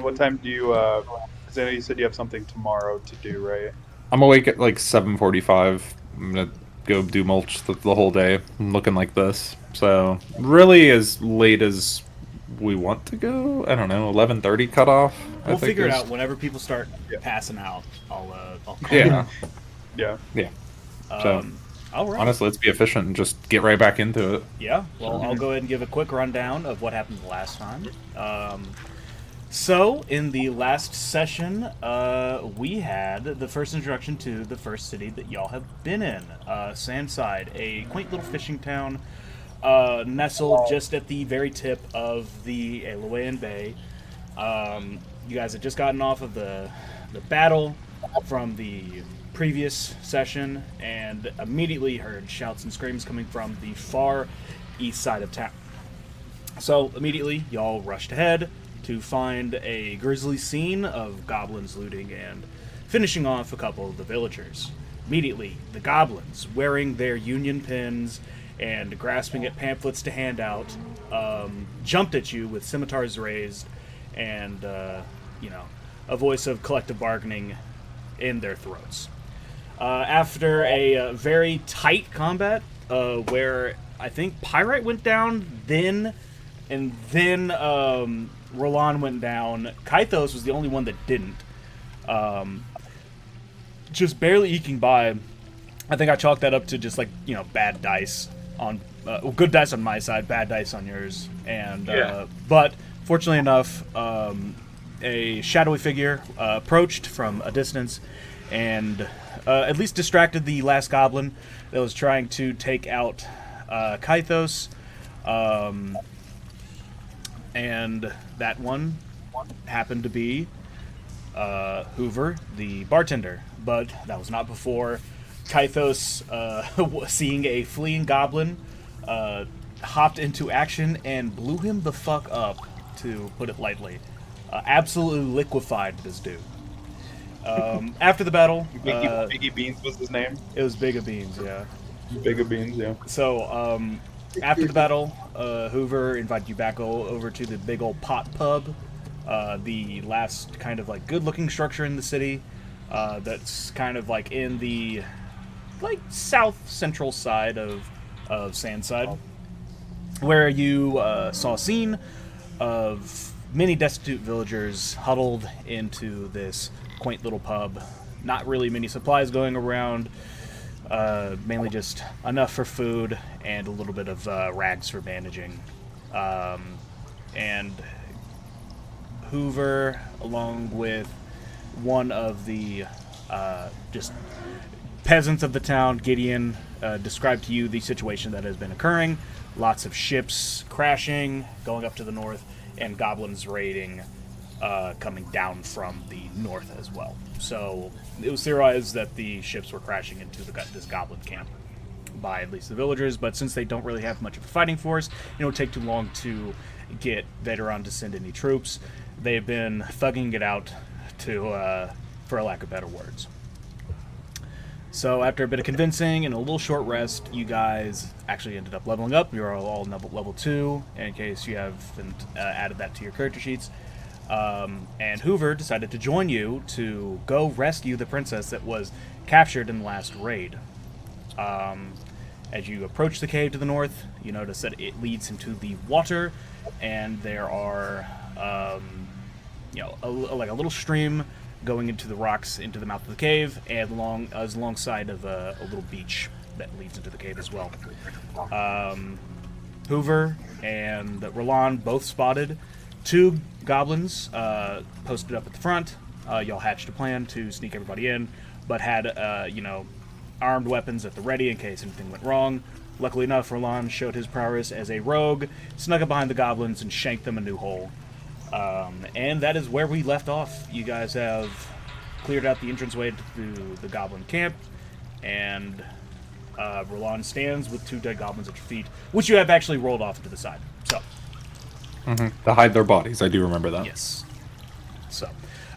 What time do you? Because I know you said you have something tomorrow to do, right? I'm awake at like 7:45. I'm gonna go do mulch the whole day. I'm looking like this. So really, as late as we want to go. I don't know. 11:30 cutoff. I We'll think figure it is. out whenever people start Yeah. passing out. I'll call you. Yeah. Yeah. Yeah. So All right. honestly, let's be efficient and just get right back into it. Yeah. Well, So I'll go ahead and give a quick rundown of what happened the last time. So, in the last session, we had the first introduction to the first city that y'all have been in, Sandside, a quaint little fishing town nestled just at the very tip of the Aeloway Bay. You guys had just gotten off of the battle from the previous session and immediately heard shouts and screams coming from the far east side of town. So immediately, y'all rushed ahead to find a grisly scene of goblins looting and finishing off a couple of the villagers. Immediately, the goblins, wearing their union pins and grasping at pamphlets to hand out, jumped at you with scimitars raised and, a voice of collective bargaining in their throats. After a very tight combat, where I think Pyrite went down, then Roland went down. Kythos was the only one that didn't. Just barely eking by. I think I chalked that up to just bad dice on good dice on my side, bad dice on yours, and but fortunately enough, a shadowy figure approached from a distance and at least distracted the last goblin that was trying to take out Kythos. And that one happened to be Hoover, the bartender. But that was not before Kythos, seeing a fleeing goblin, hopped into action and blew him the fuck up, to put it lightly. Absolutely liquefied this dude. After the battle, Biggie Beans was his name. it was Big Beans, yeah. Biggie Beans, yeah. So, after the battle, Hoover invited you back over to the big old pot pub, the last kind of good-looking structure in the city. That's kind of in the south central side of Sandside, where you saw a scene of many destitute villagers huddled into this quaint little pub. Not really many supplies going around. Mainly just enough for food and a little bit of rags for bandaging. And Hoover, along with one of the just peasants of the town, Gideon, described to you the situation that has been occurring. Lots of ships crashing, going up to the north, and goblins raiding, coming down from the north as well. So it was theorized that the ships were crashing into this goblin camp by at least the villagers, but since they don't really have much of a fighting force, it would take too long to get Veteran to send any troops. They've been thugging it out for a lack of better words. So after a bit of convincing and a little short rest, you guys actually ended up leveling up. You're all level 2, in case you haven't added that to your character sheets. And Hoover decided to join you to go rescue the princess that was captured in the last raid. As you approach the cave to the north, you notice that it leads into the water, and there are, a little stream going into the rocks into the mouth of the cave, and alongside of a little beach that leads into the cave as well. Hoover and Roland both spotted 2 goblins posted up at the front. Y'all hatched a plan to sneak everybody in, but had, armed weapons at the ready in case anything went wrong. Luckily enough, Roland showed his prowess as a rogue, snuck up behind the goblins, and shanked them a new hole. And that is where we left off. You guys have cleared out the entranceway to the goblin camp, and Roland stands with 2 dead goblins at your feet, which you have actually rolled off to the side. So, to hide their bodies, I do remember that. yes. So,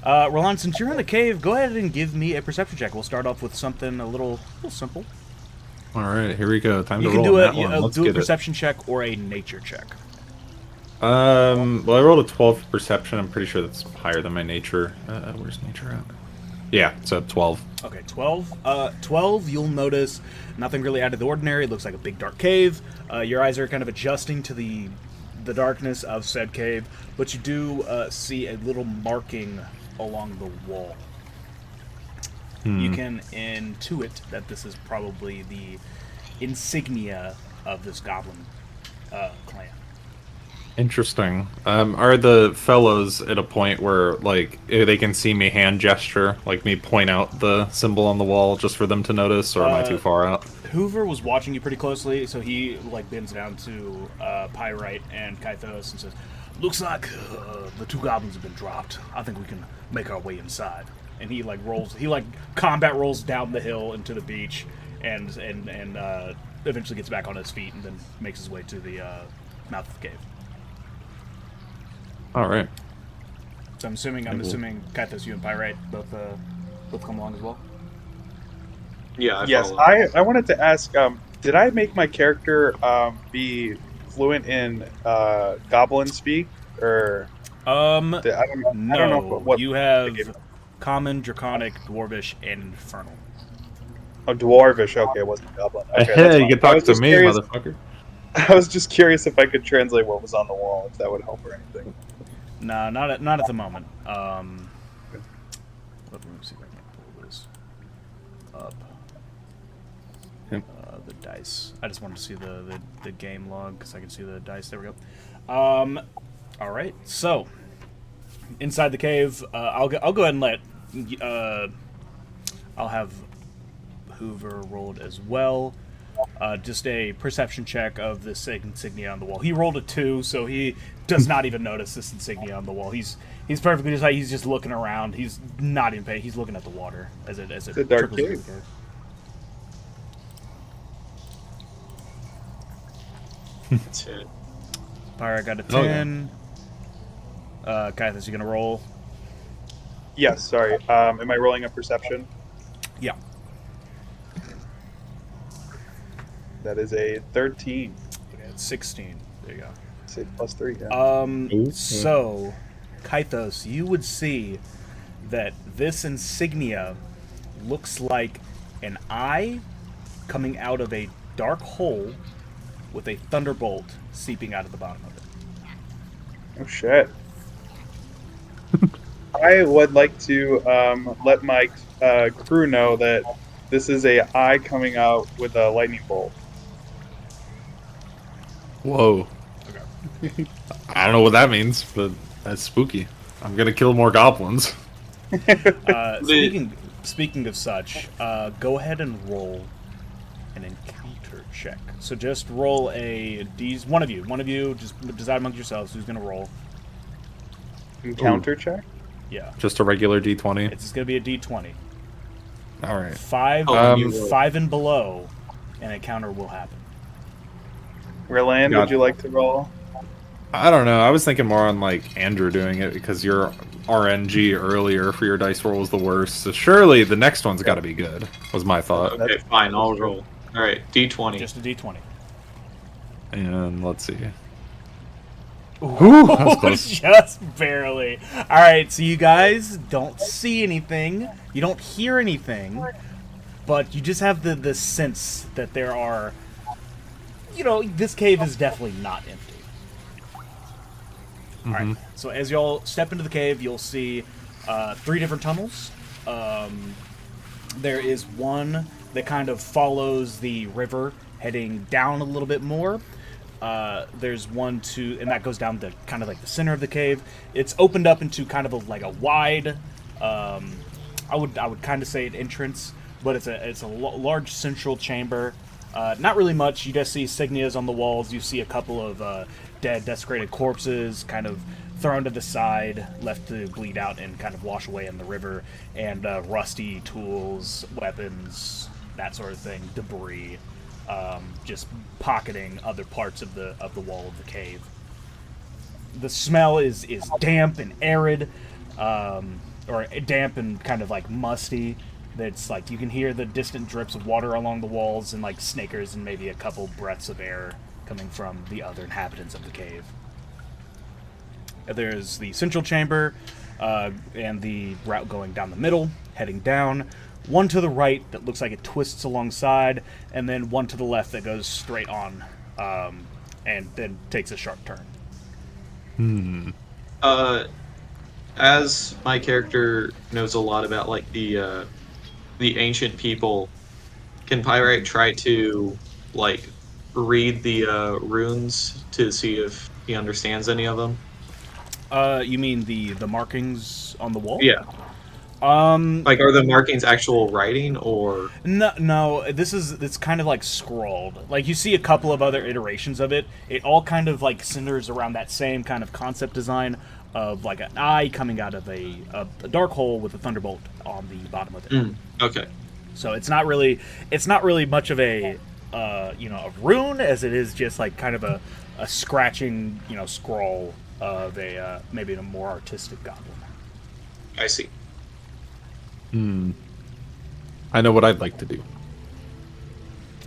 Roland, since you're in the cave, go ahead and give me a perception check. We'll start off with something a little simple. All right, here we go. Time You to can roll do on that one. Let's do a get it. perception check or a nature check. Well, I rolled a 12 for perception. I'm pretty sure that's higher than my nature. Where's nature at? Yeah, so 12. Okay, 12. 12, you'll notice nothing really out of the ordinary. It looks like a big dark cave. Your eyes are kind of adjusting to the darkness of said cave, but you do see a little marking along the wall. You can intuit that this is probably the insignia of this goblin clan. Interesting. Are the fellows at a point where, like, they can see me hand gesture, like me point out the symbol on the wall just for them to notice, or am I too far out? Hoover was watching you pretty closely, so he like bends down to Pyrite and Kythos and says, "Looks like the two goblins have been dropped. I think we can make our way inside." And he like combat rolls down the hill into the beach, and eventually gets back on his feet, and then makes his way to the mouth of the cave. All right. So I'm assuming Kythos, you and Pyrite both come along as well. Yeah. Yes, follow. I wanted to ask, did I make my character be fluent in goblin speak, or I don't know what you have common, draconic, dwarvish, and infernal. Oh, dwarvish. Okay, it wasn't goblin. Okay, that's Hey, you fine. can I talk was to just me, curious- motherfucker. I was just curious if I could translate what was on the wall, if that would help or anything. No, not at the moment. Let me see if I can pull this up. Yep. The dice. I just wanted to see the game log because I can see the dice. There we go. All right. So inside the cave, I'll go ahead and let. I'll have Hoover rolled as well. Just a perception check of this insignia on the wall. He rolled a 2, so he does not even notice this insignia on the wall. He's perfectly just like he's just looking around. He's not even paying. He's looking at the water as it It's a dark trickles cave. through the cave. That's it. Pyra got a Oh, yeah. 10. Kythos, you gonna roll? Yes, sorry. Am I rolling a perception? Yeah. That is a 13. Okay, it's 16. There you go. Say plus 3. Yeah. So, Kythos, you would see that this insignia looks like an eye coming out of a dark hole with a thunderbolt seeping out of the bottom of it. Oh shit. I would like to let my crew know that this is a eye coming out with a lightning bolt. Whoa. Okay. I don't know what that means, but that's spooky. I'm gonna kill more goblins. Speaking of such, go ahead and roll an encounter check. So just roll a D. One of you, just decide amongst yourselves who's gonna roll. Encounter check? Yeah, Just a regular D20. it's just gonna be a D20. All right. 5 you- 5 and below, an encounter will happen. Rillan, Got would you like to roll? I don't know. I was thinking more on like Andrew doing it because your RNG earlier for your dice roll was the worst. So surely the next one's got to be good. Was my thought. Okay, fine. I'll roll. All right, D20. Just a D20. And let's see. Ooh, that was close. just barely. All right, so you guys don't see anything, you don't hear anything, but you just have the sense that there are. This cave is definitely not empty. All right. So as y'all step into the cave, you'll see 3 different tunnels. There is one that kind of follows the river, heading down a little bit more. There's one and that goes down the kind of like the center of the cave. It's opened up into kind of a wide. I would kind of say an entrance, but it's a large central chamber. Not really much. You just see insignias on the walls. You see a couple of dead, desecrated corpses kind of thrown to the side, left to bleed out and kind of wash away in the river, and rusty tools, weapons, that sort of thing, debris, just pocketing other parts of the wall of the cave. The smell is damp and arid, or damp and kind of like musty. That's like you can hear the distant drips of water along the walls and like snakers and maybe a couple breaths of air coming from the other inhabitants of the cave. There's the central chamber, and the route going down the middle, heading down. One to the right that looks like it twists alongside, and then one to the left that goes straight on, and then takes a sharp turn. As my character knows a lot about like the ancient people, can Pyrite try to like read the runes to see if he understands any of them? You mean the markings on the wall? Yeah. Like, are the markings actual writing or? No. It's kind of like scrawled. Like you see a couple of other iterations of it. It all kind of like centers around that same kind of concept design of like an eye coming out of a dark hole with a thunderbolt on the bottom of it. Okay. So it's not really much of a a rune as it is just like kind of a scratching scroll of a maybe a more artistic goblin. I see. I know what I'd like to do.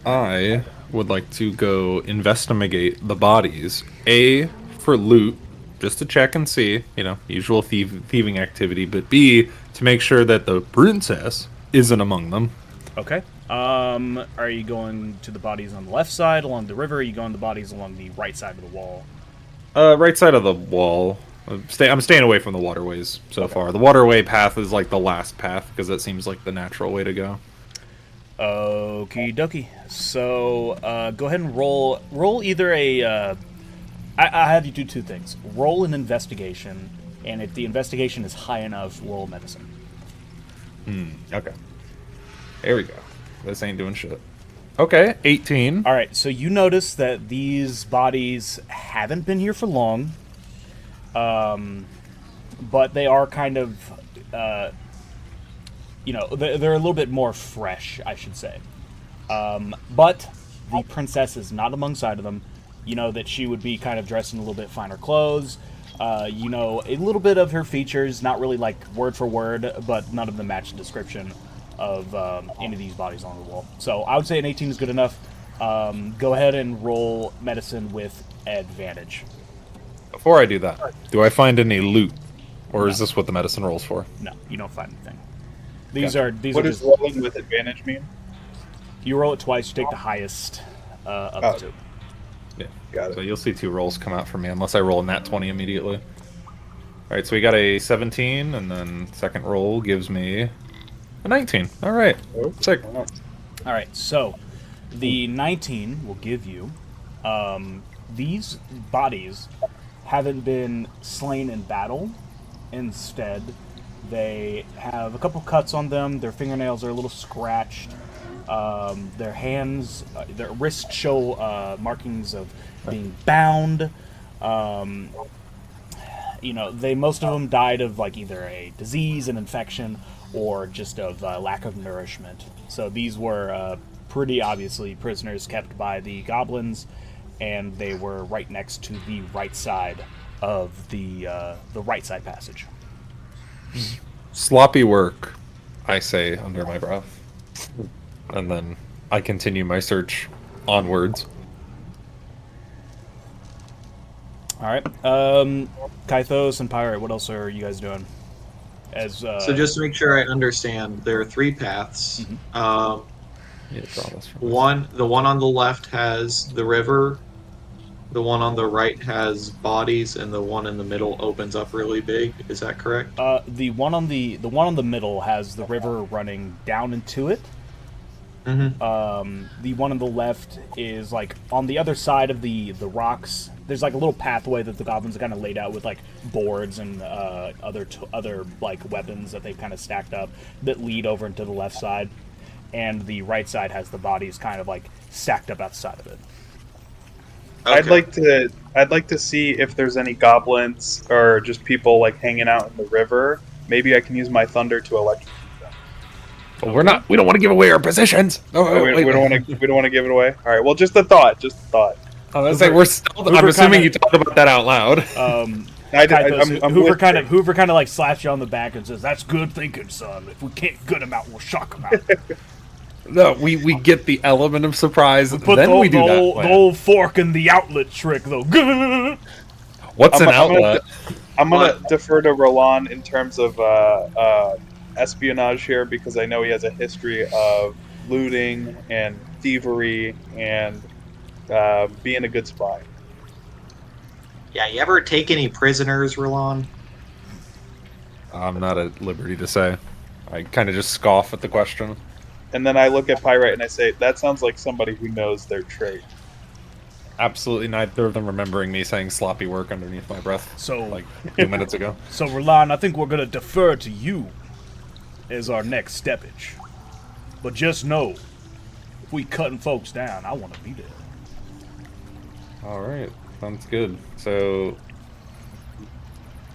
I would like to go investigate the bodies. A, for loot, just to check and see, usual thieving activity. But B, to make sure that the princess isn't among them. Okay. Are you going to the bodies on the left side along the river? Or are you going to the bodies along the right side of the wall? Right side of the wall. I'm staying away from the waterways so far. The waterway path is like the last path because that seems like the natural way to go. Okie dokie. So go ahead and roll either a. I have you do two things. Roll an investigation, and if the investigation is high enough, roll medicine. Okay. There we go. This ain't doing shit. Okay, 18. All right, so you notice that these bodies haven't been here for long, but they are kind of, they're a little bit more fresh, I should say. But the princess is not alongside of them. You know that she would be kind of dressed in a little bit finer clothes. A little bit of her features, not really like word for word, but none of them match the description of any of these bodies on the wall. So I would say an 18 is good enough. Go ahead and roll medicine with advantage. Before I do that, do I find any loot? Or is this what the medicine rolls for? No, you don't find anything. What does rolling with advantage mean? You roll it twice, you take the highest of the two. Yeah, got it. So you'll see two rolls come out for me unless I roll a nat 20 immediately. Alright, so we got a 17, and then second roll gives me a 19. Alright, sick. Alright, so the 19 will give you these bodies haven't been slain in battle. Instead, they have a couple cuts on them. Their fingernails are a little scratched. Their hands, their wrists show markings of being bound. Most of them died of like either a disease, an infection, or just of lack of nourishment. So these were pretty obviously prisoners kept by the goblins, and they were right next to the right side of the right side passage. Sloppy work, I say under my breath. And then I continue my search onwards. Alright. Kythos and Pirate, what else are you guys doing? So just to make sure I understand, there are three paths. Yeah, draw this from The one on the left has the river, the one on the right has bodies, and the one in the middle opens up really big. Is that correct? The one on the middle has the river running down into it. The one on the left is like on the other side of the rocks. There's like a little pathway that the goblins have kind of laid out with like boards and other like weapons that they've kind of stacked up that lead over into the left side, and the right side has the bodies kind of like stacked up outside of it. Okay. I'd like to see if there's any goblins or just people like hanging out in the river. Maybe I can use my thunder to electrocute them. But we don't want to give away our positions. We don't want to give it away. All right. Well, just a thought. I was like, I'm assuming you talked about that out loud. Hoover kind of like slaps you on the back and says, "That's good thinking, son. If we can't gut him out, we'll shock him out." No, we get the element of surprise, Put then we do the old fork in the outlet trick, though. What's an outlet? I'm gonna defer to Roland in terms of espionage here because I know he has a history of looting and thievery and being a good spy. Yeah, you ever take any prisoners, Roland? I'm not at liberty to say. I kind of just scoff at the question. And then I look at Pyrite and I say, that sounds like somebody who knows their trade. Absolutely neither of them remembering me saying sloppy work underneath my breath So, like 2 minutes ago. So, Roland, I think we're gonna defer to you as our next steppage. But just know, if we cutting folks down, I want to be there. All right, sounds good. So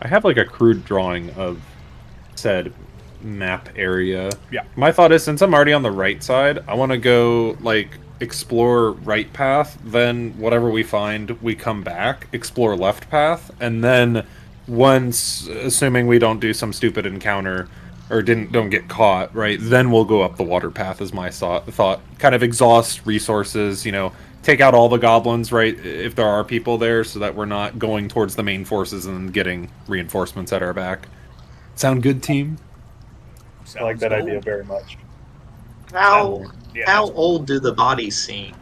I have like a crude drawing of said map area. Yeah. My thought is, since I'm already on the right side, I want to go like explore right path, then whatever we find, we come back, explore left path, and then once, assuming we don't do some stupid encounter or don't get caught, right, then we'll go up the water path is my thought. Kind of exhaust resources, take out all the goblins, right, if there are people there, so that we're not going towards the main forces and getting reinforcements at our back. Sound good, team? I like that idea very much. How old do the bodies seem?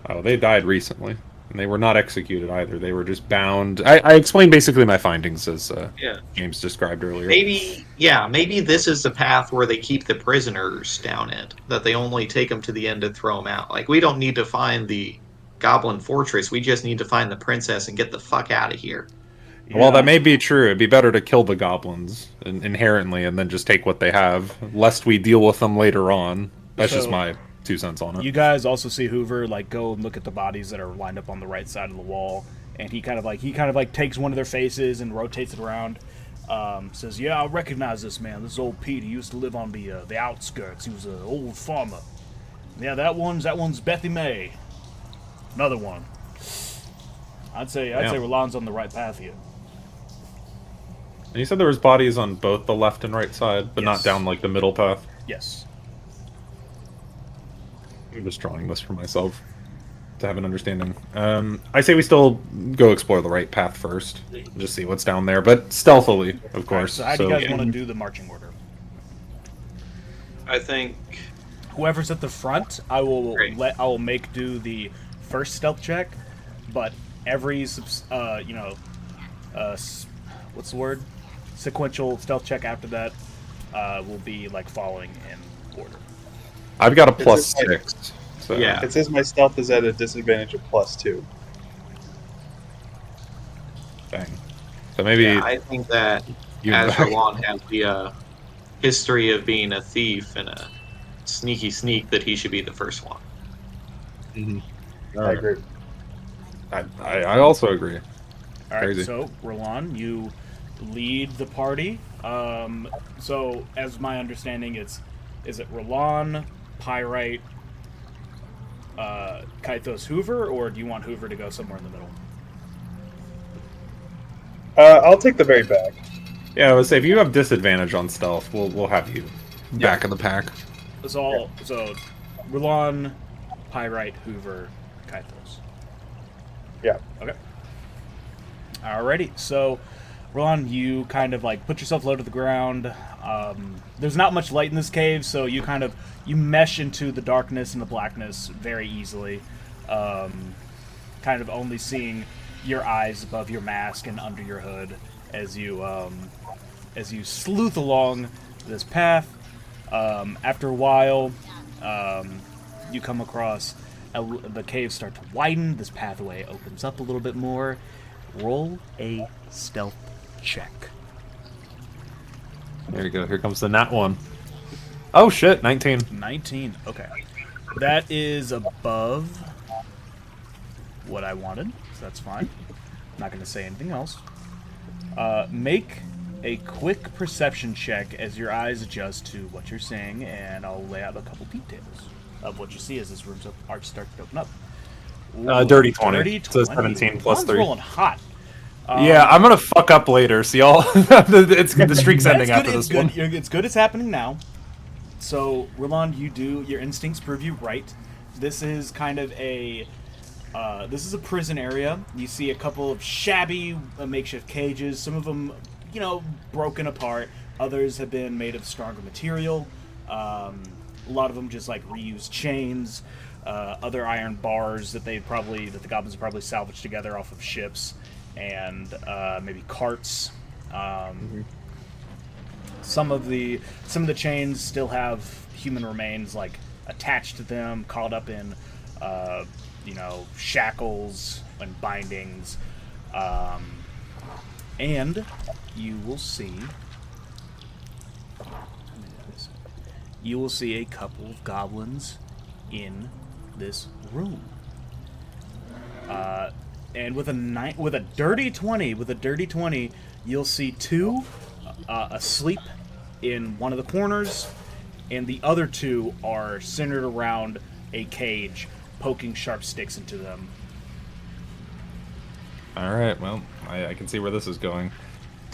Oh, they died recently. And they were not executed either. They were just bound. I explained basically my findings as James described earlier. Maybe this is the path where they keep the prisoners down it. That they only take them to the end and throw them out. Like, we don't need to find the Goblin Fortress. We just need to find the princess and get the fuck out of here. Yeah. Well, that may be true. It'd be better to kill the goblins inherently and then just take what they have, lest we deal with them later on. That's just my 2 cents on it. You guys also see Hoover go and look at the bodies that are lined up on the right side of the wall, and he kind of takes one of their faces and rotates it around. Says, "Yeah, I recognize this man. This is old Pete. He used to live on the outskirts. He was an old farmer. Yeah, that one's Bethy May. Another one. I'd say Roland's on the right path here." And you said there was bodies on both the left and right side, but not down like the middle path. Yes. I'm just drawing this for myself to have an understanding. I say we still go explore the right path first, just see what's down there, but stealthily, of course. Right, so how do you guys want to do the marching order? I think whoever's at the front, I will make do the first stealth check, but every what's the word? Sequential stealth check after that will be following in order. I've got a +6. So. Yeah. It says my stealth is at a disadvantage of +2. Dang. So maybe... Yeah, I think that as Roland has the history of being a thief and a sneaky sneak, that he should be the first one. Mm-hmm. I agree. I also agree. All right, so Roland, you lead the party. So as my understanding, is it Roland, Pyrite, Kythos, Hoover, or do you want Hoover to go somewhere in the middle? I'll take the very back. Yeah, I would say if you have disadvantage on stealth, we'll have you back in the pack. So Roland, Pyrite, Hoover, Kythos. Yeah. Okay. Alrighty, so Roland, you kind of put yourself low to the ground. There's not much light in this cave, so you mesh into the darkness and the blackness very easily. Kind of only seeing your eyes above your mask and under your hood as you sleuth along this path. After a while, you come across the caves start to widen. This pathway opens up a little bit more. Roll a stealth check. There you go. Here comes the nat one. Oh shit, 19. 19. Okay. That is above what I wanted, so that's fine. I'm not going to say anything else. Make a quick perception check as your eyes adjust to what you're seeing, and I'll lay out a couple details of what you see as this room's arch starts to open up. Ooh, dirty 20. So 17 plus 3. Rolling hot. Yeah, I'm gonna fuck up later. See y'all. The streak's ending after this one. It's good. It's happening now. So, Roland, your instincts prove you right. This is kind of a This is a prison area. You see a couple of shabby makeshift cages. Some of them, broken apart. Others have been made of stronger material. A lot of them just like reused chains, other iron bars that the goblins probably salvaged together off of ships, and maybe carts. Some of the chains still have human remains like attached to them, caught up in shackles and bindings, and you will see a couple of goblins in this room. And with a dirty 20, you'll see two asleep in one of the corners, and the other two are centered around a cage, poking sharp sticks into them. All right, well, I can see where this is going.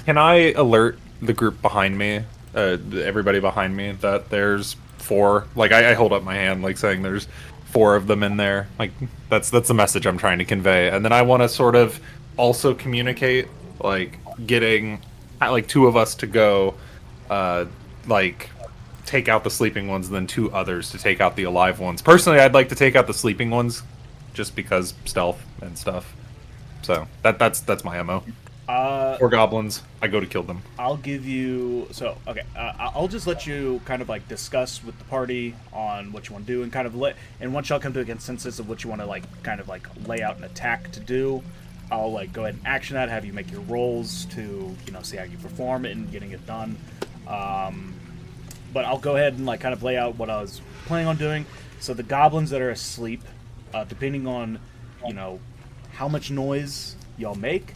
Can I alert the group behind me, everybody behind me, that there's 4? Like, I hold up my hand, like, saying there's 4 of them in there. Like, that's the message I'm trying to convey. And then I want to sort of also communicate, like, getting, like, 2 of us to go, like, take out the sleeping ones, and then 2 others to take out the alive ones. Personally, I'd like to take out the sleeping ones, just because stealth and stuff. So that's my MO. 4 goblins. I go to kill them. I'll give you I'll just let you kind of like discuss with the party on what you want to do, and kind of and once y'all come to a consensus of what you want to like kind of like lay out an attack to do, I'll like go ahead and action that, have you make your rolls to see how you perform in getting it done. But I'll go ahead and like kind of lay out what I was planning on doing. So the goblins that are asleep, depending on how much noise y'all make,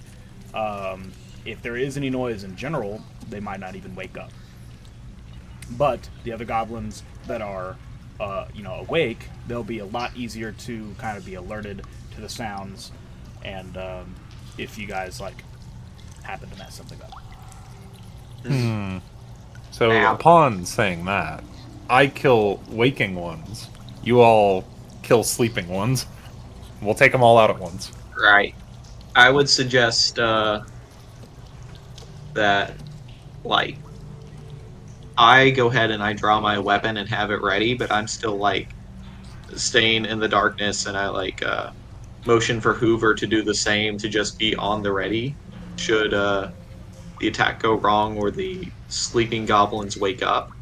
if there is any noise in general, they might not even wake up. But the other goblins that are awake, they'll be a lot easier to kind of be alerted to the sounds, and if you guys like happen to mess something up. So upon saying that, I kill waking ones. You all kill sleeping ones. We'll take them all out at once. Right. I would suggest that, like, I go ahead and I draw my weapon and have it ready, but I'm still, like, staying in the darkness, and I, like, motion for Hoover to do the same, to just be on the ready should the attack go wrong or the sleeping goblins wake up.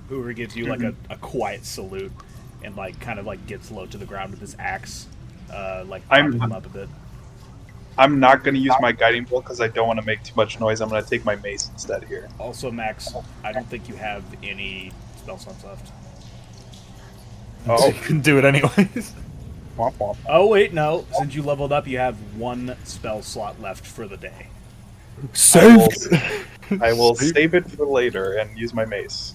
Hoover gives you like a quiet salute, and like kind of like gets low to the ground with his axe, like propping him up a bit. I'm not going to use my guiding bolt because I don't want to make too much noise. I'm going to take my mace instead here. Also, Max, I don't think you have any spell slots left. Oh, you can do it anyways. Womp womp. Oh wait, no. Since you leveled up, you have 1 spell slot left for the day. I will save it for later and use my mace.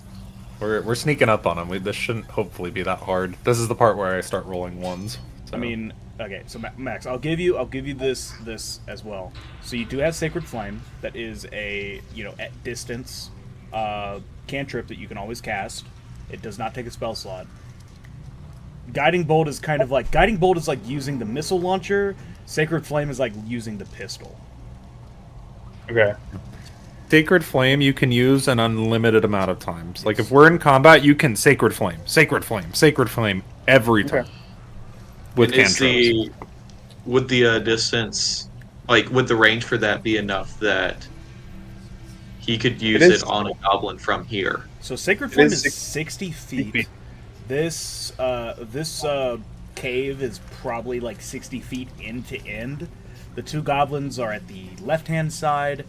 We're sneaking up on them. This shouldn't hopefully be that hard. This is the part where I start rolling ones. So. I mean, okay, so Max, I'll give you this as well. So you do have Sacred Flame, that is a at distance cantrip that you can always cast. It does not take a spell slot. Guiding Bolt is like using the missile launcher. Sacred Flame is like using the pistol. Okay. Sacred Flame you can use an unlimited amount of times. Like if we're in combat, you can Sacred Flame every time. Okay. With cantrips. Would the distance, like would the range for that be enough that he could use it on a goblin from here? So Sacred Flame is 60 feet. This cave is probably like 60 feet end to end. The 2 goblins are at the left-hand side,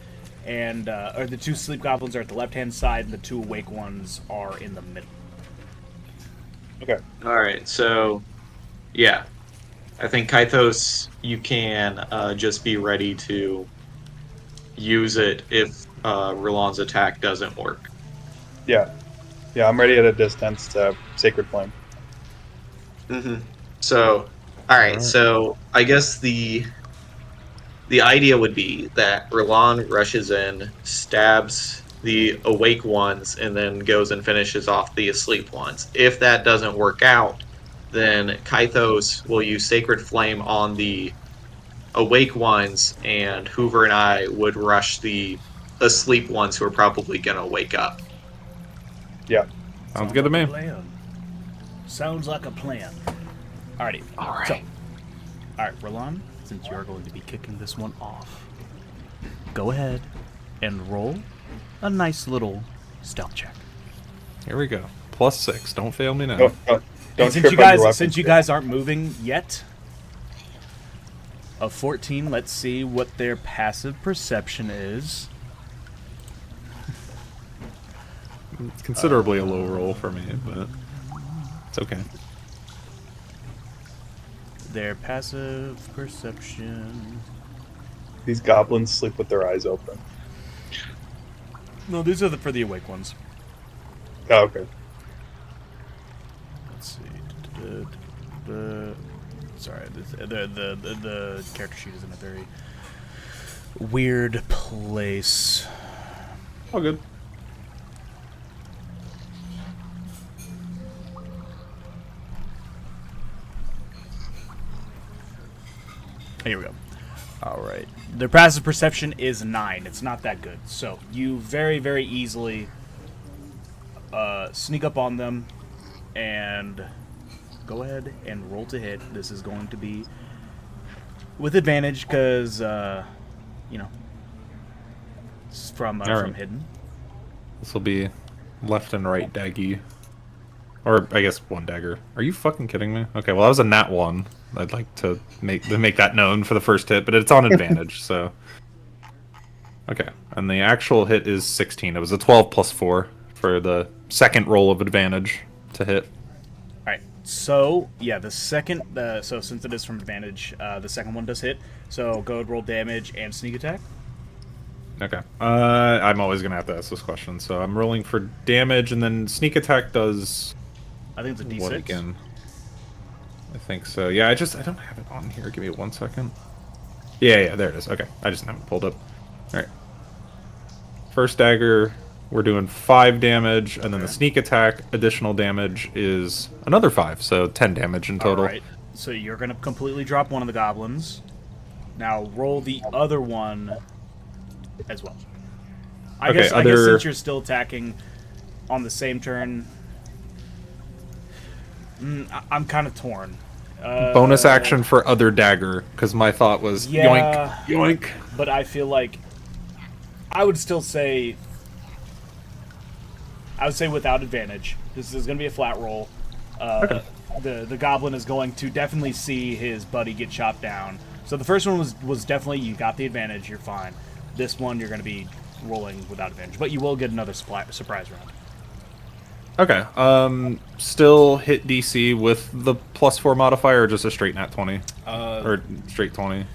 or the 2 sleep goblins are at the left-hand side, and the 2 awake ones are in the middle. Okay. All right. So, yeah, I think Kythos, you can just be ready to use it if Roland's attack doesn't work. Yeah. Yeah, I'm ready at a distance to Sacred Flame. Mm-hmm. So, all right. So I guess the idea would be that Roland rushes in, stabs the awake ones, and then goes and finishes off the asleep ones. If that doesn't work out, then Kythos will use Sacred Flame on the awake ones, and Hoover and I would rush the asleep ones who are probably gonna wake up. Yeah. Sounds good to like me. a plan. Sounds like a plan. Alrighty. All right. So, alright, Roland, since you're going to be kicking this one off, go ahead and roll a nice little stealth check. Here we go. +6. Don't fail me now. Don't And trip on your weapons. you guys aren't moving yet, a 14. Let's see what their passive perception is. It's considerably a low roll for me, but it's okay. Their passive perception. These goblins sleep with their eyes open. No, these are for the awake ones. Oh, okay. Let's see. Sorry, the character sheet is in a very weird place. All good. Here we go. All right. Their passive perception is 9. It's not that good. So you very, very easily sneak up on them and go ahead and roll to hit. This is going to be with advantage because, you know, it's from right. hidden. This will be left and right daggy. Or, I guess, one dagger. Are you fucking kidding me? Okay, well, that was a nat 1. I'd like to make that known for the first hit, but it's on advantage, so... Okay, and the actual hit is 16. It was a 12 plus 4 for the second roll of advantage to hit. Alright, so, yeah, the second... so, since it is from advantage, the second one does hit. So, go ahead, roll damage and sneak attack. Okay. I'm always going to have to ask this question, so I'm rolling for damage, and then sneak attack does... I think it's a D6. What again? I think so. Yeah, I don't have it on here. Give me 1 second. Yeah, there it is. Okay, I just haven't pulled up. All right. First dagger, we're doing 5 damage, and then the sneak attack additional damage is another 5, so 10 damage in total. All right. So you're gonna completely drop one of the goblins. Now roll the other one as well. I guess since you're still attacking on the same turn. I'm kind of torn. Bonus action for other dagger, because my thought was yoink, yoink. But I feel like I would still say without advantage. This is going to be a flat roll. Okay. The goblin is going to definitely see his buddy get chopped down. So the first one was definitely you got the advantage. You're fine. This one you're going to be rolling without advantage, but you will get another surprise round. Okay. Still hit DC with the +4 modifier, or just a straight nat 20? Or straight 20?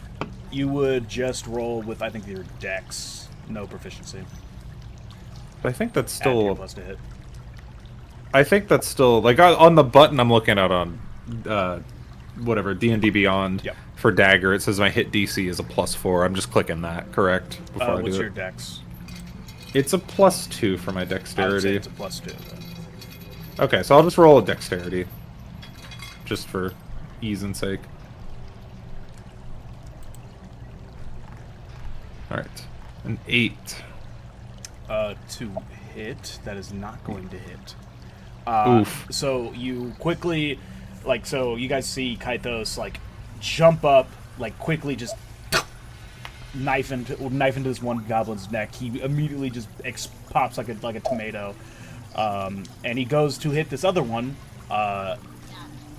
You would just roll with, I think, your dex. No proficiency. But I think that's Add still... your plus to hit. I think that's still... Like, on the button I'm looking at on... whatever, D&D Beyond, Yep. for dagger, it says my hit DC is a +4. I'm just clicking that, correct? Before I do What's it. your dex? It's a +2 for my I would say dexterity. it's a +2. Then. Okay, so I'll just roll a dexterity. Just for ease and sake. Alright. An 8. To hit, that is not going to hit. Oof. So you quickly, so you guys see Kythos, jump up, quickly just knife into this one goblin's neck. He immediately just pops like a tomato. And he goes to hit this other one,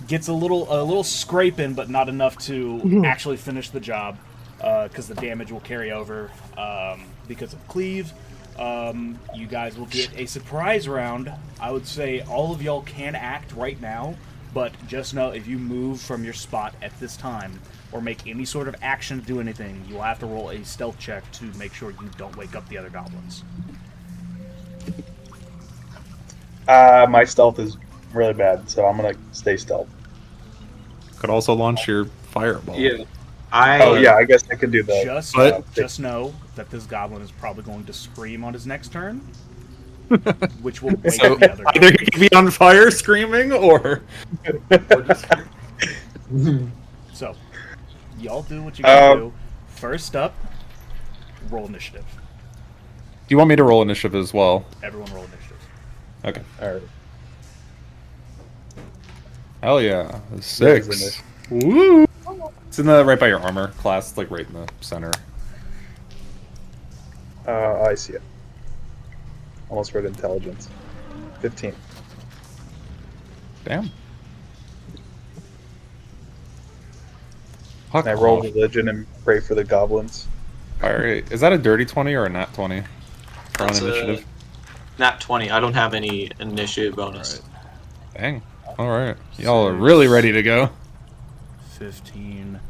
gets a little scraping, but not enough to actually finish the job, because the damage will carry over because of cleave. You guys will get a surprise round. I would say all of y'all can act right now, but just know if you move from your spot at this time or make any sort of action to do anything, you will have to roll a stealth check to make sure you don't wake up the other goblins. My stealth is really bad, so I'm gonna stay stealth. Could also launch your fireball. Yeah. I guess I could do that. Just know that this goblin is probably going to scream on his next turn. which will wake So the other either goblins. he can be on fire screaming, or just So, y'all do what you gotta Um, do. First up, roll initiative. Do you want me to roll initiative as well? Everyone roll initiative. Okay. all right. Hell yeah. Where's 6. Woo! It's in the right by your armor class, it's like right in the center. I see it. Almost read intelligence. 15. Damn. And I roll religion and pray for the goblins. Alright. Is that a dirty 20 or a nat 20? For on That's initiative? Nat 20. I don't have any initiative bonus. Dang. Alright. Y'all are 6, really ready to go. 15,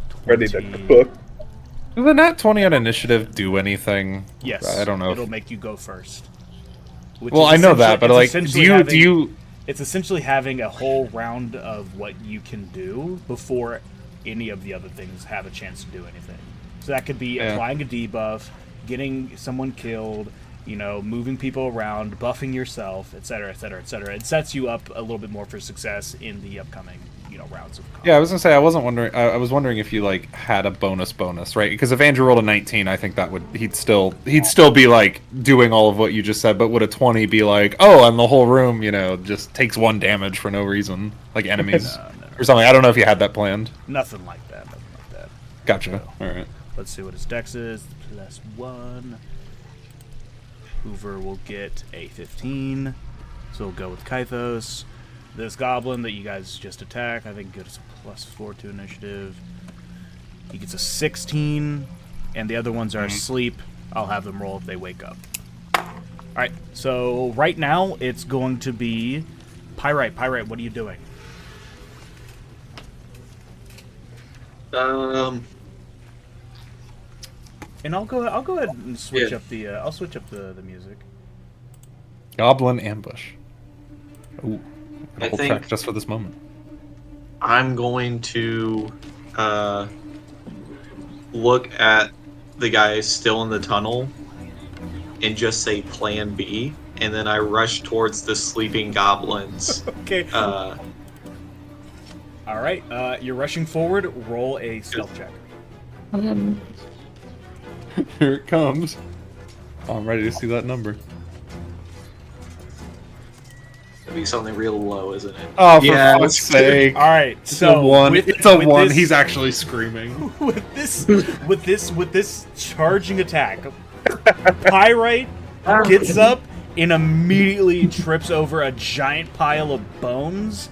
20. Ready to cook. Does the nat 20 on initiative do anything? Yes. I don't know. It'll make you go first. Which Well, is I know that, essentially- but it's like, essentially do having- you? It's essentially having a whole round of what you can do before any of the other things have a chance to do anything. So that could be Yeah. applying a debuff, getting someone killed, moving people around, buffing yourself, etc., etc., etc. It sets you up a little bit more for success in the upcoming, rounds of combat. Yeah, I was gonna say I wasn't wondering. I was wondering if you like had a bonus, right? Because if Andrew rolled a 19, I think that would he'd still be like doing all of what you just said. But would a 20 be like, oh, and the whole room, just takes 1 damage for no reason, like enemies No. or something? I don't know if you had that planned. Nothing like that. Gotcha. All right. Let's see what his dex is. +1. Hoover will get a 15. So we'll go with Kythos. This goblin that you guys just attack, I think gets a +4 to initiative. He gets a 16, and the other ones are asleep. I'll have them roll if they wake up. Alright, so right now it's going to be Pyrite. Pyrite, what are you doing? And I'll go ahead and switch up the I'll switch up the music. Goblin ambush. Ooh, I whole think- track just for this moment. I'm going to look at the guys still in the tunnel and just say Plan B, and then I rush towards the sleeping goblins. Okay. Uh, Alright, you're rushing forward, roll a stealth check. Here it comes. Oh, I'm ready to see that number. It'll be something real low, isn't it? Oh, for Yeah, fuck's let's do- sake! Alright, It's so a 1. It's a 1. This, He's actually screaming. with this charging attack, Pyrite gets up and immediately trips over a giant pile of bones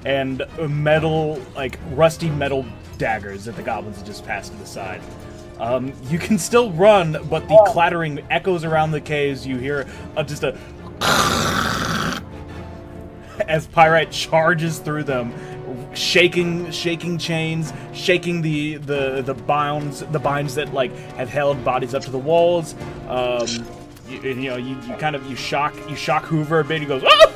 and metal, like rusty metal daggers that the goblins have just passed to the side. You can still run, but the clattering echoes around the caves. You hear just a as Pyrite charges through them, shaking chains, shaking the binds that like have held bodies up to the walls. You shock Hoover a bit. He goes, ah!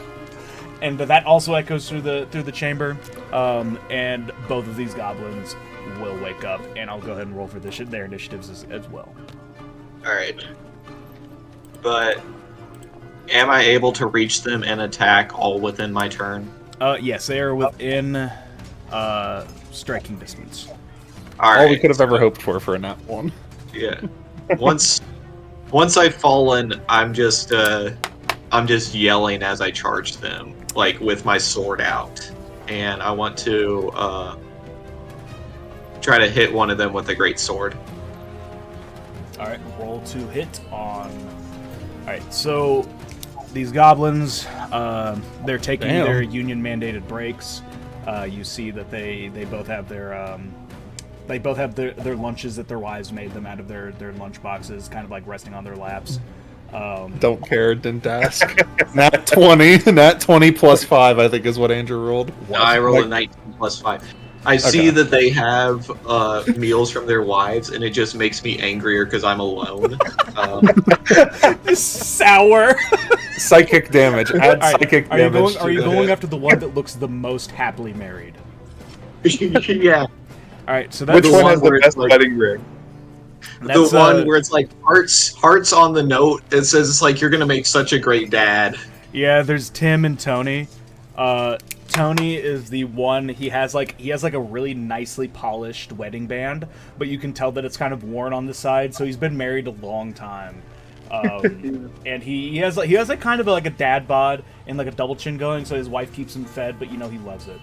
And that also echoes through the chamber. And both of these goblins will wake up, and I'll go ahead and roll for their initiatives as well. Alright. But am I able to reach them and attack all within my turn? Yes, they are within striking distance. Alright. All we could have ever hoped for a nat 1. Yeah. Once I've fallen, I'm just yelling as I charge them, like with my sword out. And I want to try to hit one of them with a great sword. Alright, roll to hit on. Alright, so these goblins, they're taking Damn. their union mandated breaks. You see that they both have their their lunches that their wives made them out of their lunch boxes, kind of like resting on their laps. Don't care, didn't ask. Nat 20. Nat 20 plus 5, I think is what Andrew rolled. I roll a 19 plus 5. I see that they have meals from their wives, and it just makes me angrier because I'm alone. Sour. Psychic damage. Add psychic damage. Are you going after the one that looks the most happily married? yeah. All right, so that's Which one has the where it's best like- wedding ring? The That's one where it's like hearts on the note. It says it's like you're gonna make such a great dad. yeah. There's Tim and Tony. Tony is the one. He has like a really nicely polished wedding band, but you can tell that it's kind of worn on the side. So he's been married a long time, and he has like kind of like a dad bod and like a double chin going. So his wife keeps him fed, but he loves it.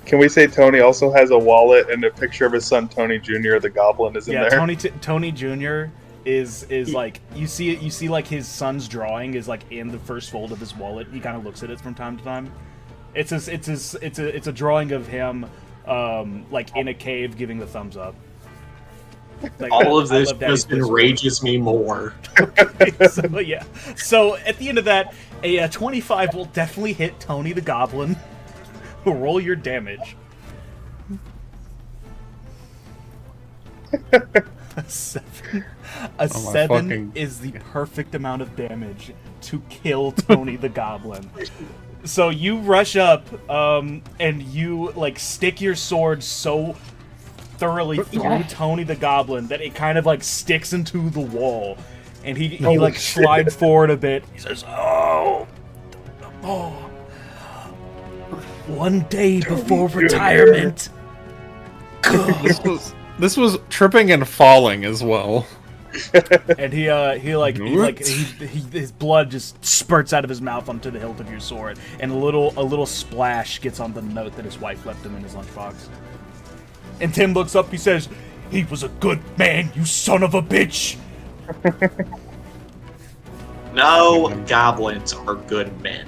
Can we say Tony also has a wallet and a picture of his son Tony Jr. the Goblin is in Yeah, there? Tony Jr. is like you see like his son's drawing is like in the first fold of his wallet. He kind of looks at it from time to time. It's a drawing of him like in a cave giving the thumbs up. Like, All of I this love Daddy's just Place. enrages me more. So yeah. So at the end of that, a 25 will definitely hit Tony the Goblin. Roll your damage. A 7. A 7 fucking- is the perfect amount of damage to kill Tony the Goblin. So you rush up, and you like stick your sword so thoroughly through Tony the Goblin that it kind of like sticks into the wall, and he like slides forward a bit. He says, "Oh, one day before retirement." This was tripping and falling as well. And his blood just spurts out of his mouth onto the hilt of your sword, and a little splash gets on the note that his wife left him in his lunchbox. And Tim looks up. He says, "He was a good man, you son of a bitch." No, goblins are good men.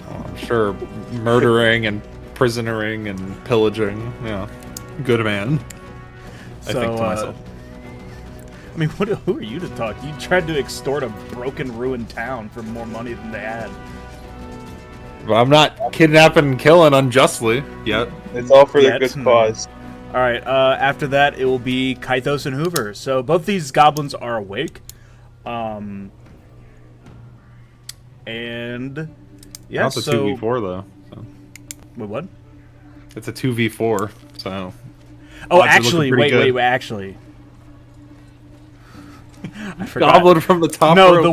I'm sure murdering and prisoning and pillaging. Yeah, good man. I think to myself. I mean, who are you to talk? You tried to extort a broken, ruined town for more money than they had. But I'm not kidnapping and killing unjustly yet. It's all for the Yet. good cause. All right. After that, it will be Kythos and Hoover. So both these goblins are awake. And yeah, Not the so 2v4 though. So. Wait, what? It's a 2v4, so. Oh, Odds are actually, looking pretty wait, good. actually. I forgot. Goblin from the top No, rope.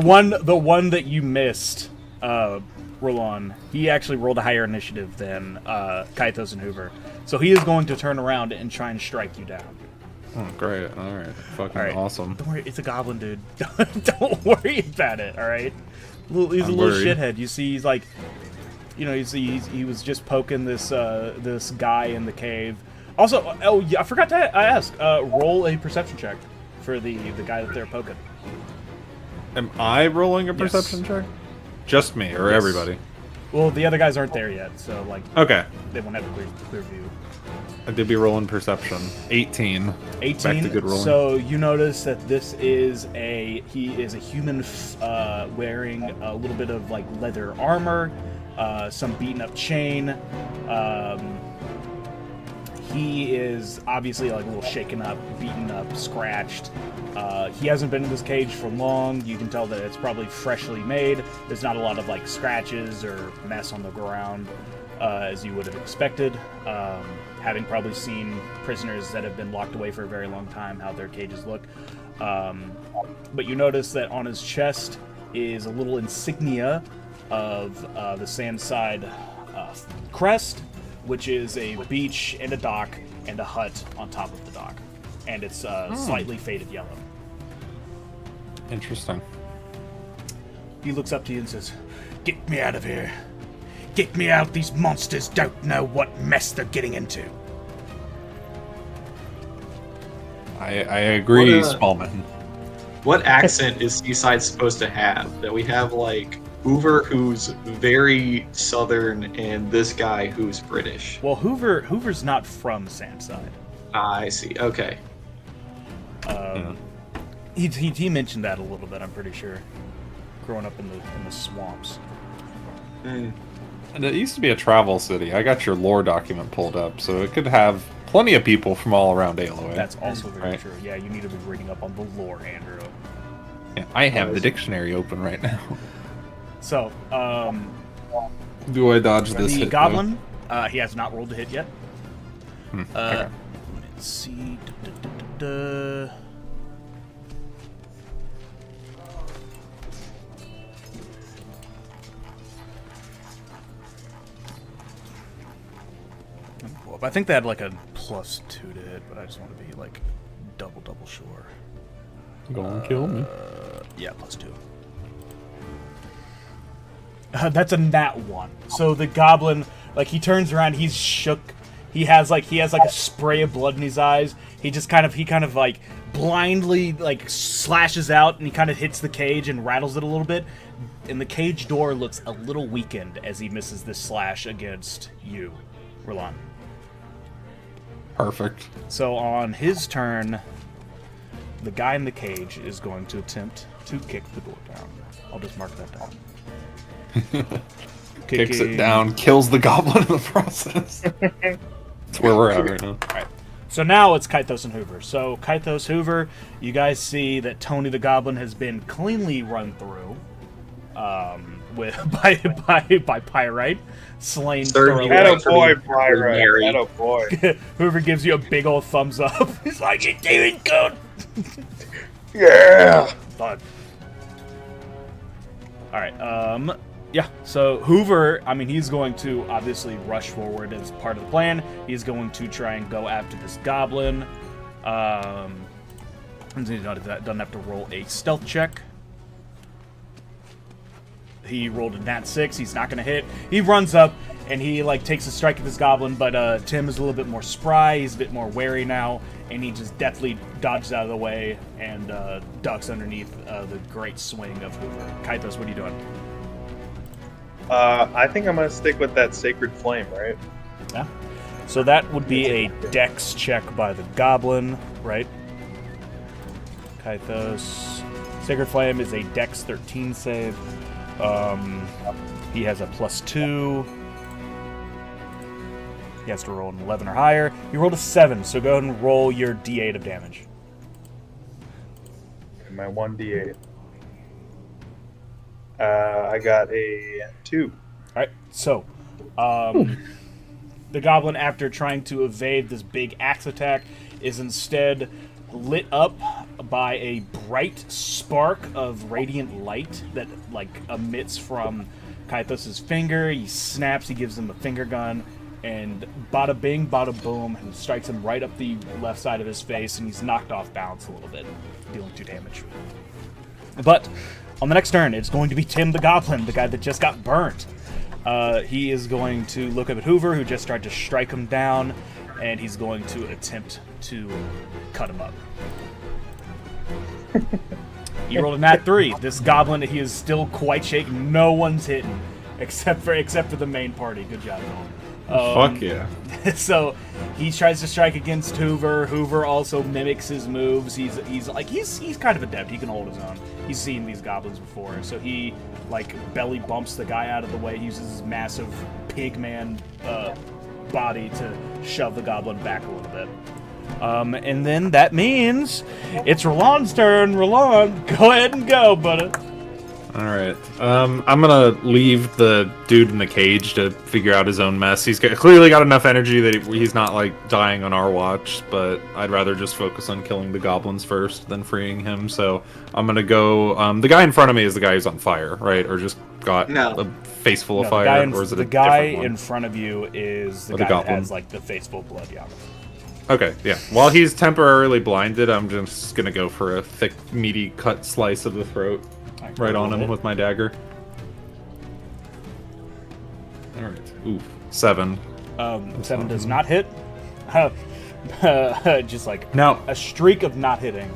the one that you missed, Roland, he actually rolled a higher initiative than Kythos and Hoover. So he is going to turn around and try and strike you down. Oh, great. All right. Fucking All right. awesome. Don't worry, it's a goblin, dude. Don't worry about it, all right? He's a I'm little worried. shithead. You see, he's like, he was just poking this this guy in the cave. Also, oh yeah, I forgot to ask. Roll a perception check for the guy that they're poking. Am I rolling a Yes. perception check? Just me or Yes. everybody? Well, the other guys aren't there yet, so like Okay. they won't have a clear view. I did be rolling perception. 18. 18. Back to good rolling. So you notice that this is he is a human wearing a little bit of like leather armor, some beaten up chain. He is obviously like a little shaken up, beaten up, scratched. He hasn't been in this cage for long. You can tell that it's probably freshly made. There's not a lot of like scratches or mess on the ground as you would have expected. Having probably seen prisoners that have been locked away for a very long time, how their cages look. But you notice that on his chest is a little insignia of the Sandside crest, which is a beach and a dock and a hut on top of the dock. And it's slightly faded yellow. Interesting. He looks up to you and says, "Get me out of here. Get me out. These monsters don't know what mess they're getting into." I agree, What, Smallman. What accent is Seaside supposed to have? That we have like Hoover, who's very southern, and this guy who's British. Well, Hoover's not from Sandside. I see. Okay. He mentioned that a little bit, I'm pretty sure. Growing up in the swamps. Mm. And it used to be a travel city. I got your lore document pulled up, so it could have plenty of people from all around Aeloway. That's also very Right. true. Yeah, you need to be reading up on the lore, Andrew. Yeah, I have the dictionary open right now. So, Do I dodge this the hit, goblin, he has not rolled a hit yet. though? Okay. Let's see. I think they had like a +2 to hit, but I just want to be like double sure. Go and kill me. Yeah, +2. That's a nat 1. So the goblin, like, he turns around, he's shook. He has like a spray of blood in his eyes. He kind of like blindly like slashes out, and he kind of hits the cage and rattles it a little bit. And the cage door looks a little weakened as he misses this slash against you, Roland. Perfect. So on his turn, the guy in the cage is going to attempt to kick the door down. I'll just mark that down. Kicks it down, kills the goblin in the process. That's where we're at right now. Alright. So now it's Kythos and Hoover. So Kythos, Hoover, you guys see that Tony the Goblin has been cleanly run through by Pyrite, slain thoroughly. Attaboy, Pyrite. Attaboy. Hoover gives you a big old thumbs up. He's like, "You're doing good." Yeah. Fun. Alright, yeah, so Hoover, I mean, he's going to obviously rush forward as part of the plan. He's going to try and go after this goblin. And he doesn't have to roll a stealth check. He rolled a nat 6. He's not going to hit. He runs up, and he, like, takes a strike at this goblin, but Tim is a little bit more spry. He's a bit more wary now, and he just deftly dodges out of the way and ducks underneath the great swing of Hoover. Kythos, what are you doing? I think I'm going to stick with that Sacred Flame, right? Yeah. So that would be a dex check by the goblin, right? Kythos. Sacred Flame is a dex 13 save. He has a +2. He has to roll an 11 or higher. You rolled a 7, so go ahead and roll your d8 of damage. My 1d8. I got a 2. Alright, so, the goblin, after trying to evade this big axe attack, is instead lit up by a bright spark of radiant light that, like, emits from Kythos' finger. He snaps, he gives him a finger gun, and bada bing, bada boom, and strikes him right up the left side of his face, and he's knocked off balance a little bit, dealing 2 damage. But on the next turn, it's going to be Tim the Goblin, the guy that just got burnt. He is going to look up at Hoover, who just tried to strike him down, and he's going to attempt to cut him up. He rolled a nat 3. This goblin, he is still quite shaken. No one's hitting, except for the main party. Good job, Nolan. Fuck yeah. So he tries to strike against Hoover. Hoover also mimics his moves. He's kind of adept. He can hold his own. He's seen these goblins before, so he like belly bumps the guy out of the way. He uses his massive pig man body to shove the goblin back a little bit. And then that means it's Roland's turn. Roland, go ahead and go, buddy. Alright. I'm gonna leave the dude in the cage to figure out his own mess. He's clearly got enough energy that he's not, like, dying on our watch, but I'd rather just focus on killing the goblins first than freeing him, so I'm gonna go... the guy in front of me is the guy who's on fire, right? Or just got a face full of fire? Or is it the a guy different one? in front of you is the guy that has, like, the face full of blood, yeah. Okay, yeah. While he's temporarily blinded, I'm just gonna go for a thick, meaty cut slice of the throat. Right on him with my dagger. Alright. Ooh, 7. 7 does not hit. Just like now, a streak of not hitting.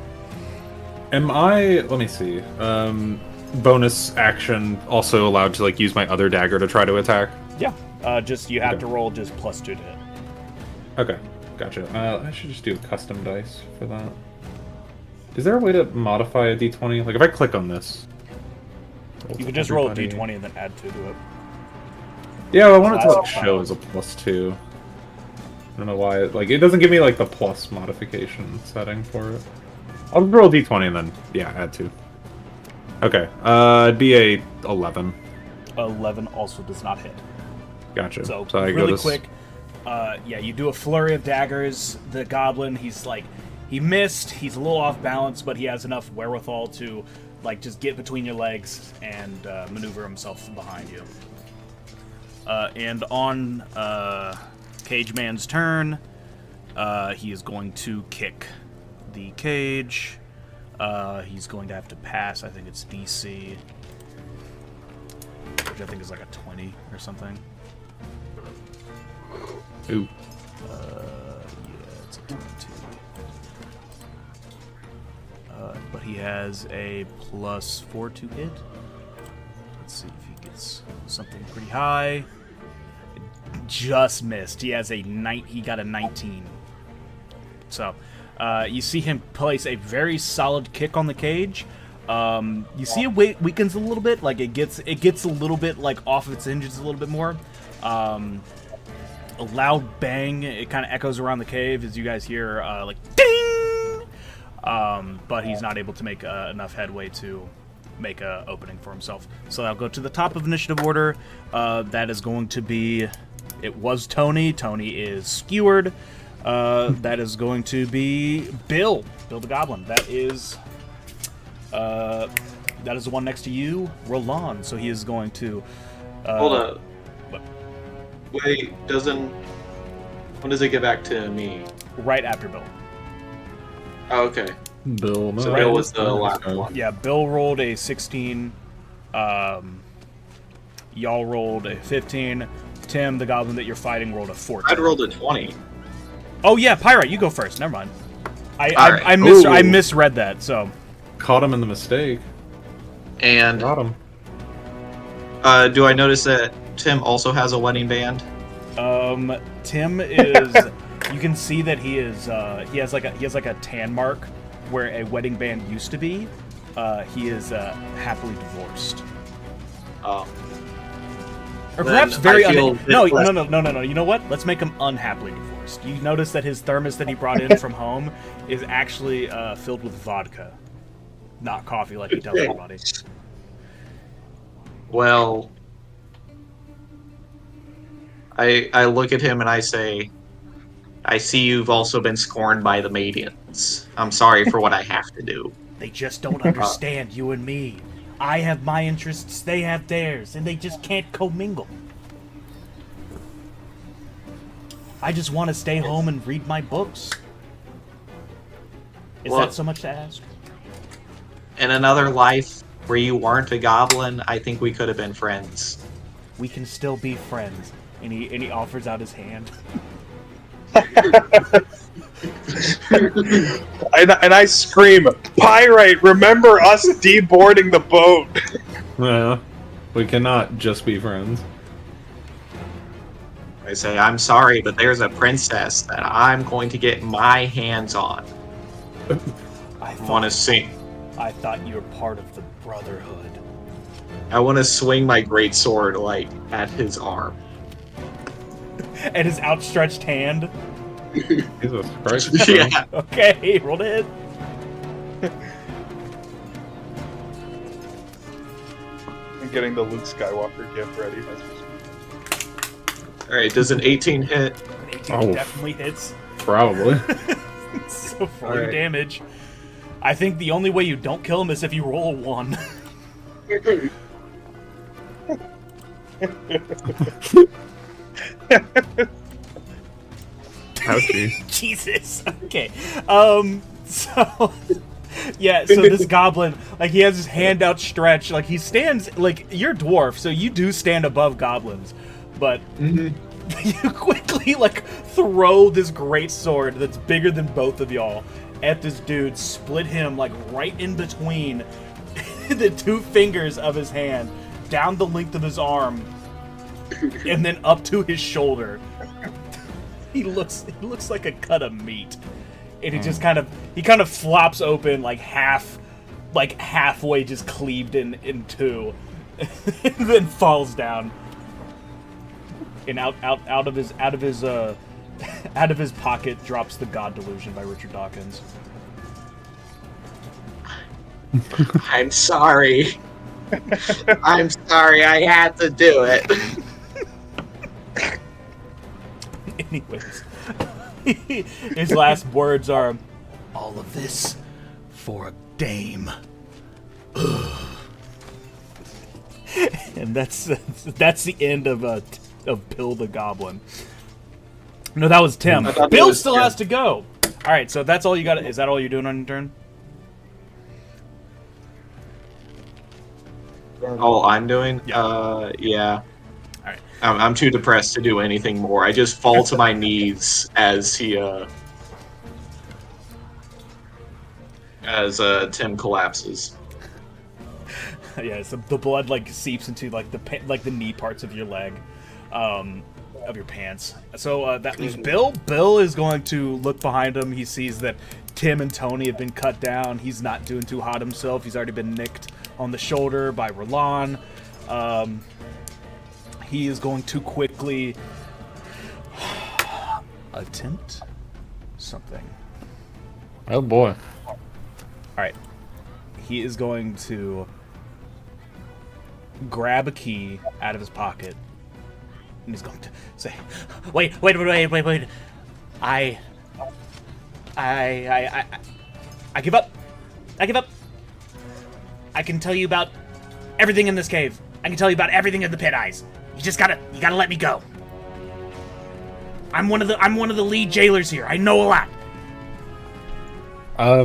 Am I... Let me see. Bonus action also allowed to like use my other dagger to try to attack? Yeah. Just you have to roll just +2 to hit. Okay, gotcha. I should just do a custom dice for that. Is there a way to modify a d20? Like if I click on this... You could just roll a d20 and then add 2 to it. Yeah, I wanted to like show as a +2. I don't know why. It doesn't give me like the plus modification setting for it. I'll just roll a d20 and then, yeah, add 2. Okay, it'd be a 11. 11 also does not hit. Gotcha. So I really go quick, yeah, you do a flurry of daggers. The goblin, he's like, he missed. He's a little off balance, but he has enough wherewithal to like just get between your legs and maneuver himself behind you. And on Cage Man's turn. He is going to kick the cage. He's going to have to pass. I think it's DC, which I think is like a 20 or something. Ooh. Yeah, it's a 22. But he has a +4 to hit. Let's see if he gets something pretty high. Just missed. He has he got a 19. So, you see him place a very solid kick on the cage. You see it weakens a little bit, like it gets a little bit like off of its hinges a little bit more. A loud bang, it kind of echoes around the cave as you guys hear like ding. But he's not able to make enough headway to make a opening for himself. So I'll go to the top of initiative order. That is going to be. It was Tony. Tony is skewered. That is going to be Bill the Goblin. That is the one next to you, Roland. So he is going to. Hold up. What? Wait, when does it get back to me? Right after Bill. Oh, okay. Bill. No, So Bill was the last one. Yeah, Bill rolled a 16. Y'all rolled a 15. Tim, the goblin that you're fighting, rolled a 14. I'd rolled a 20. Oh yeah, Pyrite, you go first. Never mind. Alright. I misread that. So Caught him in the mistake. And Got him. do I notice that Tim also has a wedding band? Tim is. You can see that he is. He has like a tan mark where a wedding band used to be. He is happily divorced. Oh. Or Then perhaps very I feel no. less- You know what? Let's make him unhappily divorced. You notice that his thermos that he brought in from home is actually filled with vodka, not coffee like he tells everybody. Well, I look at him and I say, I see you've also been scorned by the maidens. I'm sorry for what I have to do. They just don't understand you and me. I have my interests, they have theirs, and they just can't commingle. I just want to stay home and read my books. Is Well- that so much to ask? In another life where you weren't a goblin, I think we could have been friends. We can still be friends. And he offers out his hand. And I scream, Pyrite, remember us deboarding the boat. Yeah. We cannot just be friends. I say, I'm sorry, but there's a princess that I'm going to get my hands on. I I want to sing. I thought you were part of the Brotherhood. I want to swing my great sword like at his arm. And his outstretched hand. Jesus Christ. Yeah. Okay, roll to hit. I'm getting the Luke Skywalker gift ready. All right. Does an 18 hit? 18 Oh. definitely hits. Probably. So for your Alright. damage, I think the only way you don't kill him is if you roll a 1. Ouchie. Jesus. Okay. So yeah, so this goblin, like, he has his hand outstretched, like, he stands, like, you're a dwarf, so you do stand above goblins, but you quickly, like, throw this great sword that's bigger than both of y'all at this dude, split him, like, right in between the two fingers of his hand, down the length of his arm, and then up to his shoulder. He looks like a cut of meat. And he just kind of flops open like halfway just cleaved in two. And then falls down. And out of his pocket drops The God Delusion by Richard Dawkins. I'm sorry. I'm sorry. I had to do it. Anyways, his last words are, "All of this for a dame." And that's the end of Bill the Goblin. No, that was Tim. I thought that Bill was still Tim. has to go. All right, so that's all you got. Is that all you're doing on your turn? All I'm doing? Yeah. Yeah. All right. I'm too depressed to do anything more. I just fall to my knees as Tim collapses. Yeah, so the blood like seeps into like the knee parts of your leg, of your pants. So that leaves Bill. Bill is going to look behind him. He sees that Tim and Tony have been cut down. He's not doing too hot himself. He's already been nicked on the shoulder by Roland. He is going to quickly attempt something. Oh boy. All right, he is going to grab a key out of his pocket, and he's going to say, "Wait! I give up. I give up. I can tell you about everything in this cave. I can tell you about everything in the pit eyes. You gotta let me go. I'm one of the lead jailers here. I know a lot." Are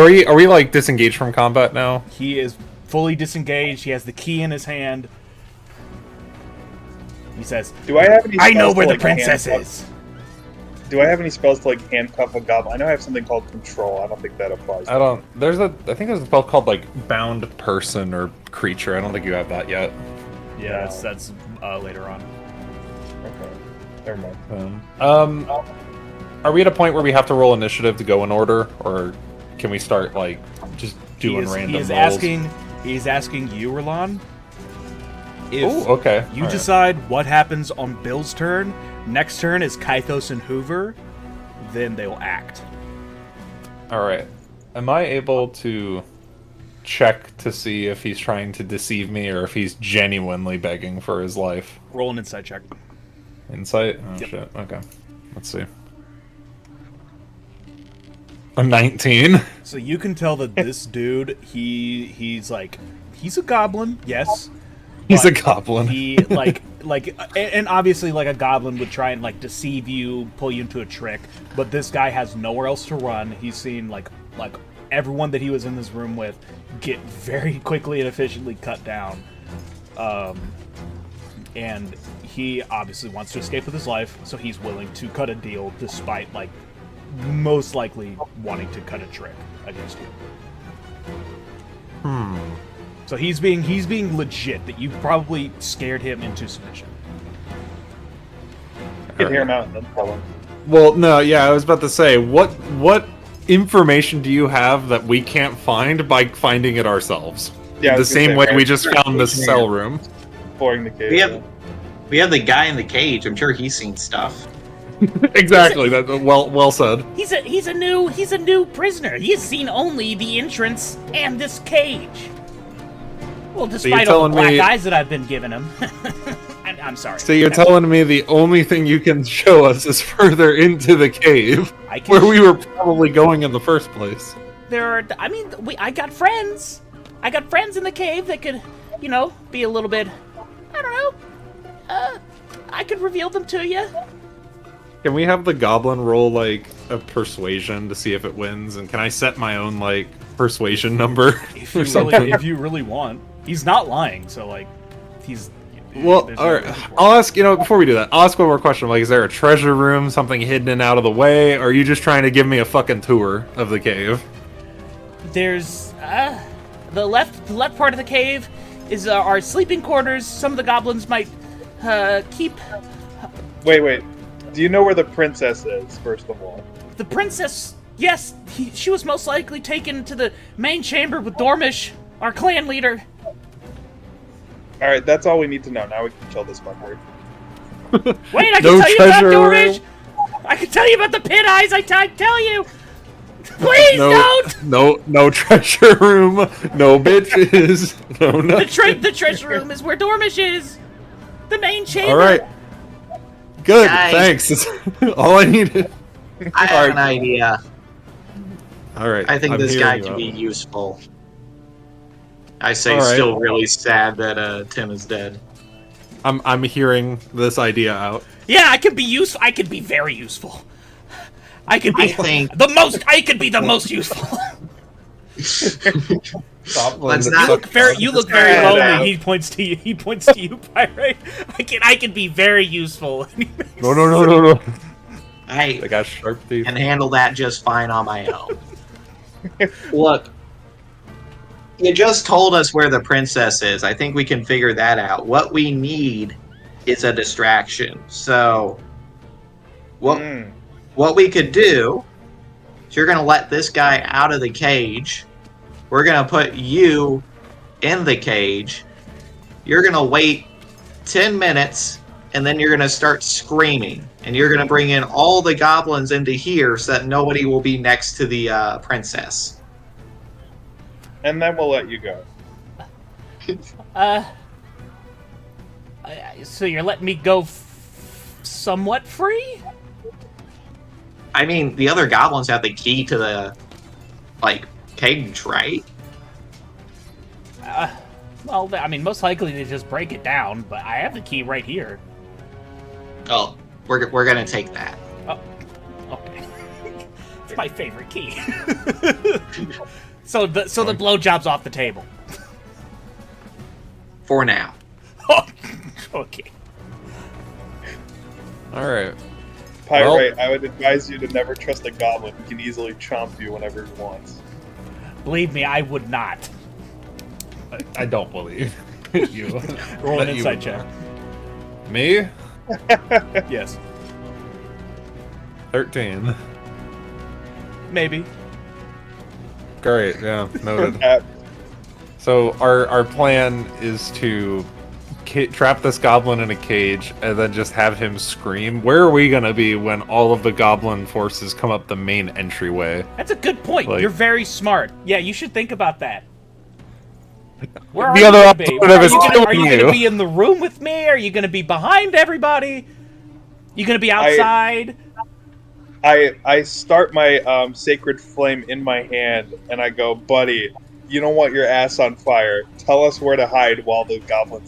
we like disengaged from combat now? He is fully disengaged. He has the key in his hand. He says, Do I have any? "I know spells where to, the like, princess handcuff- is." Do I have any spells to like handcuff a goblin? I know I have something called control. I don't think that applies. I don't. I think there's a spell called like bound person or creature. I don't think you have that yet. Yeah, that's later on. Okay, never mind. Are we at a point where we have to roll initiative to go in order, or can we start like just doing random He is rolls? He's asking you, Roland, if Oh, okay. you All right. decide what happens on Bill's turn. Next turn is Kythos and Hoover. Then they will act. All right. Am I able to check to see if he's trying to deceive me or if he's genuinely begging for his life? Roll an insight check. Insight? Oh Yep. shit. Okay. Let's see. A 19. So you can tell that this dude, he's a goblin, yes. He's a but goblin. He and obviously like a goblin would try and like deceive you, pull you into a trick. But this guy has nowhere else to run. He's seen like everyone that he was in this room with get very quickly and efficiently cut down. And he obviously wants to escape with his life, so he's willing to cut a deal despite like most likely wanting to cut a trick against you. So he's being legit that you probably scared him into submission. You can hear him out and then tell him. Well, no, yeah, I was about to say, what information do you have that we can't find by finding it ourselves? Yeah, I The was gonna same say, way right, we just found the cell room. exploring the cave. We have the guy in the cage. I'm sure he's seen stuff. Exactly. That well said. He's a new prisoner. He has seen only the entrance and this cage. Well, despite all the telling black me- eyes that I've been giving him. I'm sorry. So you're telling me the only thing you can show us is further into the cave, I can where we were probably going in the first place. I got friends. I got friends in the cave that could, be a little bit, I don't know. I could reveal them to you. Can we have the goblin roll like a persuasion to see if it wins? And can I set my own like persuasion number if or you something? really, if you really want. He's not lying, so like he's Well, there's all no right. reason for it. I'll ask, before we do that, I'll ask one more question. Like, is there a treasure room, something hidden and out of the way? Or are you just trying to give me a fucking tour of the cave? There's the left part of the cave is our sleeping quarters. Some of the goblins might keep Wait. Do you know where the princess is, first of all? the princess. Yes, she was most likely taken to the main chamber with Dormish, our clan leader. Alright, that's all we need to know. Now we can kill this fucker. Wait, I can No tell you about treasure Dormish. room? I can tell you about the pit eyes. I tell you. Please No, don't. no treasure room, no bitches, no nothing. The treasure room is where Dormish is. The main chamber. All right, good, Guys. thanks. That's all I needed. I have Alright. an idea. All right, I think I'm this hearing guy you could out. be useful. I say, Alright. still really sad that Tim is dead. I'm hearing this idea out. Yeah, I could be useful. I could be very useful. I could be I think- the most. I could be the most useful. Let's You not- look very. You look very Yeah, lonely. no. He points to you. He points to you, Pirate. I can be very useful. No. I I got sharp teeth. can handle that just fine on my own. Look, you just told us where the princess is. I think we can figure that out. What we need is a distraction. So, what we could do is you're going to let this guy out of the cage. We're going to put you in the cage. You're going to wait 10 minutes, and then you're going to start screaming. And you're going to bring in all the goblins into here so that nobody will be next to the princess. And then we'll let you go. So you're letting me go somewhat free? I mean, the other goblins have the key to the, cage, right? Well, I mean, most likely they just break it down, but I have the key right here. Oh, we're gonna take that. Oh, okay. It's my favorite key. So the blowjob's off the table. For now. Okay. Alright. Pyrite, I would advise you to never trust a goblin. He can easily chomp you whenever he wants. Believe me, I would not. I don't believe you. Roll an That you insight would check. not. Me? Yes. 13. Maybe. Great, yeah, noted. Uh, So our plan is to trap this goblin in a cage and then just have him scream. Where are we gonna be when all of the goblin forces come up the main entryway? That's a good point. Like- You're very smart. Yeah, you should think about that. Where The are other you gonna be? alternative is Are you killing gonna you. be in the room with me? Are you gonna be behind everybody? You gonna be outside? I start my sacred flame in my hand, and I go, buddy, you don't want your ass on fire. Tell us where to hide while the goblin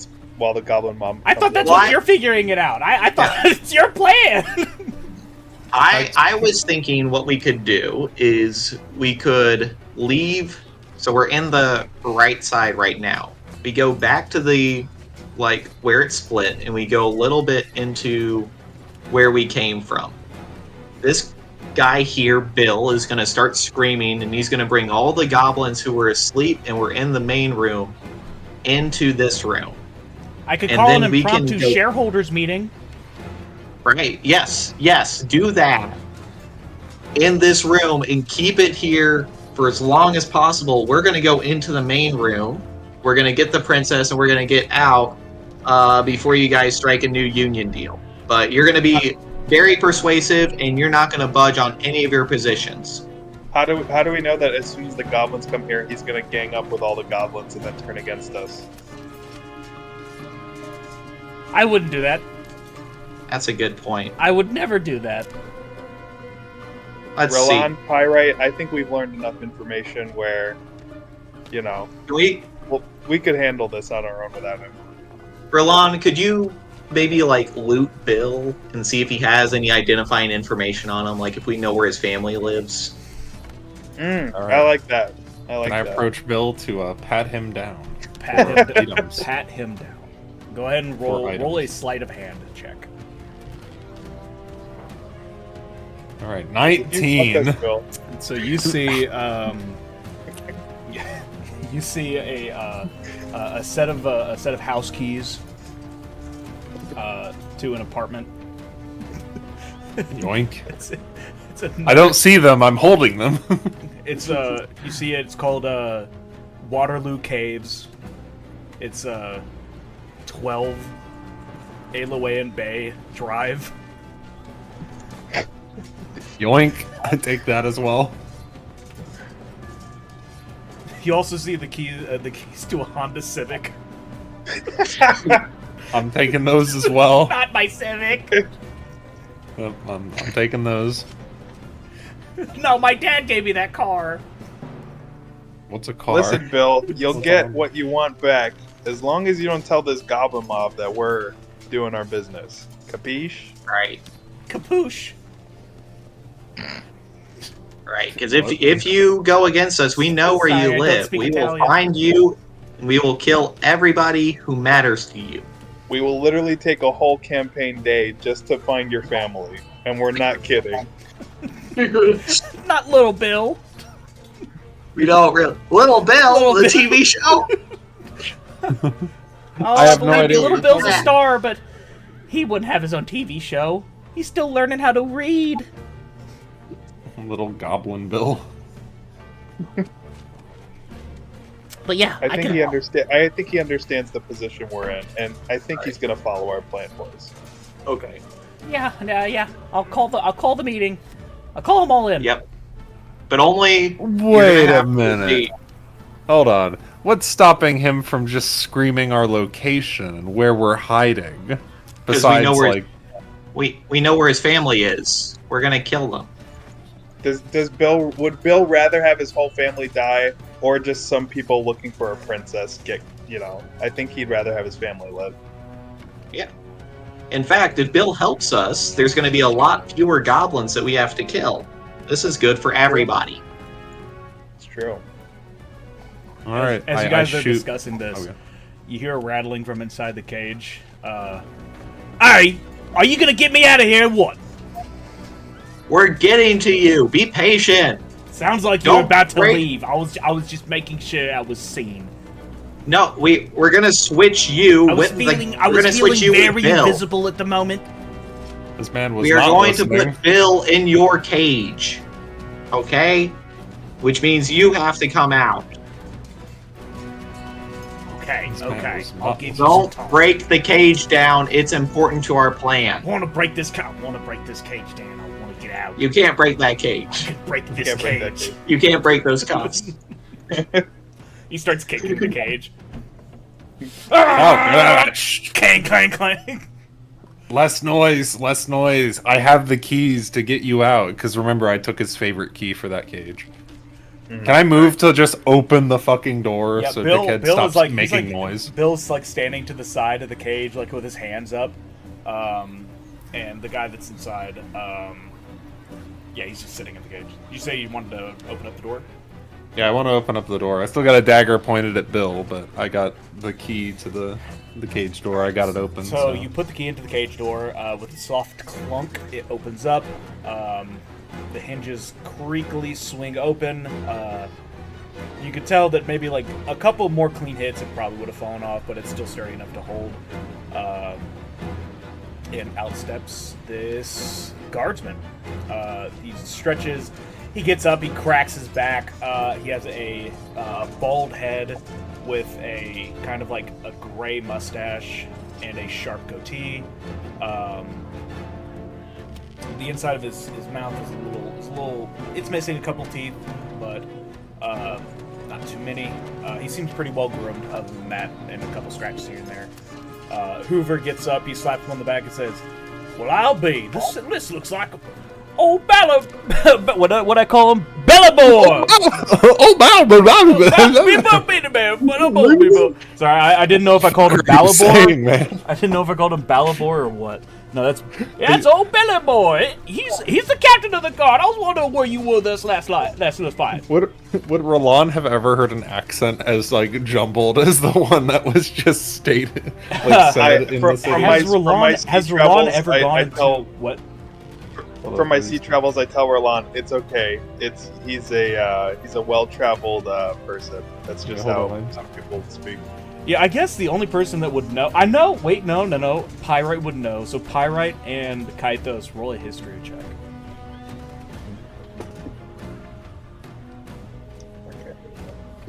mom. I thought comes that's in." what you're figuring it out. I thought it's your plan. I was thinking what we could do is we could leave. So we're in the right side right now. We go back to the where it's split, and we go a little bit into where we came from. This guy here, Bill, is going to start screaming, and he's going to bring all the goblins who were asleep and were in the main room into this room. I could And call an then we can impromptu go- shareholders meeting. Right? Yes, do that in this room and keep it here for as long as possible. We're going to go into the main room. We're going to get the princess, and we're going to get out before you guys strike a new union deal. But you're going to be very persuasive, and you're not going to budge on any of your positions. How do we know that as soon as the goblins come here, he's gonna gang up with all the goblins and then turn against us? I wouldn't do that. That's a good point. I would never do that. Let's Roland, Pyrite, I think we've learned enough information where, see. we could handle this on our own without him. Roland, could you maybe loot Bill and see if he has any identifying information on him, if we know where his family lives? All right. I like that. I like Can I that. approach Bill to pat him down? Pat him, Items. pat him down. Go ahead and For roll a items. sleight of hand check. All right, You 19. fuck us, Bill. And so you see, you see a set of house keys to an apartment. Yoink. It's a I don't see them. I'm holding them. It's you see it's called Waterloo Caves. It's 12 Aeloway and Bay Drive. Yoink. I take that as well. You also see the keys to a Honda Civic. I'm taking those as well. Not my Civic. Yep, I'm taking those. No, my dad gave me that car. What's a car? Listen, Bill, you'll What's get on? what you want back as long as you don't tell this goblin mob that we're doing our business. Capiche? Right. Capuche. Right. Because if you go against us, we know where Sorry, I you don't live. speak We will Italian. find you, and we will kill everybody who matters to you. We will literally take a whole campaign day just to find your family. And we're not kidding. Not Little Bill. We don't really. Little Bill, Little the Bill. TV show. Oh, I have no idea what Little you're Bill's a talking about. star, but he wouldn't have his own TV show. He's still learning how to read. Little Goblin Bill. But yeah, I think he understands the position we're in, and I think he's gonna follow our plan for us. Okay. Yeah. I'll call the meeting. I'll call them all in. Yep. But only. Wait a have to minute. be- Hold on. What's stopping him from just screaming our location and where we're hiding? Besides, know where- like, We know where his family is. We're gonna kill them. Would Bill rather have his whole family die, or just some people looking for a princess get, I think he'd rather have his family live. Yeah. In fact, if Bill helps us, there's going to be a lot fewer goblins that we have to kill. This is good for everybody. It's true. all right, As you I guys are shoot. discussing this, Okay. you hear a rattling from inside the cage. Hey, are you gonna get me out of here? What? We're getting to you. Be patient. Sounds like you're Don't about to break- leave. I was just making sure I was seen. No, we're going to switch you I was with feeling we're gonna switch you very with Bill. invisible at the moment. This man was We are not going listening. to put Bill in your cage. Okay? Which means you have to come out. Okay, This man okay. was I'll not- give you some Don't time. break the cage down. It's important to our I plan. want to break this. I want to break this cage down. I want to get out. You can't break that I cage. can break this Can't break that cage. cage. You can't break those cuffs. He starts kicking the cage. Oh, shh. Clang, clang, clang. Less noise, less noise. I have the keys to get you out, because remember, I took his favorite key for that cage. Can I move to just open the fucking door Yeah, so Bill Dickhead is stops like making noise? Bill's like standing to the side of the cage, like with his hands up, and the guy that's inside, yeah, he's just sitting in the cage. You say you wanted to open up the door? Yeah, I want to open up the door. I still got a dagger pointed at Bill, but I got the key to the cage door. I got it open. So you put the key into the cage door with a soft clunk. It opens up. The hinges creakily swing open. You could tell that maybe like a couple more clean hits it probably would have fallen off, but it's still sturdy enough to hold. And out steps this guardsman. He stretches. He gets up. He cracks his back. He has a bald head with a kind of like a gray mustache and a sharp goatee. The inside of his mouth is a little. It's missing a couple teeth, but not too many. He seems pretty well groomed, other than that, and a couple scratches here and there. Hoover gets up. He slaps him on the back and says, "Well, I'll be. This looks like old Bella. what I call him, Bella boy." Sorry, I didn't know if I called him Balabor. man. I didn't know if I called him Balabor or what. No, that's old Billy boy. He's the captain of the guard. I was wondering where you were this last fight. Would Roland have ever heard an accent as like jumbled as the one that was just stated? Like said in the city? Has Roland ever gone into what? From my sea travels, I tell Roland it's okay. He's a well-traveled person. That's just Yeah, hold how on. some people speak. Yeah, I guess the only person that would know. I know. Wait, no. Pyrite would know. So Pyrite and Kaitos, roll a history check. Okay.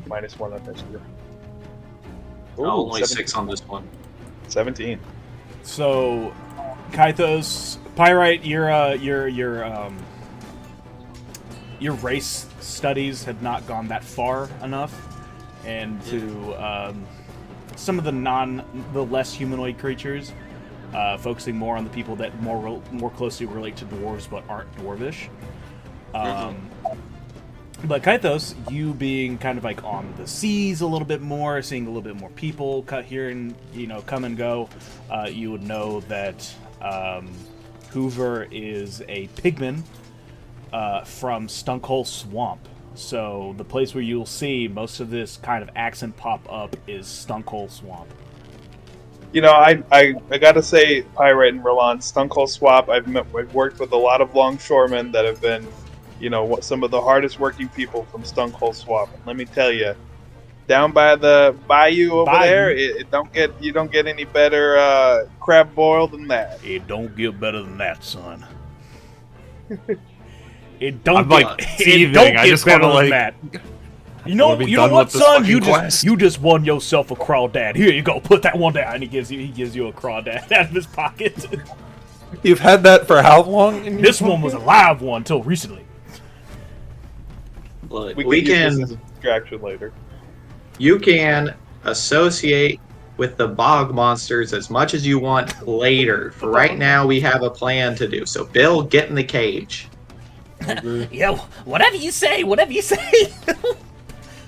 -1 on this year. Only 17. 6 on this one. 17. So, Kaitos, Pyrite, your race studies have not gone that far enough, and to some of the less humanoid creatures, focusing more on the people that more closely relate to dwarves but aren't dwarvish. But Kythos, you being kind of like on the seas a little bit more, seeing a little bit more people cut here and come and go, you would know that Hoover is a pigman from Stunkhole Swamp. So the place where you'll see most of this kind of accent pop up is Stunkhole Swamp. I gotta say, Pirate and Roland, Stunkhole Swap. I've worked with a lot of longshoremen that have been, some of the hardest working people from Stunkhole Swap. And let me tell you, down by the bayou over there, you don't get any better crab boil than that. It don't get better than that, son. It don't I'm get, like it seething. don't I get just better wanna, than like, that. You know be what, done with this son? fucking You quest. just won yourself a crawdad. Here you go. Put that one down. And he gives you a crawdad out of his pocket. You've had that for how long? This one was a live one until recently. Look, We we can use can. this as a distraction later. You can associate with the bog monsters as much as you want later. For right now, we have a plan to do. So, Bill, get in the cage. Yo, whatever you say, whatever you say.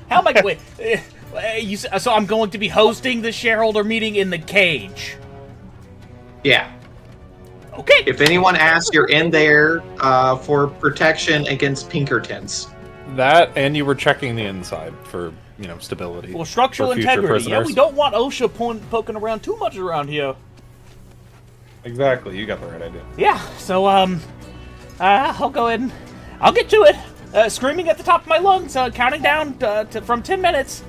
How am I? Wait, so I'm going to be hosting the shareholder meeting in the cage. Yeah. Okay. If anyone asks, you're in there for protection against Pinkertons. That, and you were checking the inside for, stability. Well, structural for future integrity. Yeah, prisoners. we don't want OSHA poking around too much around here. Exactly, you got the right idea. Yeah. So I'll go ahead and I'll get to it. Screaming at the top of my lungs, counting down from 10 minutes.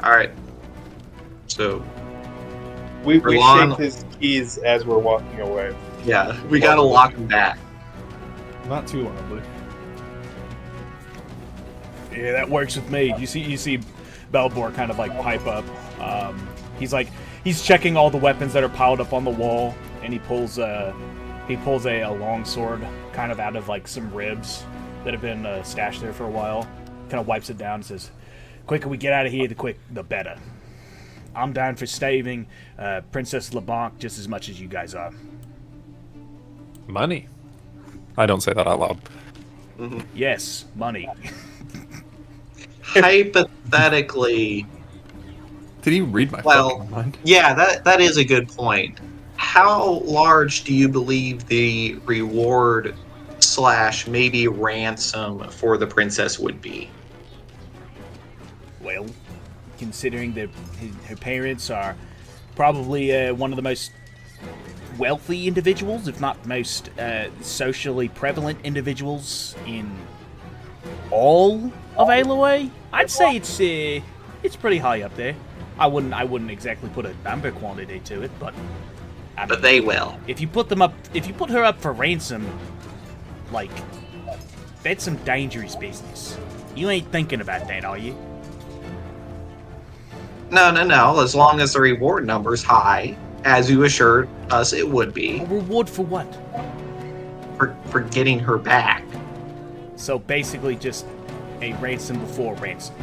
All right. So, We Roland- shake his keys as we're walking away. yeah, we got to lock him back. Not too loudly. Yeah, that works with me. You see Belbor kind of like pipe up. He's checking all the weapons that are piled up on the wall, and he pulls a long sword kind of out of like some ribs that have been stashed there for a while. Kind of wipes it down and says, "Quicker we get out of here, the better. I'm down for staving Princess LeBlanc just as much as you guys are." Money. I don't say that out loud. Yes, money. Hypothetically, Did he read my well, fucking mind? yeah, that is a good point. How large do you believe the reward / maybe ransom for the princess would be? Well, considering that her parents are probably one of the most wealthy individuals, if not most socially prevalent individuals in all of Aeloway, I'd say it's pretty high up there. I wouldn't exactly put a number quantity to it, but I mean, But they will. if you put her up for ransom, like that's some dangerous business. You ain't thinking about that, are you? No. As long as the reward number's high, as you assured us it would be, A reward for what? for getting her back. So basically just a ransom before ransom.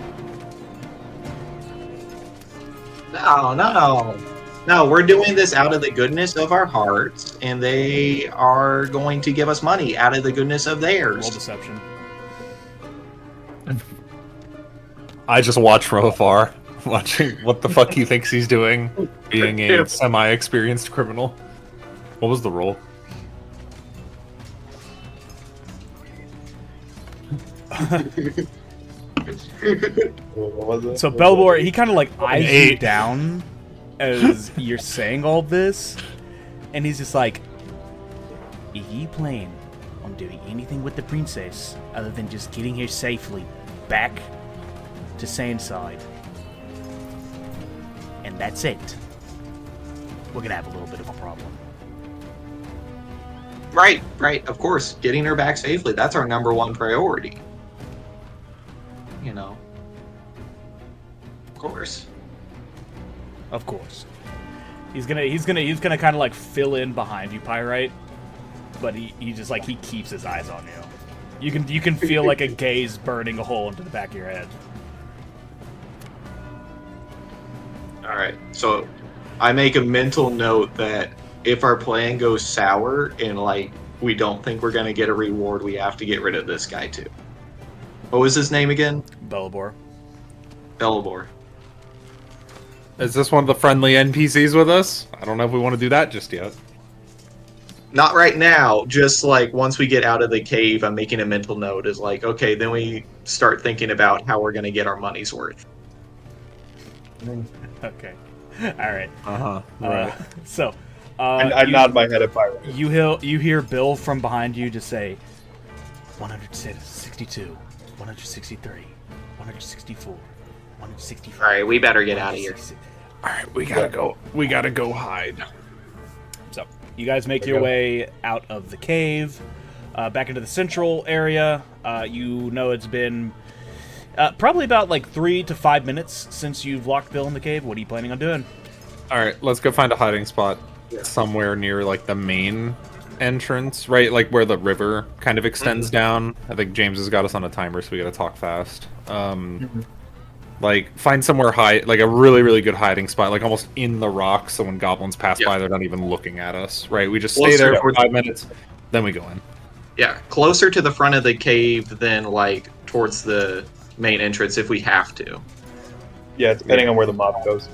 No, we're doing this out of the goodness of our hearts, and they are going to give us money out of the goodness of Roll theirs. deception. I just watch from afar, watching what the fuck he thinks he's doing, being a semi-experienced criminal. What was the roll? What was it? So Belbor, he kind of like eyes you 8. down as you're saying all this, and he's just like, "If you plan on doing anything with the princess other than just getting her safely back to Sandside, and that's it, we're gonna have a little bit of a problem." Right, of course. Getting her back safely, that's our number one priority. You know. Of course. Of course. He's gonna kind of like fill in behind you, Pyrite, but he just like he keeps his eyes on you. You can feel like a gaze burning a hole into the back of your head. Alright, so I make a mental note that if our plan goes sour and like we don't think we're gonna get a reward, we have to get rid of this guy too. What was his name again? Bellabor. Belibor. Is this one of the friendly NPCs with us? I don't know if we want to do that just yet. Not right now, just like once we get out of the cave, I'm making a mental note is like, okay, then we start thinking about how we're gonna get our money's worth. Okay. All right. Right. So, I nod my head at Pyro. you hear Bill from behind you just say, 162, 163, 164, 165. All right, we better get out of here. 166. All right, we gotta go. We gotta go hide. So, you guys make your way out of the cave, back into the central area. You know it's been probably about like 3 to 5 minutes since you've locked Bill in the cave. What are you planning on doing? All right, let's go find a hiding spot somewhere near like the main entrance, right? Like where the river kind of extends down. I think James has got us on a timer, so we gotta talk fast. Like find somewhere high, like a really, really good hiding spot, like almost in the rocks. So when goblins pass by, they're not even looking at us, right? We just stay there for 5 minutes, then we go in. Yeah, closer to the front of the cave than like towards the main entrance if we have to. Yeah, depending on where the mob goes.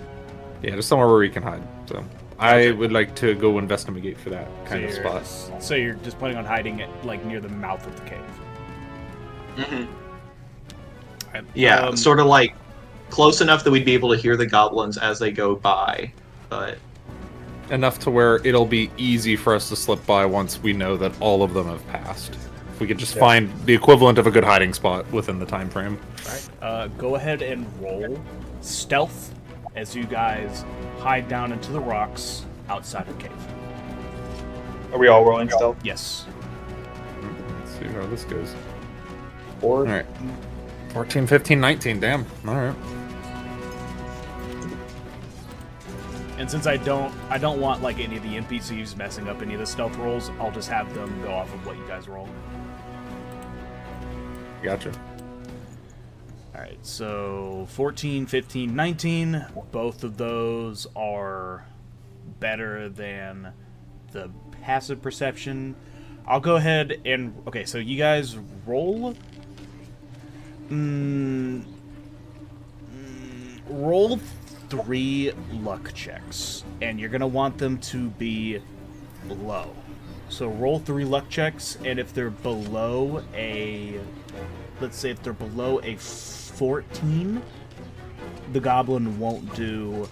Yeah, just somewhere where we can hide. So I would like to go investigate for that kind of spot. So you're just planning on hiding it like near the mouth of the cave. Mm-hmm. Yeah, sort of like close enough that we'd be able to hear the goblins as they go by, but Enough to where it'll be easy for us to slip by once we know that all of them have passed. If we could just find the equivalent of a good hiding spot within the time frame. All right. Go ahead and roll stealth as you guys hide down into the rocks outside the cave. Are we all rolling stealth? Yes. Let's see how this goes. 4? All right. 14, 15, 19. Damn. All right. And since I don't want like any of the NPCs messing up any of the stealth rolls, I'll just have them go off of what you guys roll. Gotcha. Alright, so 14, 15, 19, both of those are better than the passive perception. I'll go ahead and... Okay, so you guys roll... roll 3 luck checks, and you're going to want them to be low. So roll 3 luck checks, and if they're below a... Let's say if they're below a 14, the goblin won't do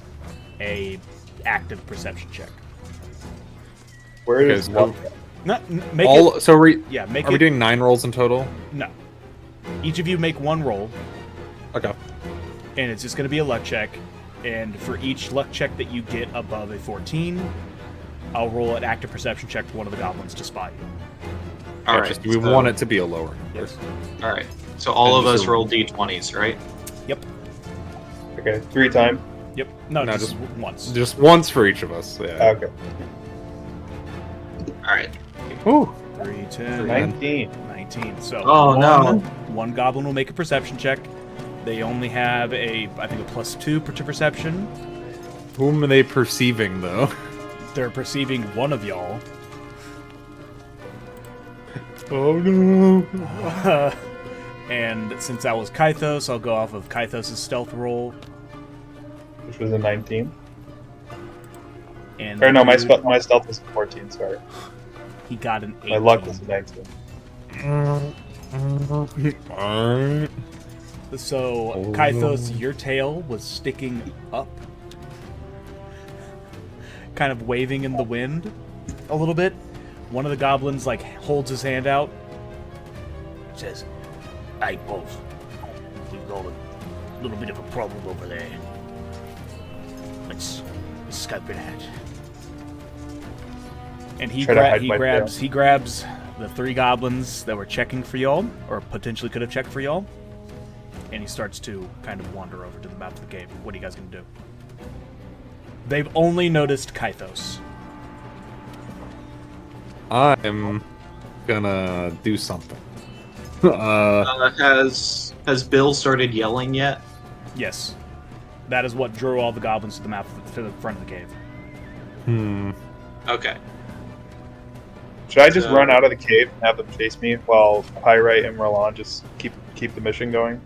a active perception check. Where is luck? Make All, it, so are we doing... doing 9 rolls in total? No. Each of you make 1 roll, Okay. and it's just going to be a luck check. And for each luck check that you get above a 14, I'll roll an active perception check for one of the goblins to spot you. all Gotcha. right. Do we want it to be a lower? Yes. All right. So all And of us so- roll d20s, right? Yep. Okay, 3 times. Yep. No, No, just just- once. Just once for each of us. Yeah. Okay. All right. Ooh. 3, 10, 19. 19. So Oh, no. one goblin will make a perception check. They only have I think a +2 to perception. Whom are they perceiving, though? They're perceiving one of y'all. Oh no! And since that was Kythos, I'll go off of Kythos' stealth roll. Which was a 19. And Or no, my dude, my stealth was a 14, sorry. he got an 18. My luck was a 19. Alright. So, Oh, Kythos, your tail was sticking up, kind of waving in the wind a little bit. One of the goblins, like, holds his hand out, says, Hey, boss, we've got a little bit of a problem over there. Let's scope it out. and he Try to hide my grabs the 3 goblins that were checking for y'all, or potentially could have checked for y'all, and he starts to kind of wander over to the mouth of the cave. What are you guys gonna do? They've only noticed Kythos. I'm gonna do something. Has Bill started yelling yet? Yes, that is what drew all the goblins to the front of the cave. Okay. Should I just So- run out of the cave and have them chase me while Pyrite and Roland just keep the mission going?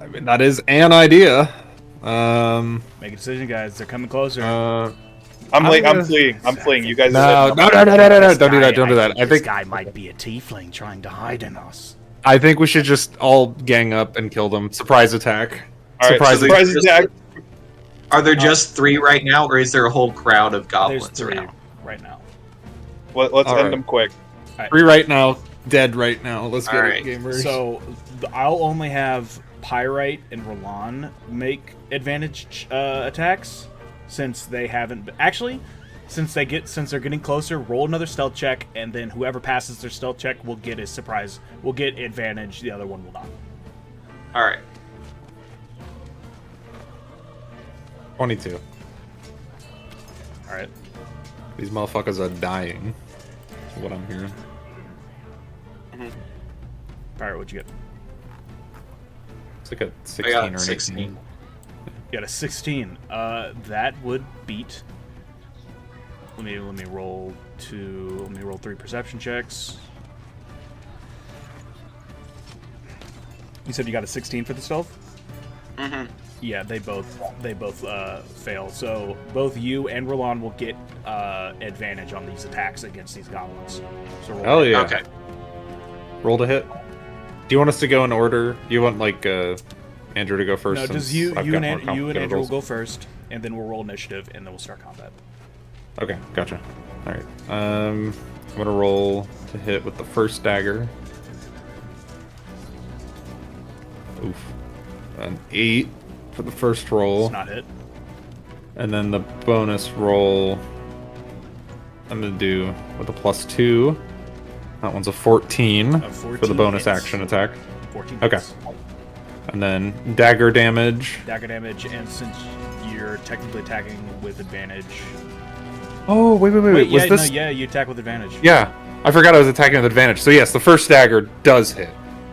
I mean, that is an idea. Um, Make a decision, guys. They're coming closer. I'm gonna- fleeing. I'm fleeing. You guys. no, are no, setting no, up. no, no, no, no! This Don't do guy- that! Don't do that! I this think guy might be a tiefling trying to hide in us. I think we should just all gang up and kill them. Surprise attack. All right, Surprise! surprise attack. Are there just 3 right now, or is there a whole crowd of goblins There's 3 around? right now. Let's All end right. them quick. 3 right now, dead right now. Let's get Alright. it, gamers. So I'll only have Pyrite and Roland make advantage attacks since they haven't. Actually, since they're getting closer, roll another stealth check, and then whoever passes their stealth check will get a surprise. Will get advantage. The other one will not. Alright. 22. All right. These motherfuckers are dying. That's what I'm hearing. Pyrite, what'd you get? It's like a 16 I got or an 16. 18. You got a 16. That would beat. Let me roll 3 perception checks. You said you got a 16 for the stealth? Mm-hmm. Yeah, they both fail. So both you and Roland will get advantage on these attacks against these goblins. So roll Hell yeah. Okay. Roll to hit. Do you want us to go in order? Do you want, like, Andrew to go first? No, just since you I've and got more Andrew will complicated go first, and then we'll roll initiative, and then we'll start combat. rolls? Okay, gotcha. Alright. I'm gonna roll to hit with the first dagger. Oof. An 8 for the first roll. It's not hit. And then the bonus roll I'm gonna do with a +2. That one's a 14, A 14 for the bonus hits. action attack. 14 Okay. hits. And then dagger damage. Dagger damage, and since you're technically attacking with advantage. Oh, wait. Wait, Was yeah, this? no, yeah, you attack with advantage. Yeah, I forgot I was attacking with advantage. So yes, the first dagger does hit,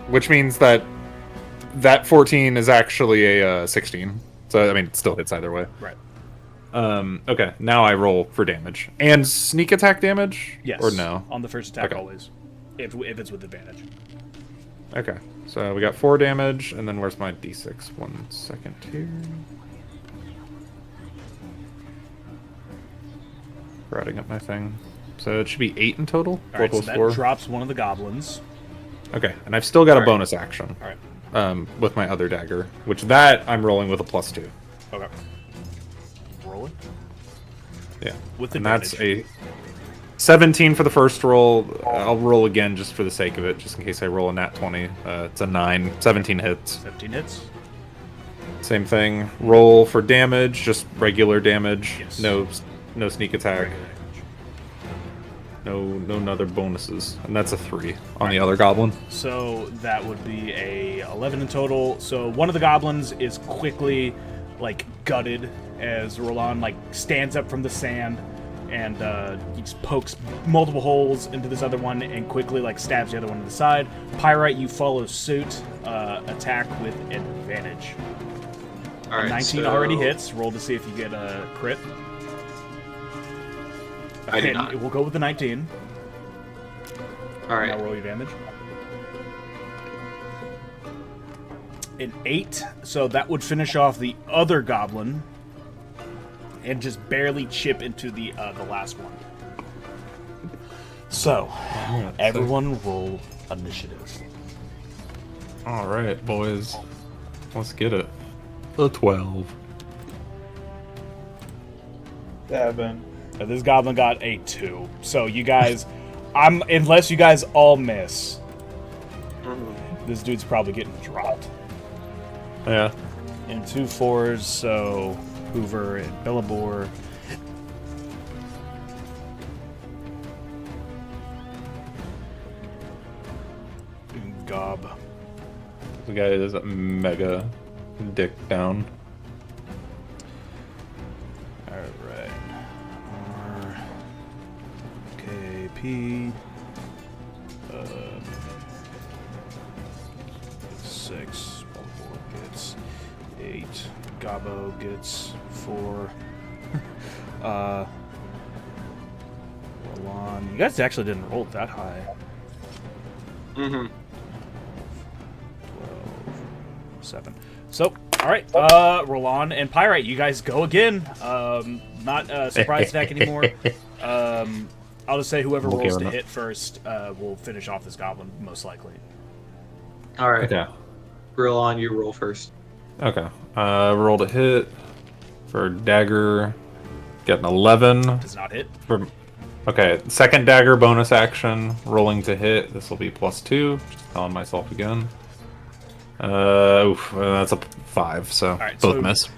which means that 14 is actually a 16. So I mean, it still hits either way. Right. Okay, now I roll for damage and sneak attack damage. Yes. Or no? On the first attack, Okay. always. If it's with advantage. Okay, so we got 4 damage, and then where's my d6? 1 second here. Routing up my thing. So it should be 8 in total. All right, 4 so that 4. drops one of the goblins. Okay, and I've still got a Alright. bonus action. All right. With my other dagger, which that I'm rolling with a +2. Okay. Roll it. Yeah, With and that's advantage. a 17 for the first roll. I'll roll again just for the sake of it, just in case I roll a nat 20. It's a 9. 17 hits. 17 hits. Same thing. Roll for damage, just regular damage. Yes. No sneak attack. No other bonuses, and that's a 3 on the other goblin. So that would be a 11 in total. So one of the goblins is quickly like gutted as Roland like stands up from the sand and he just pokes multiple holes into this other one and quickly like stabs the other one to the side. Pyrite, you follow suit. Attack with advantage. Alright, 19 so already hits. Roll to see if you get a crit. I did And not. We'll go with the 19. Alright. Now roll your damage. An 8, so that would finish off the other goblin, and just barely chip into the last one. So, everyone roll initiative. All right, boys, let's get it. A 12. 7. This goblin got a 2. So you guys, unless you guys all miss, this dude's probably getting dropped. Yeah. And 2 4s, so Hoover and Bellabor. And Gob. The guy is a mega dick down. Alright. R KP. 6. Bellabor gets 8. Gobbo gets 4. Roland. You guys actually didn't roll that high. Mm-hmm. 12, 7. So, all right, Roland and Pyrite, you guys go again. Not a surprise attack anymore. I'll just say whoever rolls to hit first will finish off this goblin, most likely. All right. Okay. Grillon, you roll first. Okay. Rolled a hit for dagger. Get an 11. Does not hit. Okay, second dagger bonus action. Rolling to hit. This will be +2. Just telling myself again. That's a 5, so right, both so- miss.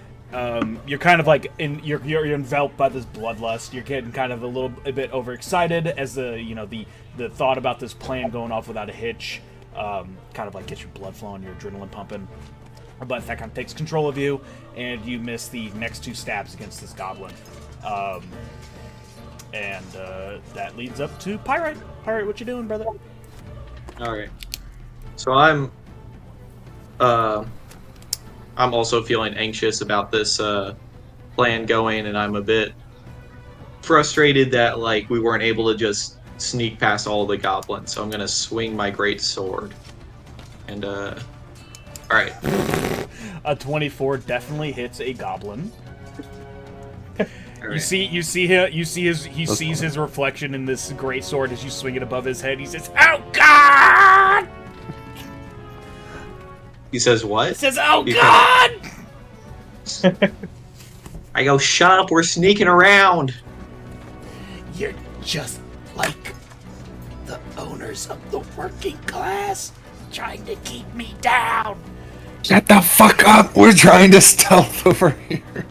You're kind of like you're enveloped by this bloodlust. You're getting kind of a bit overexcited as the thought about this plan going off without a hitch kind of like gets your blood flowing, your adrenaline pumping. But that kind of takes control of you, and you miss the next 2 stabs against this goblin. And that leads up to Pyrite. Pyrite, what you doing, brother? All right. So I'm also feeling anxious about this plan going, and I'm a bit frustrated that like we weren't able to just sneak past all the goblins. So I'm gonna swing my great sword, and all right. A 24 definitely hits a goblin. All You right. he sees his reflection in this great sword as you swing it above his head. He says, "Oh God!" He says what? He says, "Oh You God!" I go, shut up, we're sneaking around. You're just like the owners of the working class trying to keep me down. Shut the fuck up! We're trying to stealth over here.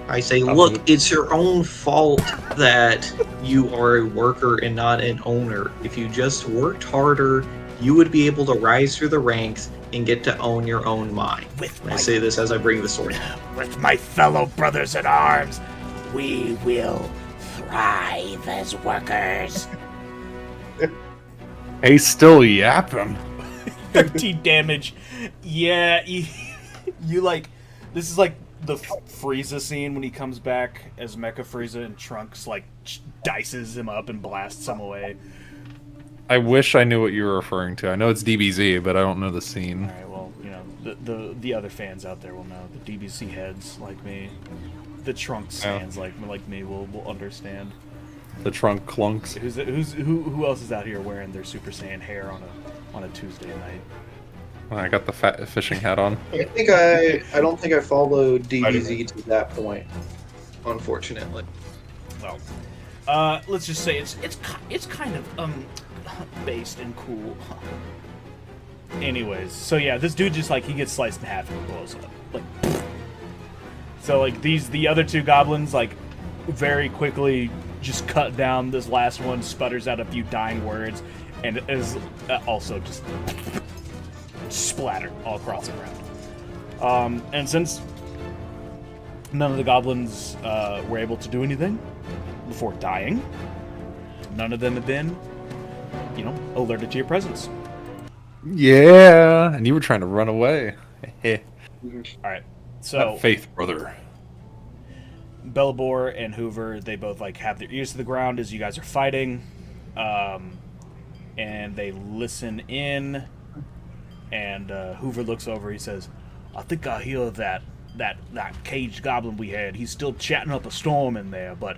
I say, look, it's your own fault that you are a worker and not an owner. If you just worked harder, you would be able to rise through the ranks and get to own your own mine. With I my, say this as I bring the sword. with my fellow brothers in arms, we will thrive as workers. Hey, still yapping. 13 damage. Yeah, you like. This is like the Frieza scene when he comes back as Mecha Frieza and Trunks like dices him up and blasts him away. I wish I knew what you were referring to. I know it's DBZ, but I don't know the All scene. right, well, the other fans out there will know. The DBC heads like me, the Trunks Yeah. fans like me will understand. The trunk clunks. Who else is out here wearing their Super Saiyan hair on a Tuesday night? I got the fat fishing hat on. I don't think I followed DBZ to that point, unfortunately. Well, let's just say it's kind of based and cool. Anyways, so yeah, this dude just like he gets sliced in half and blows up. Like, so like the other 2 goblins like very quickly just cut down. This last one sputters out a few dying words and is also just splattered all across the ground. And since none of the goblins were able to do anything before dying, none of them have been, alerted to your presence. Yeah, and you were trying to run away. All right, so Faith, brother. Belabor and Hoover, they both like have their ears to the ground as you guys are fighting, and they listen in. And Hoover looks over. He says, "I think I hear that caged goblin we had. He's still chatting up a storm in there, but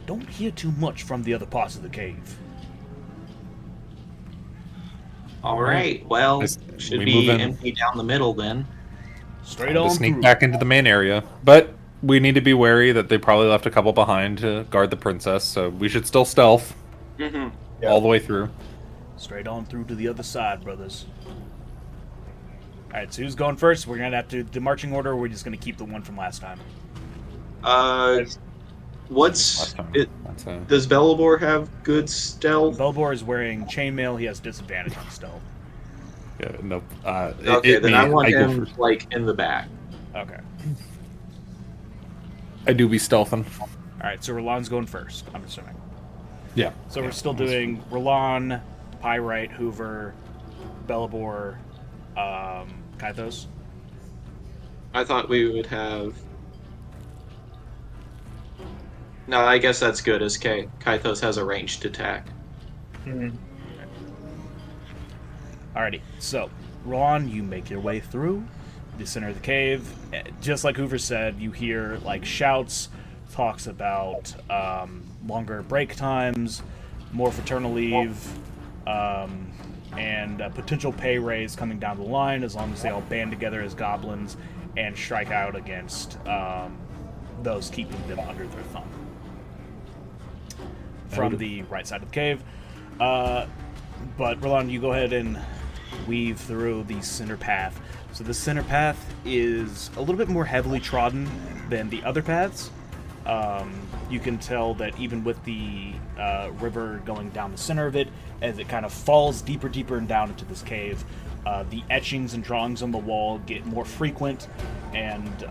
don't hear too much from the other parts of the cave." All right, well, Nice. should We be move in. empty down the middle then. Straight Time to on sneak through. back into the main area, but we need to be wary that they probably left a couple behind to guard the princess. So we should still stealth Mm-hmm. Yeah. all the way through. Straight on through to the other side, brothers. All right, so who's going first? We're gonna have to do the marching order, or we're just gonna keep the one from last time. What's Last time. it? That's Does Belabor have good stealth? Belbor is wearing chainmail. He has disadvantage on stealth. yeah, nope. Okay, then I want go him first. like in the back. Okay. I do be stealthing. All right, so Roland's going first. I'm assuming. Yeah. So we're still doing Roland, Pyrite, Hoover, Belabor, Kythos. I thought we would have. No, I guess that's good, as Kythos has a ranged attack. Mhm. Alrighty, so Ron, you make your way through the center of the cave. Just like Hoover said, you hear like shouts, talks about longer break times, more fraternal leave, and a potential pay raise coming down the line as long as they all band together as goblins and strike out against those keeping them under their thumb. From the right side of the cave. But Roland, you go ahead and weave through the center path. So the center path is a little bit more heavily trodden than the other paths. You can tell that even with the river going down the center of it, as it kind of falls deeper and down into this cave, the etchings and drawings on the wall get more frequent and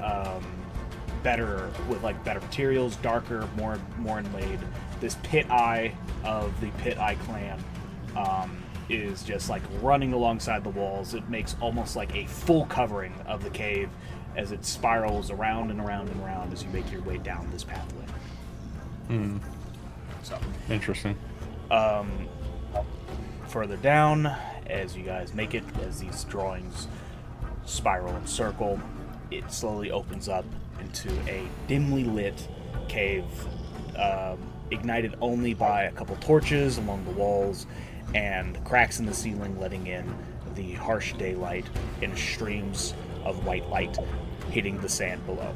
better, with like better materials, darker, more inlaid. This pit eye of the Pit Eye clan is just like running alongside the walls. It makes almost like a full covering of the cave as it spirals around and around and around as you make your way down this pathway. So Interesting. further down, as you guys make it, as these drawings spiral and circle, it slowly opens up into a dimly lit cave, ignited only by a couple torches along the walls and cracks in the ceiling, letting in the harsh daylight in streams of white light hitting the sand below.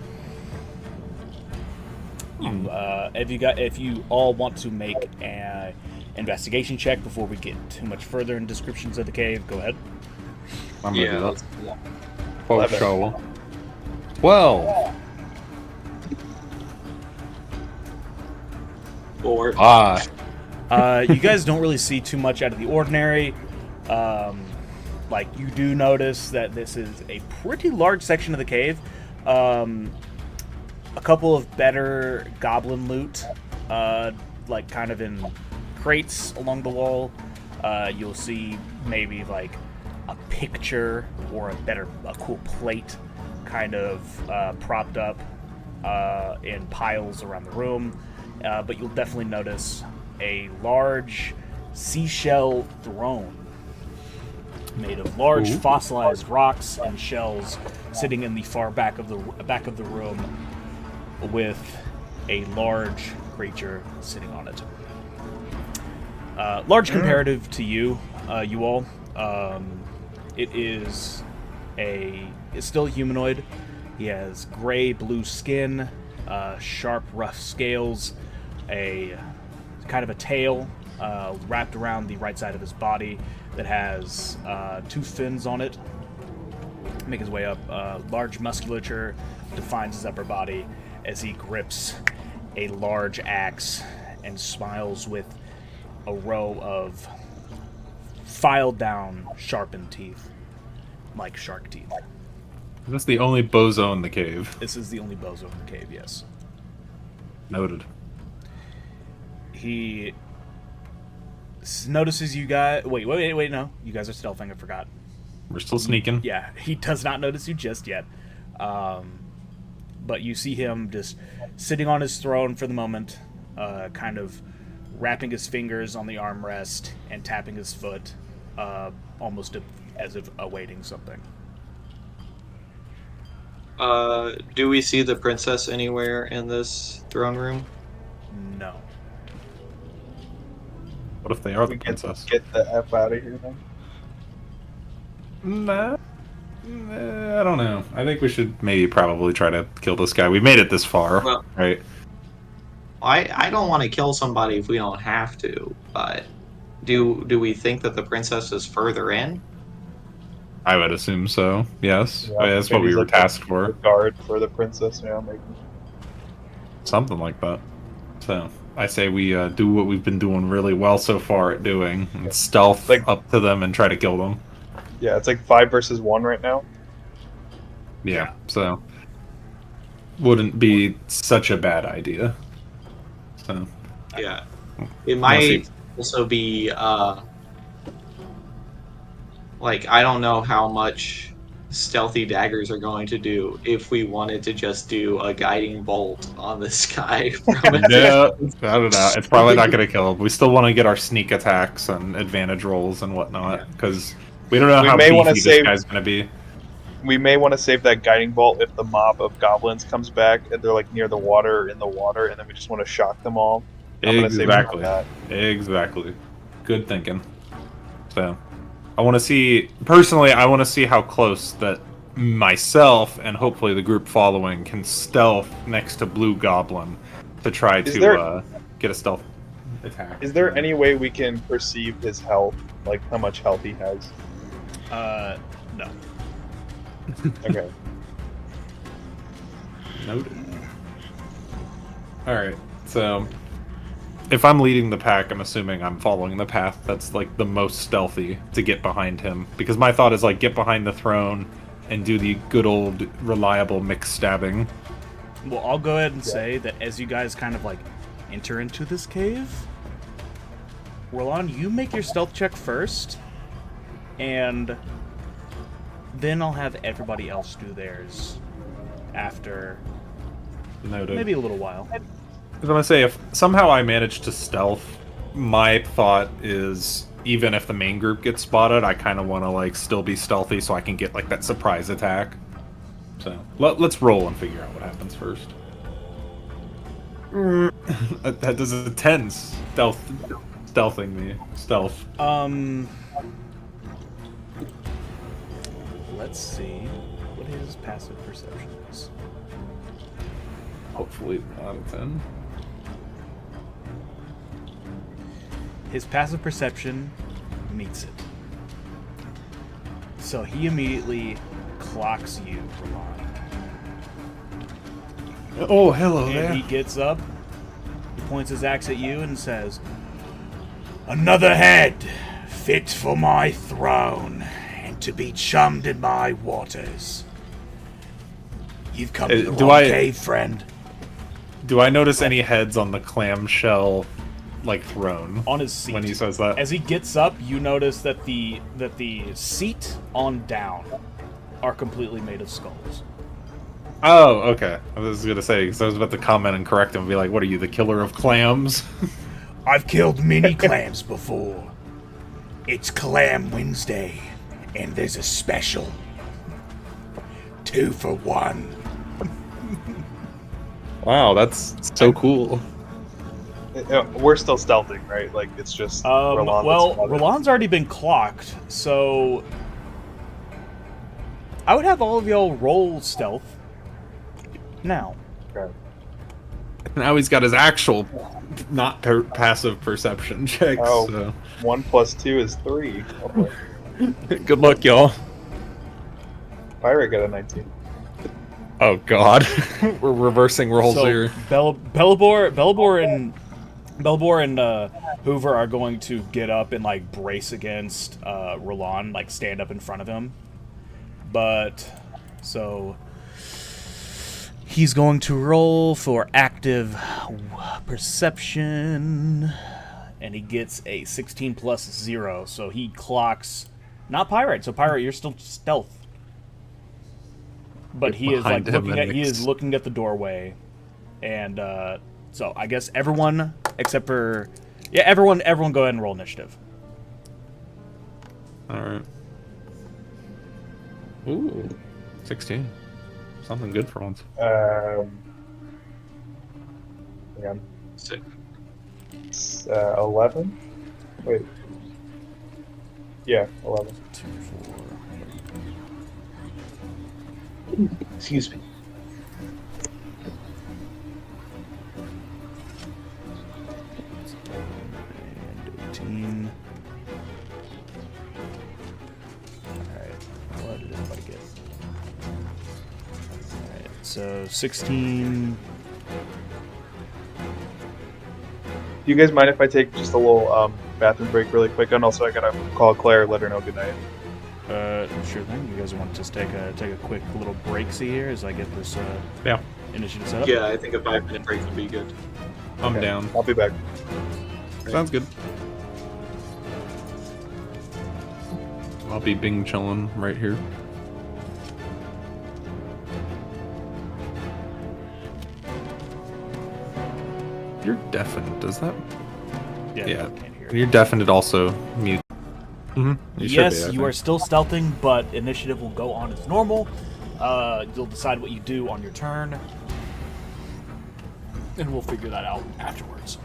If you all want to make an investigation check before we get too much further in descriptions of the cave, go ahead. I'm gonna do let's that. do that. Oh, 11. shovel. 12. Or You guys don't really see too much out of the ordinary. Like, you do notice that this is a pretty large section of the cave. A couple of better goblin loot, like kind of in crates along the wall. You'll see maybe like a picture or a cool plate kind of propped up in piles around the room. But you'll definitely notice a large seashell throne made of large fossilized rocks and shells sitting in the far back of the room, with a large creature sitting on it. Large comparative to you all. It's still a humanoid. He has gray-blue skin, sharp, rough scales, a kind of a tail wrapped around the right side of his body that has 2 fins on it. Make his way up. Large musculature defines his upper body as he grips a large axe and smiles with a row of filed down, sharpened teeth, like shark teeth. That's the only bozo in the cave. This is the only bozo in the cave, yes. Noted. He notices you guys. Wait, no. You guys are stealthing, I forgot. We're still sneaking. Yeah, he does not notice you just yet. But you see him just sitting on his throne for the moment, kind of wrapping his fingers on the armrest and tapping his foot, almost as if awaiting something. do we see the princess anywhere in this throne room? No. What if they are the We princess? get the F out of here then. Nah. I don't know. I think we should maybe probably try to kill this guy. We made it this far, Well- right? I don't want to kill somebody if we don't have to, but do we think that the princess is further in? I would assume so. Yes, Yeah, that's what maybe we were he's like tasked the for. guard for the princess, yeah, maybe. Something like that. So I say we do what we've been doing really well so far at doing, and stealth Like- up to them and try to kill them. Yeah, it's like 5 versus 1 right now. Yeah. So wouldn't be such a bad idea. So Yeah. It see. might also be like I don't know how much stealthy daggers are going to do if we wanted to just do a guiding bolt on this guy from a No, distance. I don't know. It's probably not going to kill him. We still want to get our sneak attacks and advantage rolls and whatnot because we don't know We how may wanna beefy this save- guy's going to be. We may want to save that guiding bolt if the mob of goblins comes back and they're like near the water or in the water, and then we just want to shock them all. I'm gonna save it for Exactly. that. Exactly. Good thinking. So, I want to see personally. I want to see how close that myself and hopefully the group following can stealth next to Blue Goblin to try Is to there- get a stealth attack. Is there any way we can perceive his health, like how much health he has? No. Okay. Noted. Alright, so if I'm leading the pack, I'm assuming I'm following the path that's like the most stealthy to get behind him. Because my thought is like get behind the throne and do the good old reliable mixed stabbing. Well, I'll go ahead and say that as you guys kind of like enter into this cave, Roland, you make your stealth check first, and then I'll have everybody else do theirs after Noted. maybe a little while. I was gonna say, if somehow I manage to stealth, my thought is even if the main group gets spotted, I kind of want to like still be stealthy so I can get like that surprise attack. So let's roll and figure out what happens first. That does a 10 stealthing me. Stealth. Let's see what his passive perception is. Hopefully not a 10. His passive perception meets it. So he immediately clocks you, Roland. Oh, hello And he gets up, he points his axe at you and says, "Another head fit for my throne and to be chummed in my waters. You've come to the do wrong I- cave, friend." Do I notice any heads on the clamshell like throne On his seat. when he says that? As he gets up, you notice that the seat on down are completely made of skulls. Oh, okay. I was gonna say because I was about to comment and correct him and be like, "What are you, the killer of clams?" I've killed many clams before. It's Clam Wednesday, and there's a special. 2 for 1. Wow, that's so cool. We're still stealthing, right? Like it's just Roland that's Well, spotted. Roland's already been clocked, so I would have all of y'all roll stealth now. Okay. Now he's got his actual, not passive perception check. Oh. So. 1 + 2 is 3. Oh, boy. Good luck, y'all. Pirate got a 19. Oh God, we're reversing rolls So here. Belbor and Hoover are going to get up and like brace against Roland, like stand up in front of him. But so he's going to roll for active perception, and he gets a 16 plus 0, so he clocks not Pirate. So Pirate, you're still stealth. But he is like Behind him looking and at he is mixed. looking at the doorway, and so I guess everyone except for everyone go ahead and roll initiative. All right. Ooh, 16. Something good for once. Hang on. Sick. 11? Wait. Yeah, 11. 2, 4. Excuse me. And 18. Alright, what did everybody get? Alright, so 16. Do you guys mind if I take just a little bathroom break really quick? And also I gotta call Claire, let her know goodnight. Sure thing. You guys want to just take a quick little break-see here as I get this Yeah, initiative set up? Yeah, I think a 5-minute break would be good. I'm Okay, down. I'll be back. Sounds good. I'll be Bing chilling right here. You're deafened. Does that? Yeah, Yeah. you can't hear. You're deafened. Also mute. Mm-hmm. Yes, you are still stealthing, but initiative will go on as normal. You'll decide what you do on your turn, and we'll figure that out afterwards.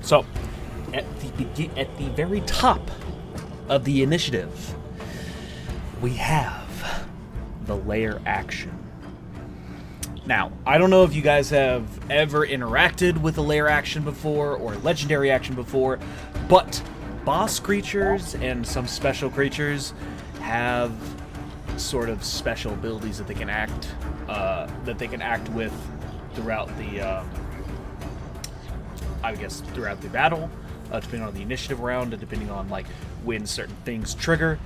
So, at the very top of the initiative, we have the lair action. Now, I don't know if you guys have ever interacted with a lair action before or legendary action before, but boss creatures and some special creatures have sort of special abilities that they can act with throughout the throughout the battle, depending on the initiative round and depending on like when certain things trigger.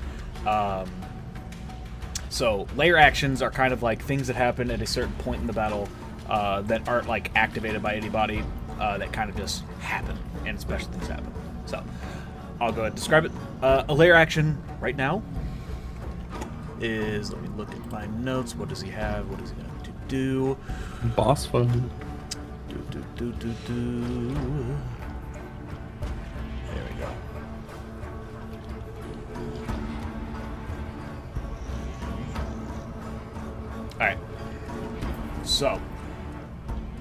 So layer actions are kind of like things that happen at a certain point in the battle that aren't like activated by anybody, that kind of just happen, and special things happen. So I'll go ahead and describe it. A layer action right now is, let me look at my notes. What does he have? What is he going to do? Boss fight. There we go. Alright. So,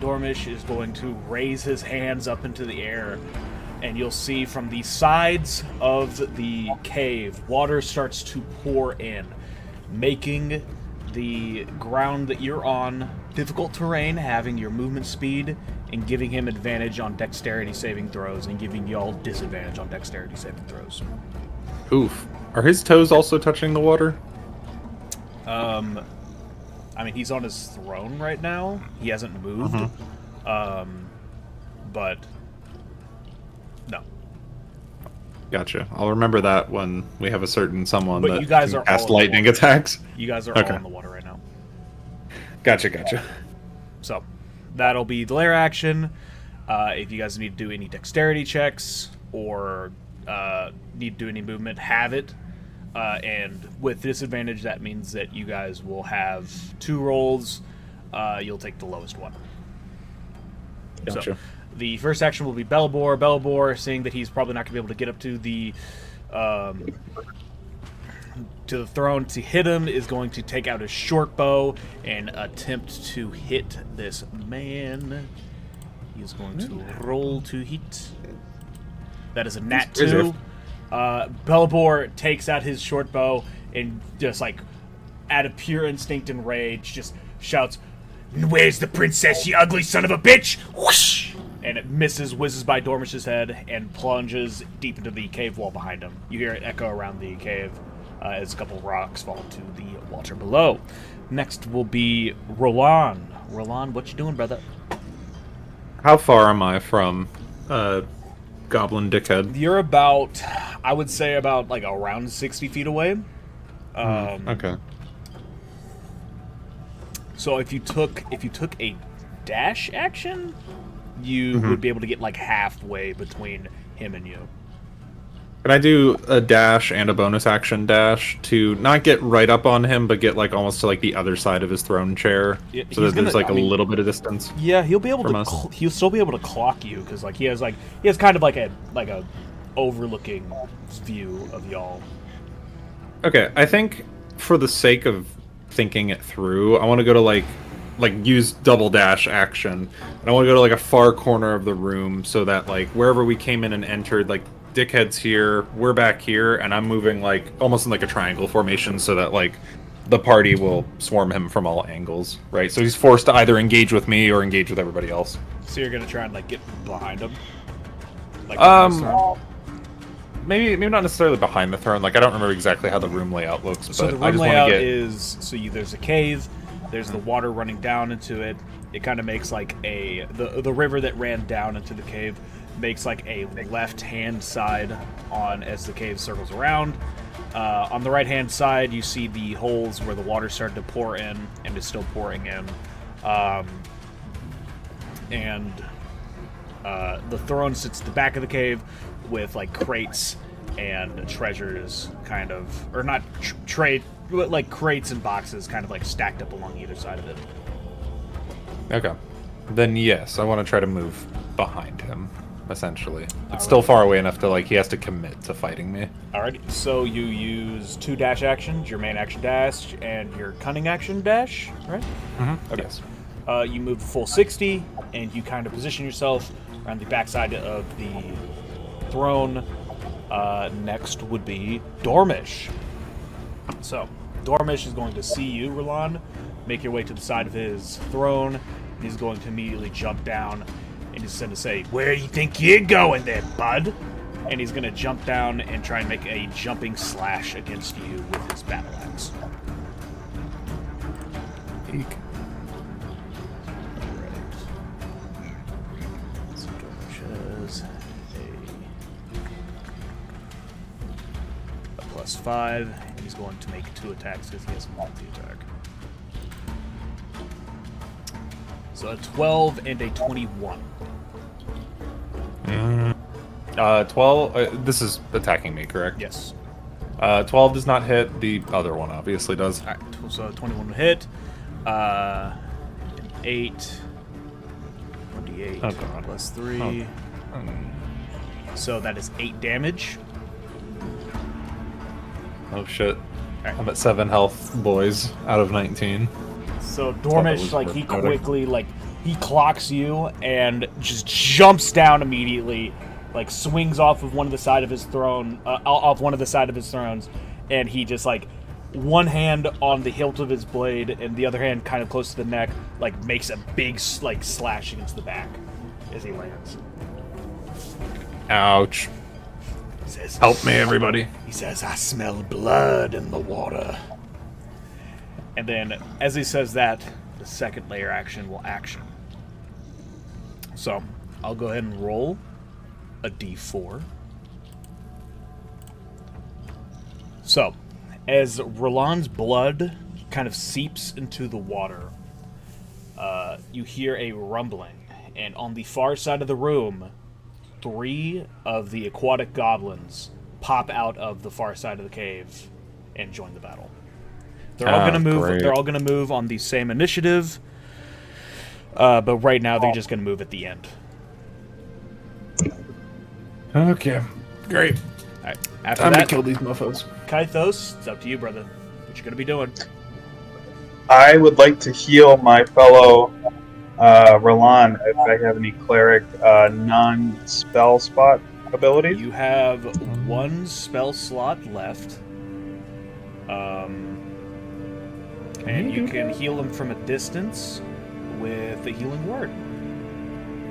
Dormish is going to raise his hands up into the air, and you'll see from the sides of the cave, water starts to pour in, making the ground that you're on difficult terrain, having your movement speed, and giving him advantage on dexterity saving throws, and giving y'all disadvantage on dexterity saving throws. Oof. Are his toes also touching the water? I mean, he's on his throne right now. He hasn't moved. But no. Gotcha. I'll remember that when we have a certain someone But that you guys can are cast all in the lightning water. attacks. You guys are Okay. all in the water right now. Gotcha. So, that'll be the lair action. If you guys need to do any dexterity checks or need to do any movement, have it. And with disadvantage, that means that you guys will have 2 rolls. You'll take the lowest one. Gotcha. So, the first action will be Belbor. Belbor, seeing that he's probably not going to be able to get up to the throne to hit him, is going to take out his short bow and attempt to hit this man. He's going to roll to hit. That is a nat 2. Belbor takes out his short bow and just like, out of pure instinct and rage, just shouts, "Where's the princess, you ugly son of a bitch?" Whoosh! And it whizzes by Dormish's head, and plunges deep into the cave wall behind him. You hear it echo around the cave as a couple rocks fall to the water below. Next will be Roland. Roland, what you doing, brother? How far am I from Goblin Dickhead? You're about, I would say about like around 60 feet away. Okay. So if you took a dash action, you would be able to get like halfway between him and you. Can I do a dash and a bonus action dash to not get right up on him, but get like almost to like the other side of his throne chair, Yeah, so that he's there's gonna- like I mean- a little bit of distance? Yeah, he'll be able From to. us. He'll still be able to clock you because he has kind of like a overlooking view of y'all. Okay, I think for the sake of thinking it through, I want to go to like use double dash action, and I want to go to like a far corner of the room so that like wherever we came in and entered, like Dickhead's here, we're back here, and I'm moving like almost in like a triangle formation so that like the party will swarm him from all angles, right? So he's forced to either engage with me or engage with everybody else. So you're gonna try and like get behind him. Like behind his throne? Maybe not necessarily behind the throne. Like I don't remember exactly how the room layout looks, So but the I room just layout want to get. is there's a cave, there's the water running down into it. It kind of makes like the river that ran down into the cave makes like a left hand side on as the cave circles around. On the right hand side, you see the holes where the water started to pour in and is still pouring in. The throne sits at the back of the cave with like crates and treasures, kind of, or not trade, but like crates and boxes, kind of like stacked up along either side of it. Okay. then yes, I want to try to move behind him. Essentially, it's still far away enough to like he has to commit to fighting me. Alrighty, so you use 2 dash actions, your main action dash, and your cunning action dash, right? Mm-hmm. Okay. Yes. You move full 60, and you kind of position yourself around the backside of the throne. Next would be Dormish. So, Dormish is going to see you, Roland, make your way to the side of his throne. He's going to immediately jump down, and he's going to say, "Where do you think you're going there, bud?" And he's going to jump down and try and make a jumping slash against you with his battle axe. Eek. So Dormish has a +5, and he's going to make 2 attacks because he has a multi-attack. So a 12 and a 21. 12. This is attacking me, correct? Yes. 12 does not hit. The other one obviously does. Alright, so 21 will hit. 8. 28 Oh, God. plus 3. So that is 8 damage. Oh shit! Alright. I'm at 7 health, boys, out of 19. So that Dormish, was like, worth he noting. quickly, like, he clocks you and just jumps down immediately, like, swings off of one of the side of his throne, off one of the side of his thrones, and he just, like, one hand on the hilt of his blade and the other hand kind of close to the neck, like, makes a big, like, slash against the back as he lands. Ouch! He says, Help me, everybody! He says, "I smell blood in the water." And then, as he says that, the second layer action will action. So, I'll go ahead and roll a d4. So, as Roland's blood kind of seeps into the water, you hear a rumbling, and on the far side of the room, 3 of the aquatic goblins pop out of the far side of the cave and join the battle. They're all gonna move. Great. They're all gonna move on the same initiative, but right now they're just gonna move at the end. Okay, great. All right. After Time to that, kill these mofo's. Kythos, it's up to you, brother. What you gonna be doing? I would like to heal my fellow Roland if I have any cleric non-spell spot abilities. You have 1 spell slot left, and you can heal him from a distance with the healing word.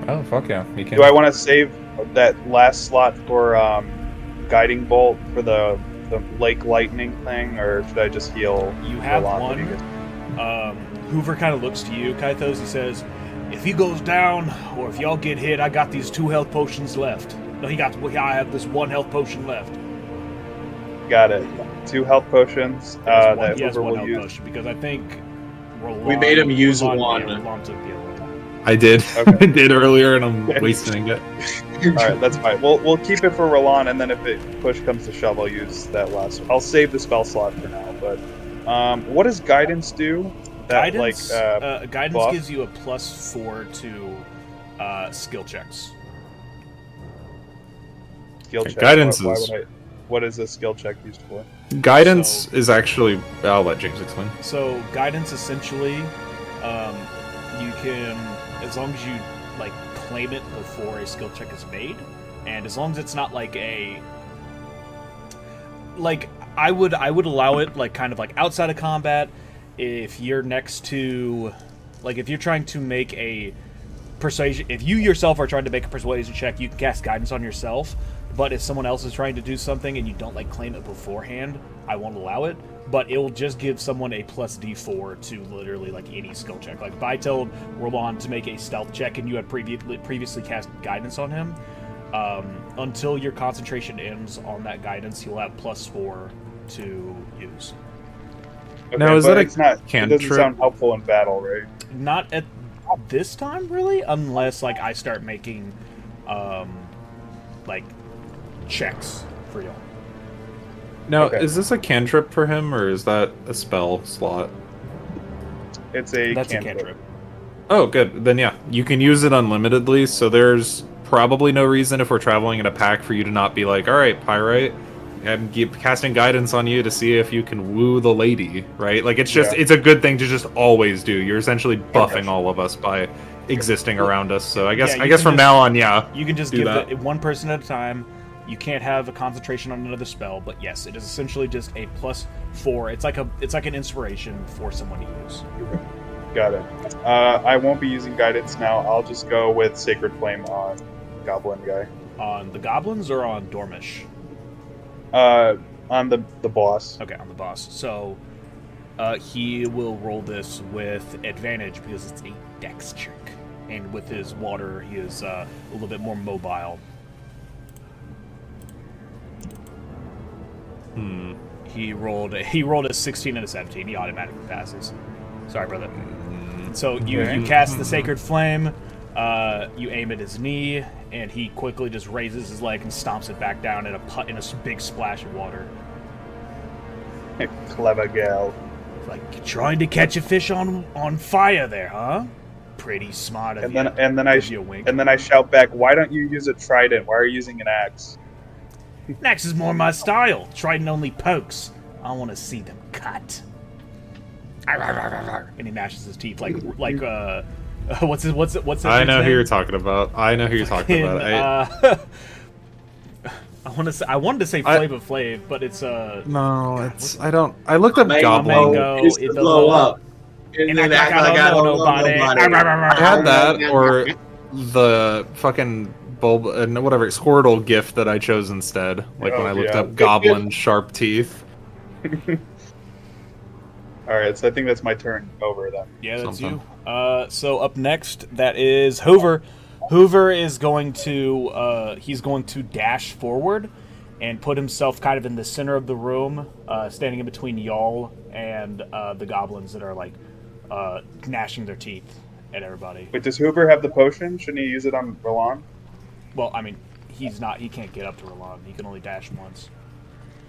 Oh fuck yeah! You can. Do I want to save that last slot for guiding bolt for the lake lightning thing, or should I just heal? You have Roland? one. Hoover kind of looks to you, Kythos. He says, "If he goes down, or if y'all get hit, I got these 2 health potions left." No, I have this 1 health potion left. Got it. 2 health potions that He has Hoover 1 will health use. potion because I think Roland, We made him use Roland, one. Yeah, Roland took the other one. I did. Okay. I did earlier, and I'm wasting it. All right, that's fine. We'll keep it for Roland, and then if it push comes to shove, I'll use that last one. I'll save the spell slot for now. But what does guidance do? That, Guidance, guidance buff? gives you a +4 to skill checks. skill Okay, check. guidance Why is- would I? What is a skill check used for? Guidance is actually. I'll let James explain. So guidance essentially, you can, as long as you like claim it before a skill check is made, and as long as it's not like I would allow it like kind of like outside of combat. If you're next to, like if you're trying to make a persuasion, if you yourself are trying to make a persuasion check, you can cast guidance on yourself. But if someone else is trying to do something and you don't like claim it beforehand, I won't allow it. But it will just give someone a +D4 to literally like any skill check. Like if I told Roland to make a stealth check and you had previously cast guidance on him, until your concentration ends on that guidance, you'll have +4 to use. Okay, Now, is but that a it's not? It doesn't cantrip? sound helpful in battle, right? Not at this time, really, unless like I start making, like checks for y'all. Now, Okay. is this a cantrip for him, or is that a spell slot? It's a That's cantrip. a cantrip. Oh, good. Then yeah, you can use it unlimitedly. So there's probably no reason if we're traveling in a pack for you to not be like, all right, Pyrite, I'm casting guidance on you to see if you can woo the lady, right? Like Yeah. it's a good thing to just always do. You're essentially Okay. buffing all of us by existing Well, around us. So I yeah, guess you can from just- now on, yeah, You can just do give that. it one person at a time. You can't have a concentration on another spell, but yes, it is essentially just a +4. It's like an inspiration for someone to use. Got it. I won't be using guidance now. I'll just go with Sacred Flame on Goblin guy. On the goblins or on Dormish? On the boss. Okay, on the boss. So he will roll this with advantage because it's a dex check. And with his water, he is a little bit more mobile. He rolled a 16 and a 17. He automatically passes. Sorry, brother. So you cast the Sacred Flame, you aim at his knee, and he quickly just raises his leg and stomps it back down in a big splash of water. Clever gal. Like, trying to catch a fish on fire there, huh? Pretty smart of And you. then Gives you a wink. I shout back, "Why don't you use a trident? Why are you using an axe?" Next is more my style. Trident only pokes. I want to see them cut. And he gnashes his teeth like what's his I know who name? you're talking about. I know who you're talking about. I wanted to say Flava Flav, but it's No, it's I don't. I looked up Mango goblin. Mango, used it to does blow all- up. And then act like I don't know nobody. I had that or the fucking bulb, whatever Squirtle gift that I chose instead. Like when Oh, I looked yeah. up goblin sharp teeth. All right, so I think that's my turn over then. Yeah, that's Something. you. So up next, that is Hoover. Hoover is going to he's going to dash forward and put himself kind of in the center of the room, standing in between y'all and the goblins that are like gnashing their teeth at everybody. Wait, does Hoover have the potion? Shouldn't he use it on Roland? Well, I mean, he can't get up to Roland. He can only dash once.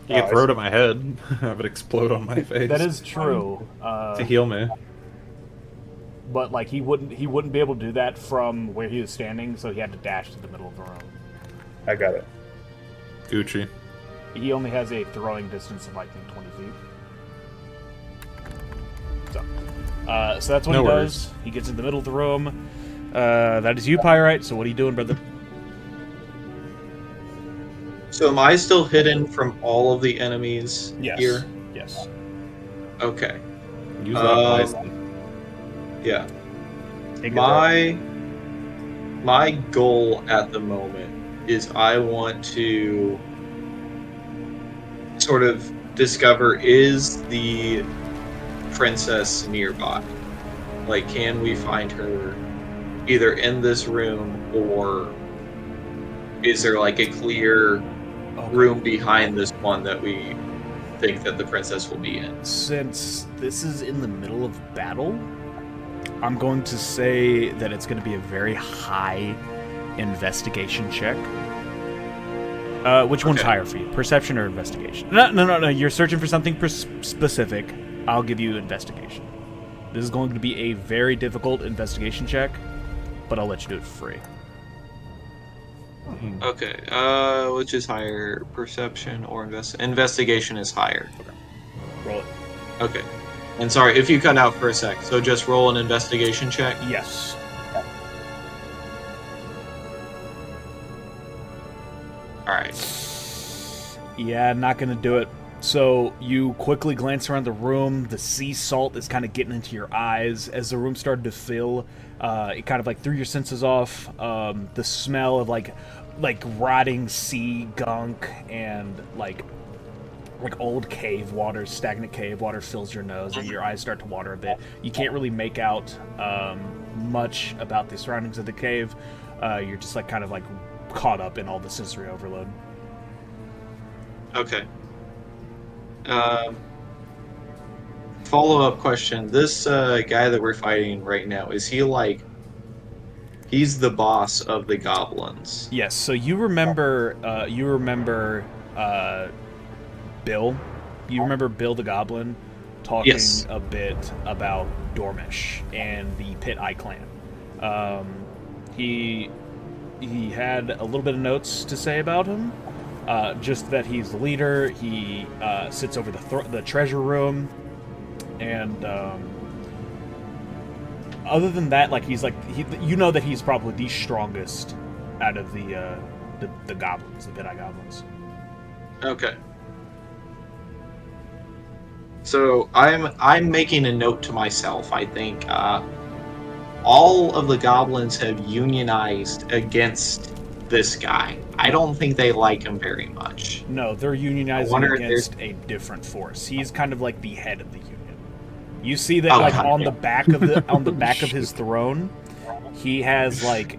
You can I throw it see. at my head, have it explode on my face. That is true. to heal me. But like he wouldn't be able to do that from where he was standing, so he had to dash to the middle of the room. I got it. Gucci. He only has a throwing distance of like 20 feet. So that's what No he worries. does. He gets in the middle of the room. That is you, Pyrite. So what are you doing, brother? So am I still hidden from all of the enemies Yes. here? Yes. Okay. Use that wisely. Yeah. Take it My goal at the moment is I want to sort of discover, is the princess nearby? Like, can we find her either in this room, or is there like a clear room behind this one that we think that the princess will be in? Since this is in the middle of battle, I'm going to say that it's going to be a very high investigation check. Which one's Okay. higher for you? Perception or investigation? No. You're searching for something specific. I'll give you investigation. This is going to be a very difficult investigation check, but I'll let you do it for free. Okay. Which is higher, perception or investigation is higher. Roll it. Okay. And sorry if you cut out for a sec. So just roll an investigation check. Yes. All right. Yeah, not gonna do it. So you quickly glance around the room. The sea salt is kind of getting into your eyes as the room started to fill. It kind of like threw your senses off. The smell of like rotting sea gunk and like old cave water, stagnant cave water fills your nose, and your eyes start to water a bit. You can't really make out much about the surroundings of the cave. You're just like kind of like caught up in all the sensory overload. Okay. Follow-up question. This guy that we're fighting right now, is he like... He's the boss of the goblins. Yes, so you remember Bill? You remember Bill the Goblin? talking Yes. a bit about Dormish and the Pit Eye clan. He had a little bit of notes to say about him. Just that he's the leader. He sits over the treasure room, and other than that, like you know that he's probably the strongest out of the goblins, the Pit Eye goblins. Okay. So I'm making a note to myself. I think all of the goblins have unionized against this guy. I don't think they like him very much. No, they're I unionizing wonder if there's. against a different force. He's kind of like the head of the union. You see that Oh, like God, on yeah. the back of his throne, he has like,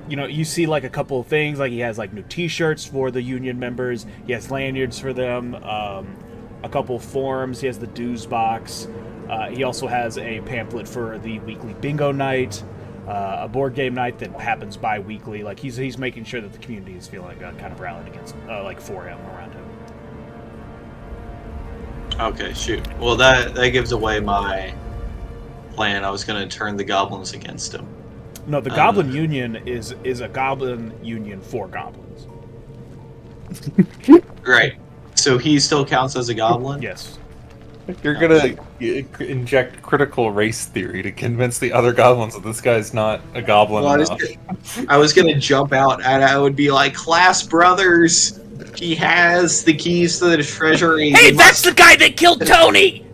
you see like a couple of things. Like he has like new T-shirts for the union members. He has lanyards for them. A couple forms. He has the dues box. He also has a pamphlet for the weekly bingo night, a board game night that happens bi-weekly. Like he's making sure that the community is feeling kind of rallied against, like for him, around him. Okay, shoot. Well, that gives away my plan. I was going to turn the goblins against him. No, the Goblin Union is a Goblin Union for goblins. Right. So he still counts as a goblin? Yes. You're gonna inject critical race theory to convince the other goblins that this guy's not a goblin Well, enough. I was gonna jump out and I would be like, "Class brothers, he has the keys to the treasury." Hey, He that's must-" the guy that killed Tony!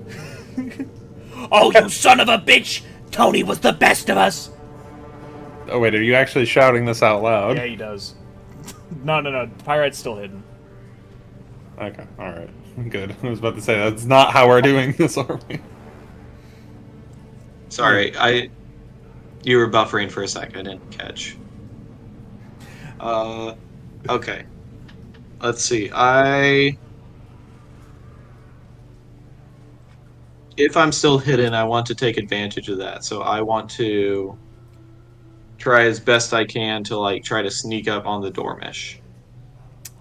Oh, you son of a bitch! Tony was the best of us! Oh wait, are you actually shouting this out loud? Yeah, he does. No. Pyrite's still hidden. Okay, alright. Good. I was about to say, that's not how we're doing this, are we? Sorry, you were buffering for a sec. I didn't catch. Okay. Let's see. If I'm still hidden, I want to take advantage of that. So I want to try as best I can to like try to sneak up on the Dormish.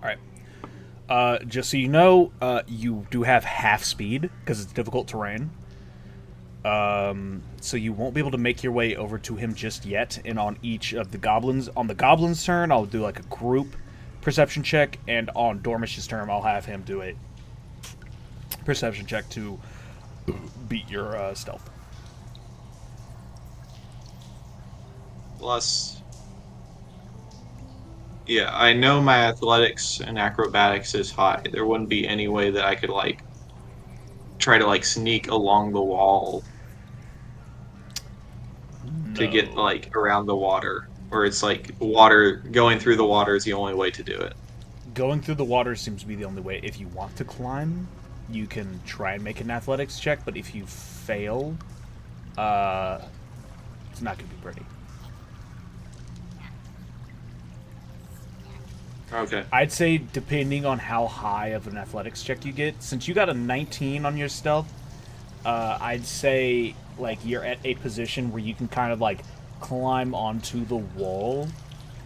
All right. Just so you know, you do have half speed because it's difficult terrain. So you won't be able to make your way over to him just yet. And on each of the goblins, on the goblin's turn, I'll do like a group perception check, and on Dormish's turn, I'll have him do a perception check to beat your stealth. Plus, yeah, I know my athletics and acrobatics is high. There wouldn't be any way that I could like try to like sneak along the wall to get like around the water, or it's like water going through the water is the only way to do it. Going through the water seems to be the only way. If you want to climb, you can try and make an athletics check, but if you fail, it's not going to be pretty. Okay. I'd say depending on how high of an athletics check you get, since you got a 19 on your stealth, I'd say like you're at a position where you can kind of like climb onto the wall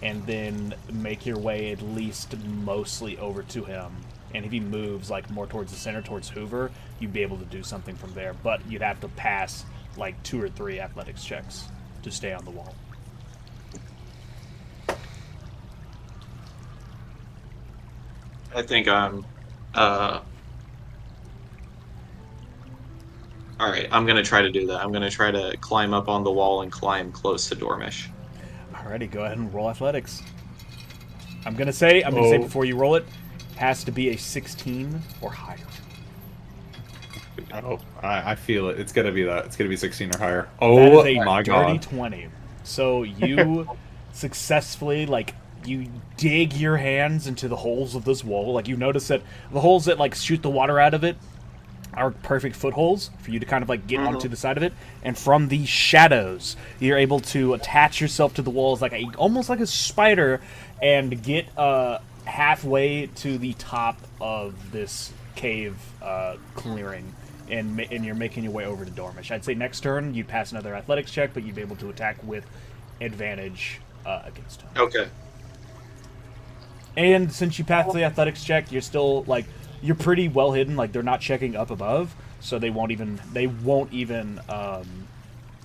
and then make your way at least mostly over to him. And if he moves like more towards the center, towards Hoover, you'd be able to do something from there. But you'd have to pass like 2 or 3 athletics checks to stay on the wall. I think I'm Alright, I'm gonna try to do that. I'm gonna try to climb up on the wall and climb close to Dormish. Alrighty, go ahead and roll athletics. I'm gonna say before you roll it, has to be a 16 or higher. Oh, I feel it. It's gonna be that. It's gonna be 16 or higher. That Oh is a my dirty god. 20. So you successfully you dig your hands into the holes of this wall. Like you notice that the holes that like shoot the water out of it are perfect footholds for you to kind of like get onto the side of it. And from these shadows, you're able to attach yourself to the walls like almost like a spider and get halfway to the top of this cave clearing. And you're making your way over to Dormish. I'd say next turn you'd pass another athletics check, but you'd be able to attack with advantage against him. Okay. And since you passed the athletics check, you're still, like, you're pretty well hidden. Like, they're not checking up above. so they won't even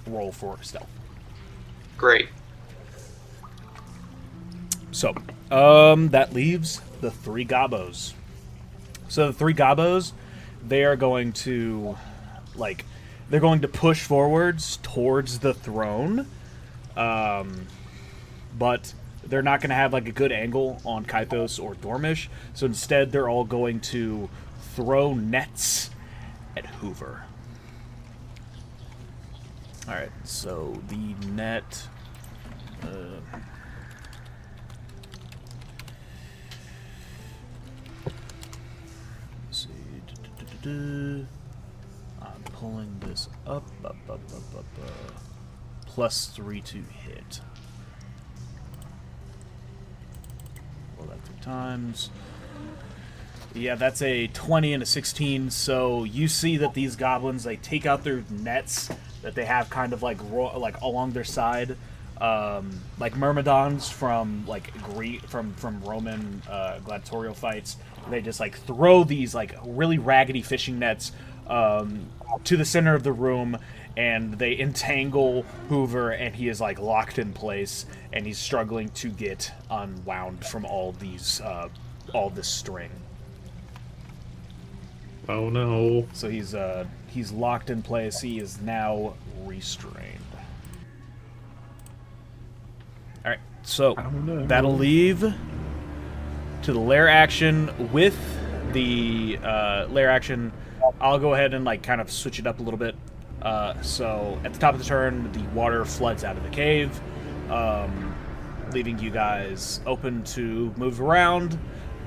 roll for stealth. Great. So, that leaves the 3 Gobos. So the 3 Gobos, they are going to, they're going to push forwards towards the throne, but they're not going to have, a good angle on Kythos or Dormish, so instead they're all going to throw nets at Hoover. Alright, so the net... let's see. I'm pulling this up. +3 to hit. Roll that 3 times. Yeah, that's a 20 and a 16. So you see that these goblins, they take out their nets that they have kind of along their side, like myrmidons from from Roman gladiatorial fights. They just throw these really raggedy fishing nets to the center of the room, and they entangle Hoover, and he is locked in place, and he's struggling to get unwound from all this string. Oh no. So he's locked in place. He is now restrained. All right, so that'll leave to the lair action. With the lair action, I'll go ahead and kind of switch it up a little bit. So at the top of the turn, the water floods out of the cave, leaving you guys open to move around.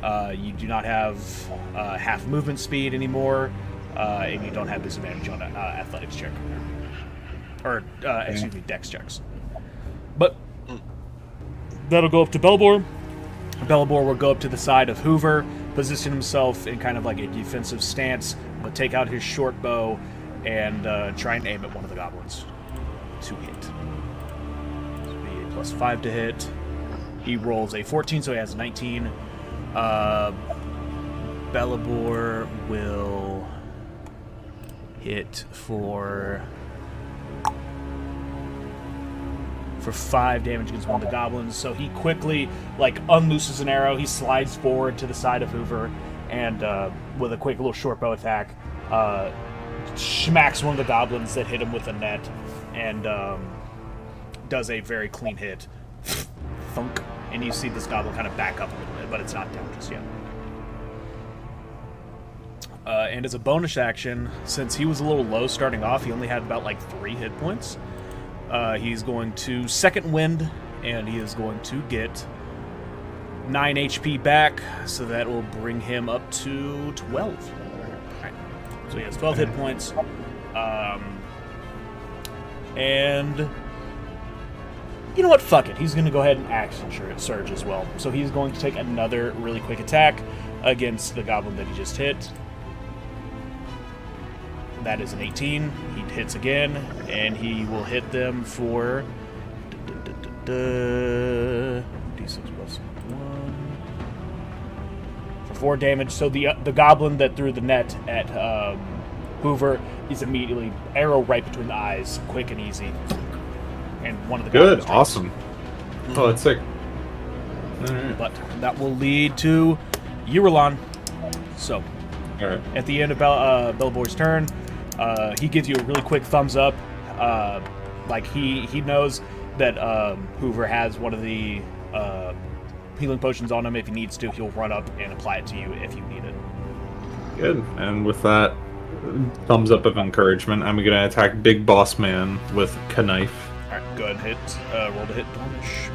You do not have half movement speed anymore, and you don't have disadvantage on athletics check. Or, excuse me, dex checks. But that'll go up to Belbor. Belbor will go up to the side of Hoover, position himself in kind of a defensive stance, but take out his short bow and try and aim at one of the goblins to hit. So be a +5 to hit. He rolls a 14, so he has a 19. Belbor will hit for 5 damage against one of the goblins. So he quickly unlooses an arrow. He slides forward to the side of Hoover, and with a quick little short bow attack, smacks one of the goblins that hit him with a net, and does a very clean hit. Thunk. And you see this goblin kind of back up a little bit, but it's not down just yet. And as a bonus action, since he was a little low starting off, he only had about 3 hit points. He's going to second wind, and he is going to get 9 HP back, so that will bring him up to 12. Right. So he has 12 hit points. And you know what? Fuck it. He's going to go ahead and action surge as well. So he's going to take another really quick attack against the goblin that he just hit. That is an 18. He hits again, and he will hit them for D6 plus 1 for 4 damage. So the goblin that threw the net at Hoover is immediately arrow right between the eyes, quick and easy. And one of the Good, goblins awesome. Oh, that's sick. Alright. But that will lead to Eurolon. So, Alright. at the end of Belbor's turn, he gives you a really quick thumbs up. He knows that Hoover has one of the healing potions on him. If he needs to, he'll run up and apply it to you if you need it. Good. And with that thumbs up of encouragement, I'm going to attack Big Boss Man with Knife. Alright, go ahead and hit. Roll to hit Dormish.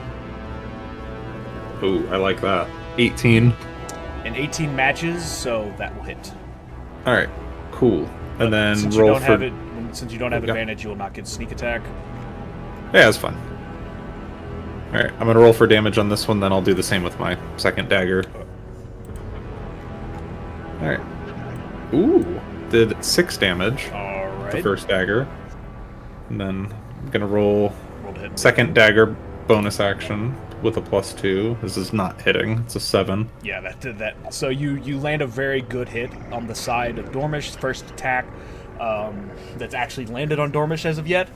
Ooh, I like that. 18. And 18 matches, so that will hit. Alright, cool. And then since roll you don't for... have it, since you don't have advantage, you will not get sneak attack. Yeah, that's fine. Alright, I'm gonna roll for damage on this one, then I'll do the same with my second dagger. Alright. Ooh, did 6 damage. Alright. The first dagger. And then I'm gonna roll to hit. second dagger bonus action with a +2. This is not hitting, it's a 7. Yeah, that did that. So you land a very good hit on the side of Dormish. First attack that's actually landed on Dormish as of yet.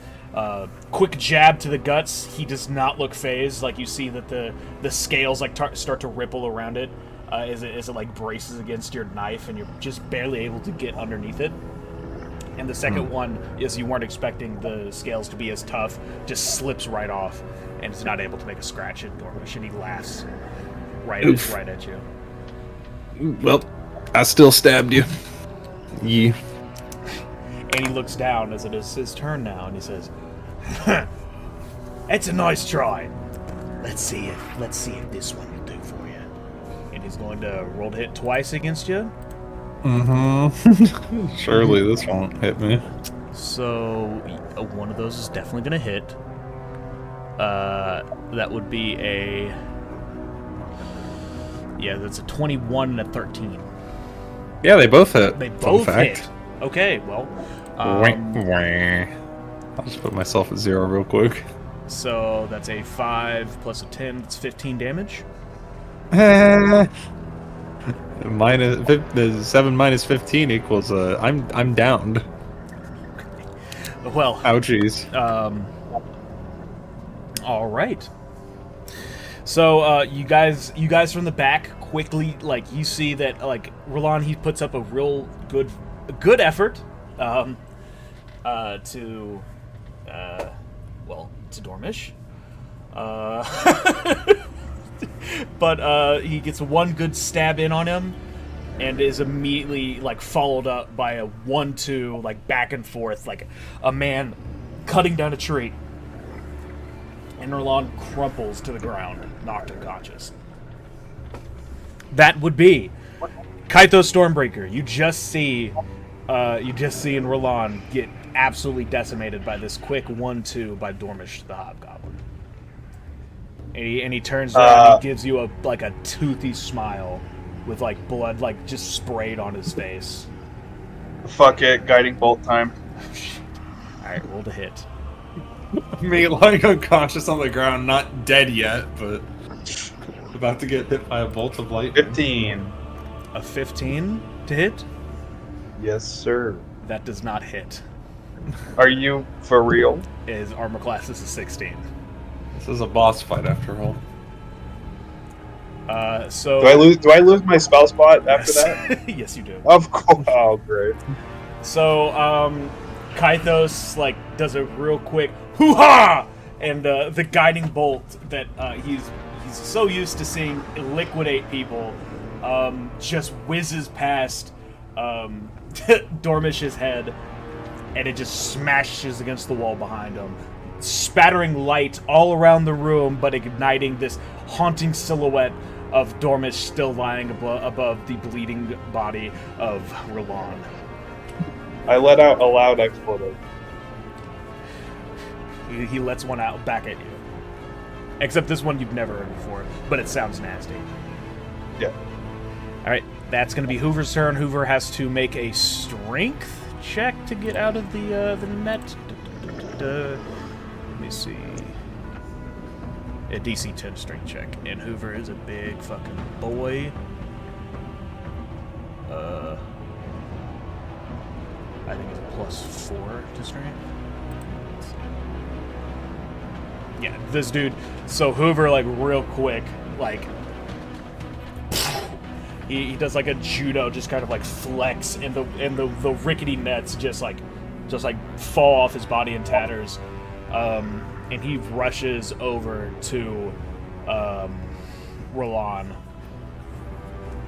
Quick jab to the guts. He does not look phased. Like, you see that the scales like start to ripple around it as it like braces against your knife, and you're just barely able to get underneath it. And the second one is you weren't expecting the scales to be as tough, just slips right off, and is not able to make a scratch at Dormish, and he laughs right at you. Well, I still stabbed you. Yeah. And he looks down as it is his turn now, and he says, "It's a nice try. Let's see if this one will do for you." And he's going to roll to hit twice against you. Mm-hmm. Surely this won't hit me. So one of those is definitely going to hit. That would be that's a 21 and a 13. Yeah, they both hit. They Fun both fact. hit. Okay, well. I'll just put myself at 0 real quick. So that's a 5 plus a 10. That's 15 damage. The 7 minus 15 equals I'm downed. Well. Ouchies. All right. So you guys from the back quickly, like, you see that, like, Roland, he puts up a real good effort to Dormish. But he gets one good stab in on him, and is immediately, like, followed up by a 1-2, like, back and forth, like a man cutting down a tree. And Roland crumples to the ground, knocked unconscious. That would be Kaito Stormbreaker. You just see Roland get absolutely decimated by this quick 1-2 by Dormish the Hobgoblin. And he turns around and he gives you a toothy smile with, like, blood, like, just sprayed on his face. Fuck it, guiding bolt time. Alright, roll to hit. Me lying unconscious on the ground, not dead yet, but about to get hit by a bolt of light. 15. A 15 to hit? Yes, sir. That does not hit. Are you for real? His armor class is a 16. This is a boss fight after all. So Do I lose my spell spot after that? Yes, you do. Of course. Oh, great. So, Kythos, like, does a real quick hoo-ha! And the guiding bolt that he's so used to seeing liquidate people just whizzes past Dormish's head, and it just smashes against the wall behind him, spattering light all around the room, but igniting this haunting silhouette of Dormish still lying above the bleeding body of Roland. I let out a loud expletive. He lets one out back at you. Except this one you've never heard before, but it sounds nasty. Yeah. Alright, that's going to be Hoover's turn. Hoover has to make a strength check to get out of the net. Let me see. A DC 10 strength check. And Hoover is a big fucking boy. I think it's a +4 to strength. Let's see. Yeah, this dude. So Hoover, like, real quick, like, he does like a judo, just kind of like flex, and the rickety nets just fall off his body in tatters, and he rushes over to Roland,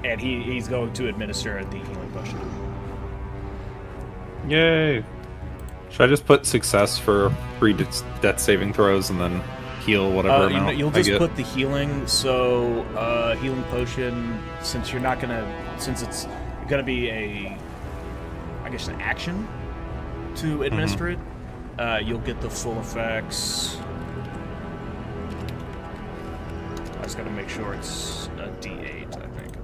and he's going to administer the healing potion. Yay! Should I just put success for 3 death saving throws and then heal whatever amount You'll I just get? put the healing. So healing potion, since it's gonna be an action to administer it, you'll get the full effects. I just gotta make sure it's a D8. I think.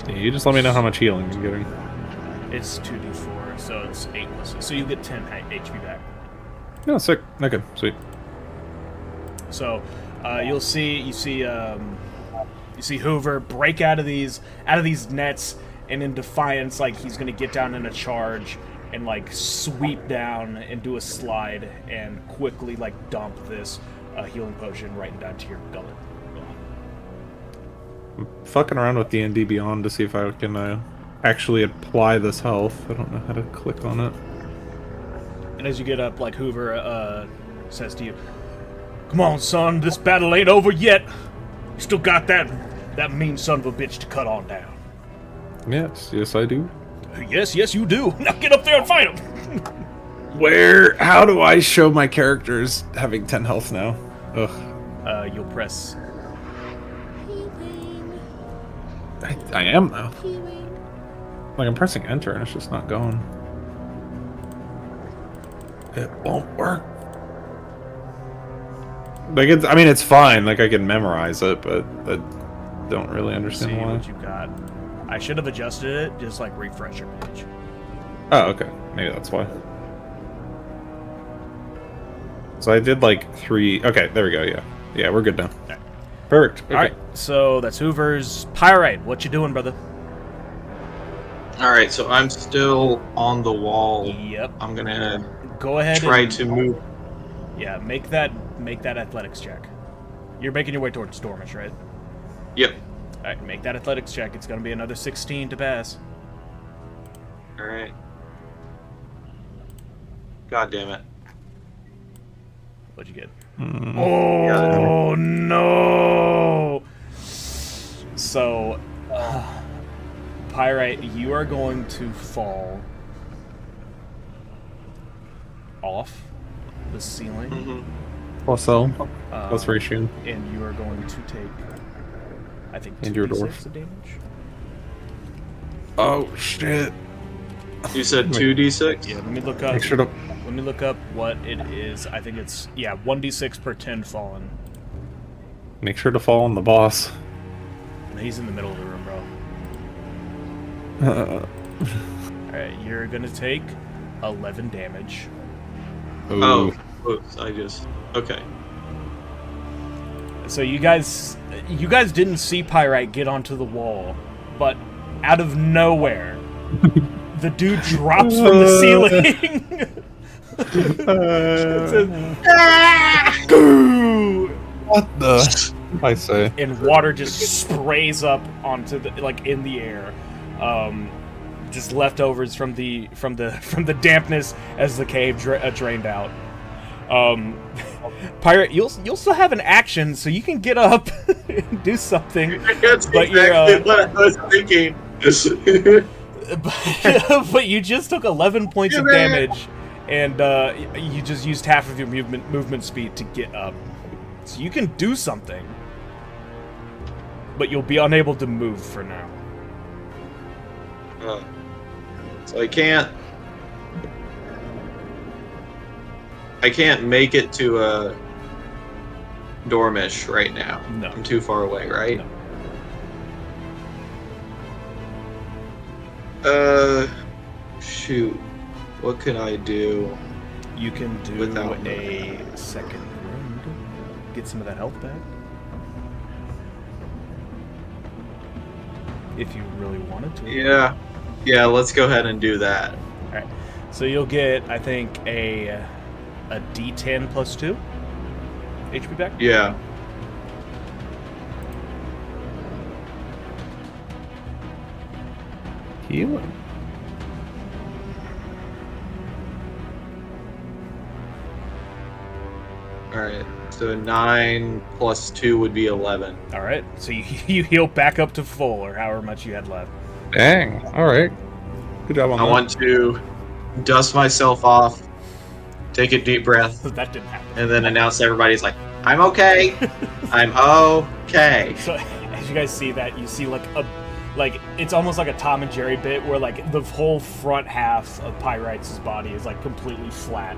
Yeah, you just let me know how much healing you're getting. It's 2d4, so it's 8 plus. So you get 10 HP back. Oh, sick. Okay, sweet. So you see Hoover break out of these nets, and in defiance, like, he's gonna get down in a charge, and like sweep down and do a slide and quickly like dump this healing potion right down to your gullet. Fucking around with D&D Beyond to see if I can actually apply this health. I don't know how to click on it. And as you get up, like Hoover says to you, "Come on, son, this battle ain't over yet. You still got that mean son of a bitch to cut on down." Yes, I do. Yes, you do. Now get up there and fight him. How do I show my characters having 10 health now? Ugh. You'll press. I am though. Like I'm pressing enter and it's just not going. It won't work. Like it's fine. Like I can memorize it, but I don't really understand See why. what you got. I should have adjusted it. Just like refresh your page. Oh, okay. Maybe that's why. So I did like 3. Okay, there we go. Yeah, we're good now. Okay. Perfect. Okay. All right. So that's Hoover's. Pyrite, what you doing, brother? All right, so I'm still on the wall. Yep. I'm gonna Go ahead. try to move. Yeah, make that athletics check. You're making your way towards Stormish, right? Yep. All right, make that athletics check. It's gonna be another 16 to pass. All right. God damn it. What'd you get? Yeah. Oh no! So, Pyrite, you are going to fall off the ceiling, Mm-hmm. Plus L. Plus ratio. and you are going to take, I think, And your 2d6 dwarf. of damage. Oh shit. You said 2d6? Yeah, let me look up. Make sure to. Let me look up what it is. I think it's 1d6 per 10 fallen. Make sure to fall on the boss. He's in the middle of the room, bro. Alright, you're gonna take 11 damage. Oh, oops, I just... Okay. So you guys didn't see Pyrite get onto the wall, but out of nowhere, the dude drops from the ceiling. What the? I say. And water just sprays up onto the in the air. Just leftovers from the dampness as the cave drained out. Pirate, you'll still have an action, so you can get up and do something. That's But exactly you're, what I was thinking. but you just took 11 points of damage, and you just used half of your movement speed to get up. So you can do something, but you'll be unable to move for now. So I can't make it to Dormish right now. No. I'm too far away, right? No. Shoot. What can I do? You can do Without a second round. Get some of that health back. If you really wanted to. Yeah. Yeah, let's go ahead and do that. Alright. So you'll get, I think, a D10 plus 2 HP back? Yeah. Healing. Alright. So 9 plus 2 would be 11. Alright. So you heal back up to full, or however much you had left. Dang. All right. Good job on I that. want to dust myself off, take a deep breath, That didn't happen. and then announce to everybody's like, I'm okay. I'm okay. So as you guys see that, you see it's almost like a Tom and Jerry bit where the whole front half of Pyrite's body is completely flat.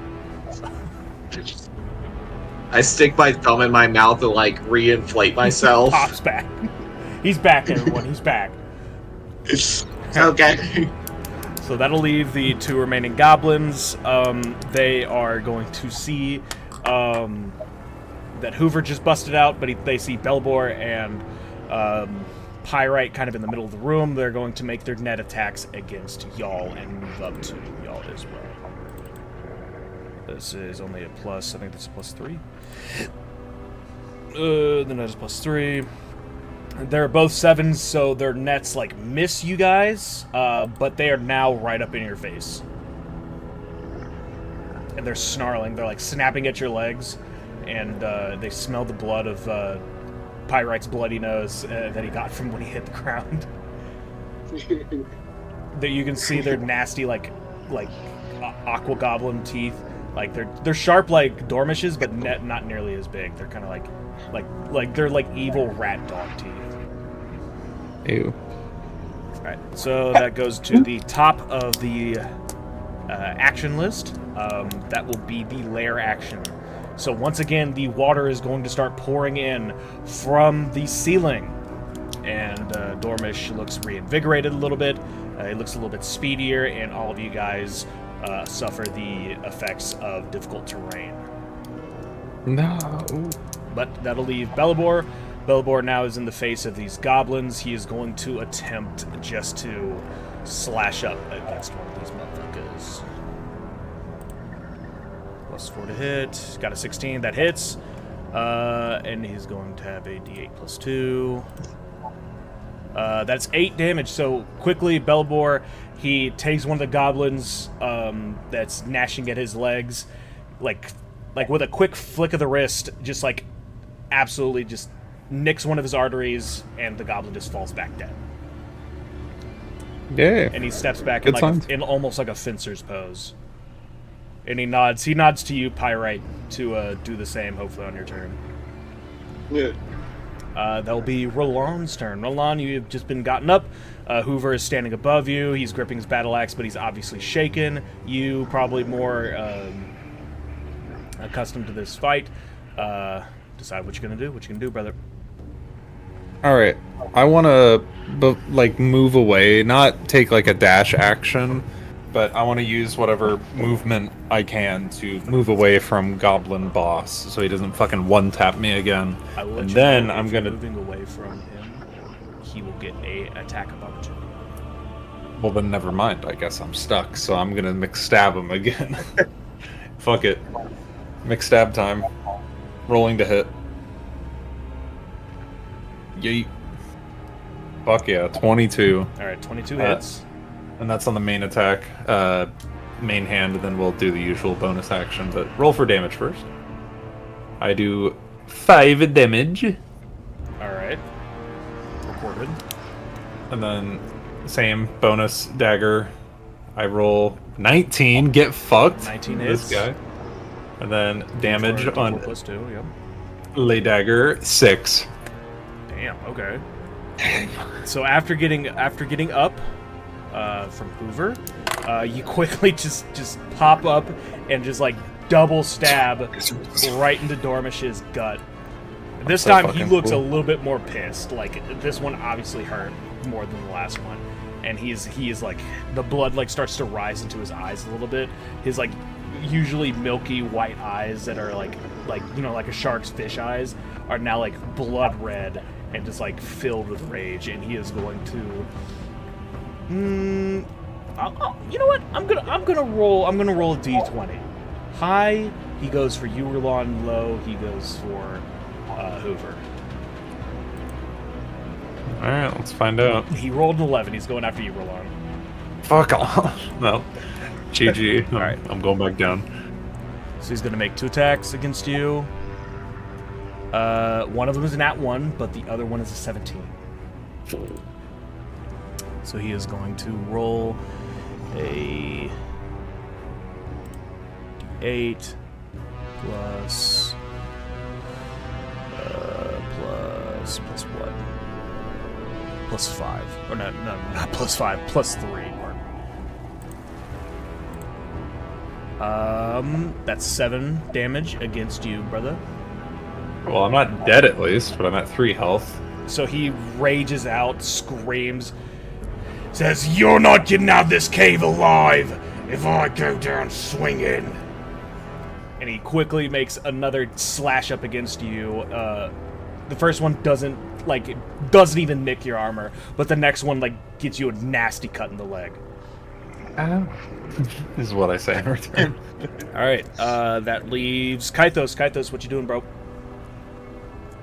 I stick my thumb in my mouth to reinflate myself. Pops back. He's back, everyone. He's back. Okay. So that'll leave the 2 remaining goblins. They are going to see that Hoover just busted out, but they see Belbor and Pyrite kind of in the middle of the room. They're going to make their net attacks against y'all and move up to y'all as well. This is only a plus, I think that's a +3. The net is +3. They're both 7s, so their nets, like, miss you guys, but they are now right up in your face. And they're snarling. They're, like, snapping at your legs, and they smell the blood of Pyrite's bloody nose that he got from when he hit the ground. That you can see their nasty, like aqua goblin teeth. Like, they're sharp like Dormishes, but not nearly as big. They're kind of like they're like evil rat dog teeth. Ew. Alright, so that goes to the top of the action list. That will be the lair action. So once again, the water is going to start pouring in from the ceiling. And Dormish looks reinvigorated a little bit. He looks a little bit speedier, and all of you guys suffer the effects of difficult terrain. No. But that'll leave Belibor. Belibor now is in the face of these goblins. He is going to attempt just to slash up against one of these motherfuckers. +4 to hit. Got a 16. That hits. And he's going to have a d8 +2. That's 8 damage. So quickly, Belibor, he takes one of the goblins that's gnashing at his legs, like with a quick flick of the wrist, just like absolutely just nicks one of his arteries, and the goblin just falls back dead. Yeah. And he steps back Good in almost like a fencer's pose. And he nods to you, Pyrite, to do the same, hopefully on your turn. Yeah. That'll be Roland's turn. Roland, you've just been gotten up. Hoover is standing above you. He's gripping his battle axe, but he's obviously shaken. You, probably more accustomed to this fight. Decide what you're gonna do. What you gonna do, brother? All right. I want to like move away, not take like a dash action, but I want to use whatever movement I can to move away from Goblin Boss, so he doesn't fucking one tap me again. I will let And you then know I'm if you're gonna. moving away from him. He will get a attack of opportunity. Well, then never mind. I guess I'm stuck, so I'm gonna McStab him again. Fuck it. McStab time. Rolling to hit. Yeet. Fuck yeah, 22. All right, 22 hits. And that's on the main attack, main hand, and then we'll do the usual bonus action, but roll for damage first. I do 5 damage. All right. Recorded. And then same bonus dagger. I roll 19, get fucked. 19 This hits. guy. And then damage D4 on +2, yep. lay dagger, 6. Damn, okay. So after getting up from Hoover, you quickly just pop up and just like double stab right into Dormish's gut. This so time he fucking looks cool. a little bit more pissed. Like, this one obviously hurt more than the last one, and he is like, the blood like starts to rise into his eyes a little bit. His like usually milky white eyes that are like you know, like a shark's fish eyes are now like blood red and just like filled with rage, and he is going to you know what? I'm gonna roll a d20. High, he goes for Urlon. Low, he goes for Hoover. Alright, let's find out. He rolled an 11. He's going after Urlon. Fuck off. No. GG. Alright. I'm going back down. So he's gonna make 2 attacks against you. One of them is an @1, but the other one is a 17. So he is going to roll a 8 plus plus what? +5. Or no, not +5, +3. That's 7 damage against you, brother. Well, I'm not dead at least, but I'm at 3 health. So he rages out, screams, says, "You're not getting out of this cave alive if I go down swinging." And he quickly makes another slash up against you. The first one doesn't like doesn't even nick your armor, but the next one like gets you a nasty cut in the leg. This is what I say in return. All right, that leaves Kythos. Kythos, what you doing, bro?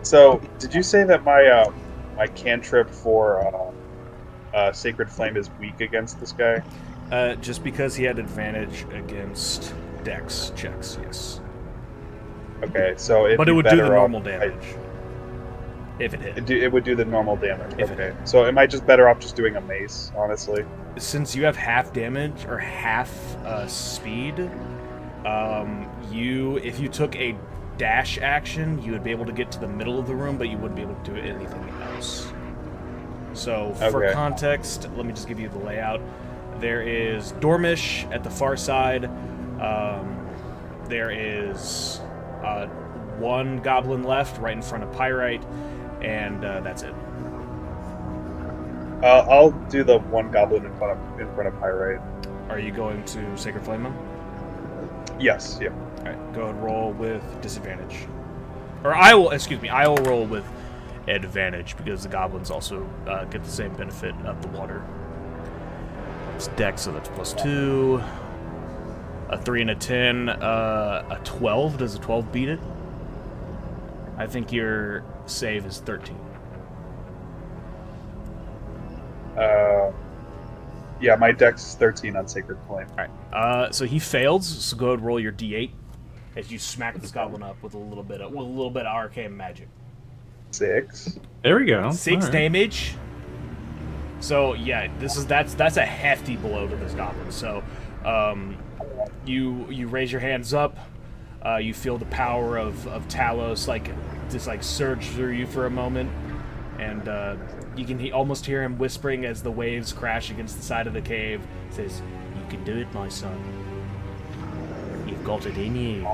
So, did you say that my cantrip for Sacred Flame is weak against this guy? Just because he had advantage against Dex checks, yes. Okay, so But it would do the normal damage if it hit. It would do the normal damage. If it Okay, so am I just better off just doing a mace, honestly? Since you have half damage or half speed, if you took a dash action, you would be able to get to the middle of the room, but you wouldn't be able to do anything else. So, for Okay. context, let me just give you the layout. There is Dormish at the far side. There is one goblin left, right in front of Pyrite, and that's it. I'll do the one goblin in front of Pyrite. Are you going to Sacred Flame him? Yes, yeah. All right, go ahead and roll with disadvantage. Or I will roll with advantage because the goblins also get the same benefit of the water. It's Dex, so that's +2. A 3 and a 10. A 12. Does a 12 beat it? I think your save is 13. Yeah, my dex is 13 on Sacred Flame. All right. So he fails. So go ahead and roll your D8 as you smack this goblin up with a little bit of arcane magic. 6. There we go. 6 All right. damage. So yeah, that's a hefty blow to this goblin. So you raise your hands up. You feel the power of Talos just surge through you for a moment, and you can almost hear him whispering as the waves crash against the side of the cave. He says, "You can do it, my son. You've got it in you."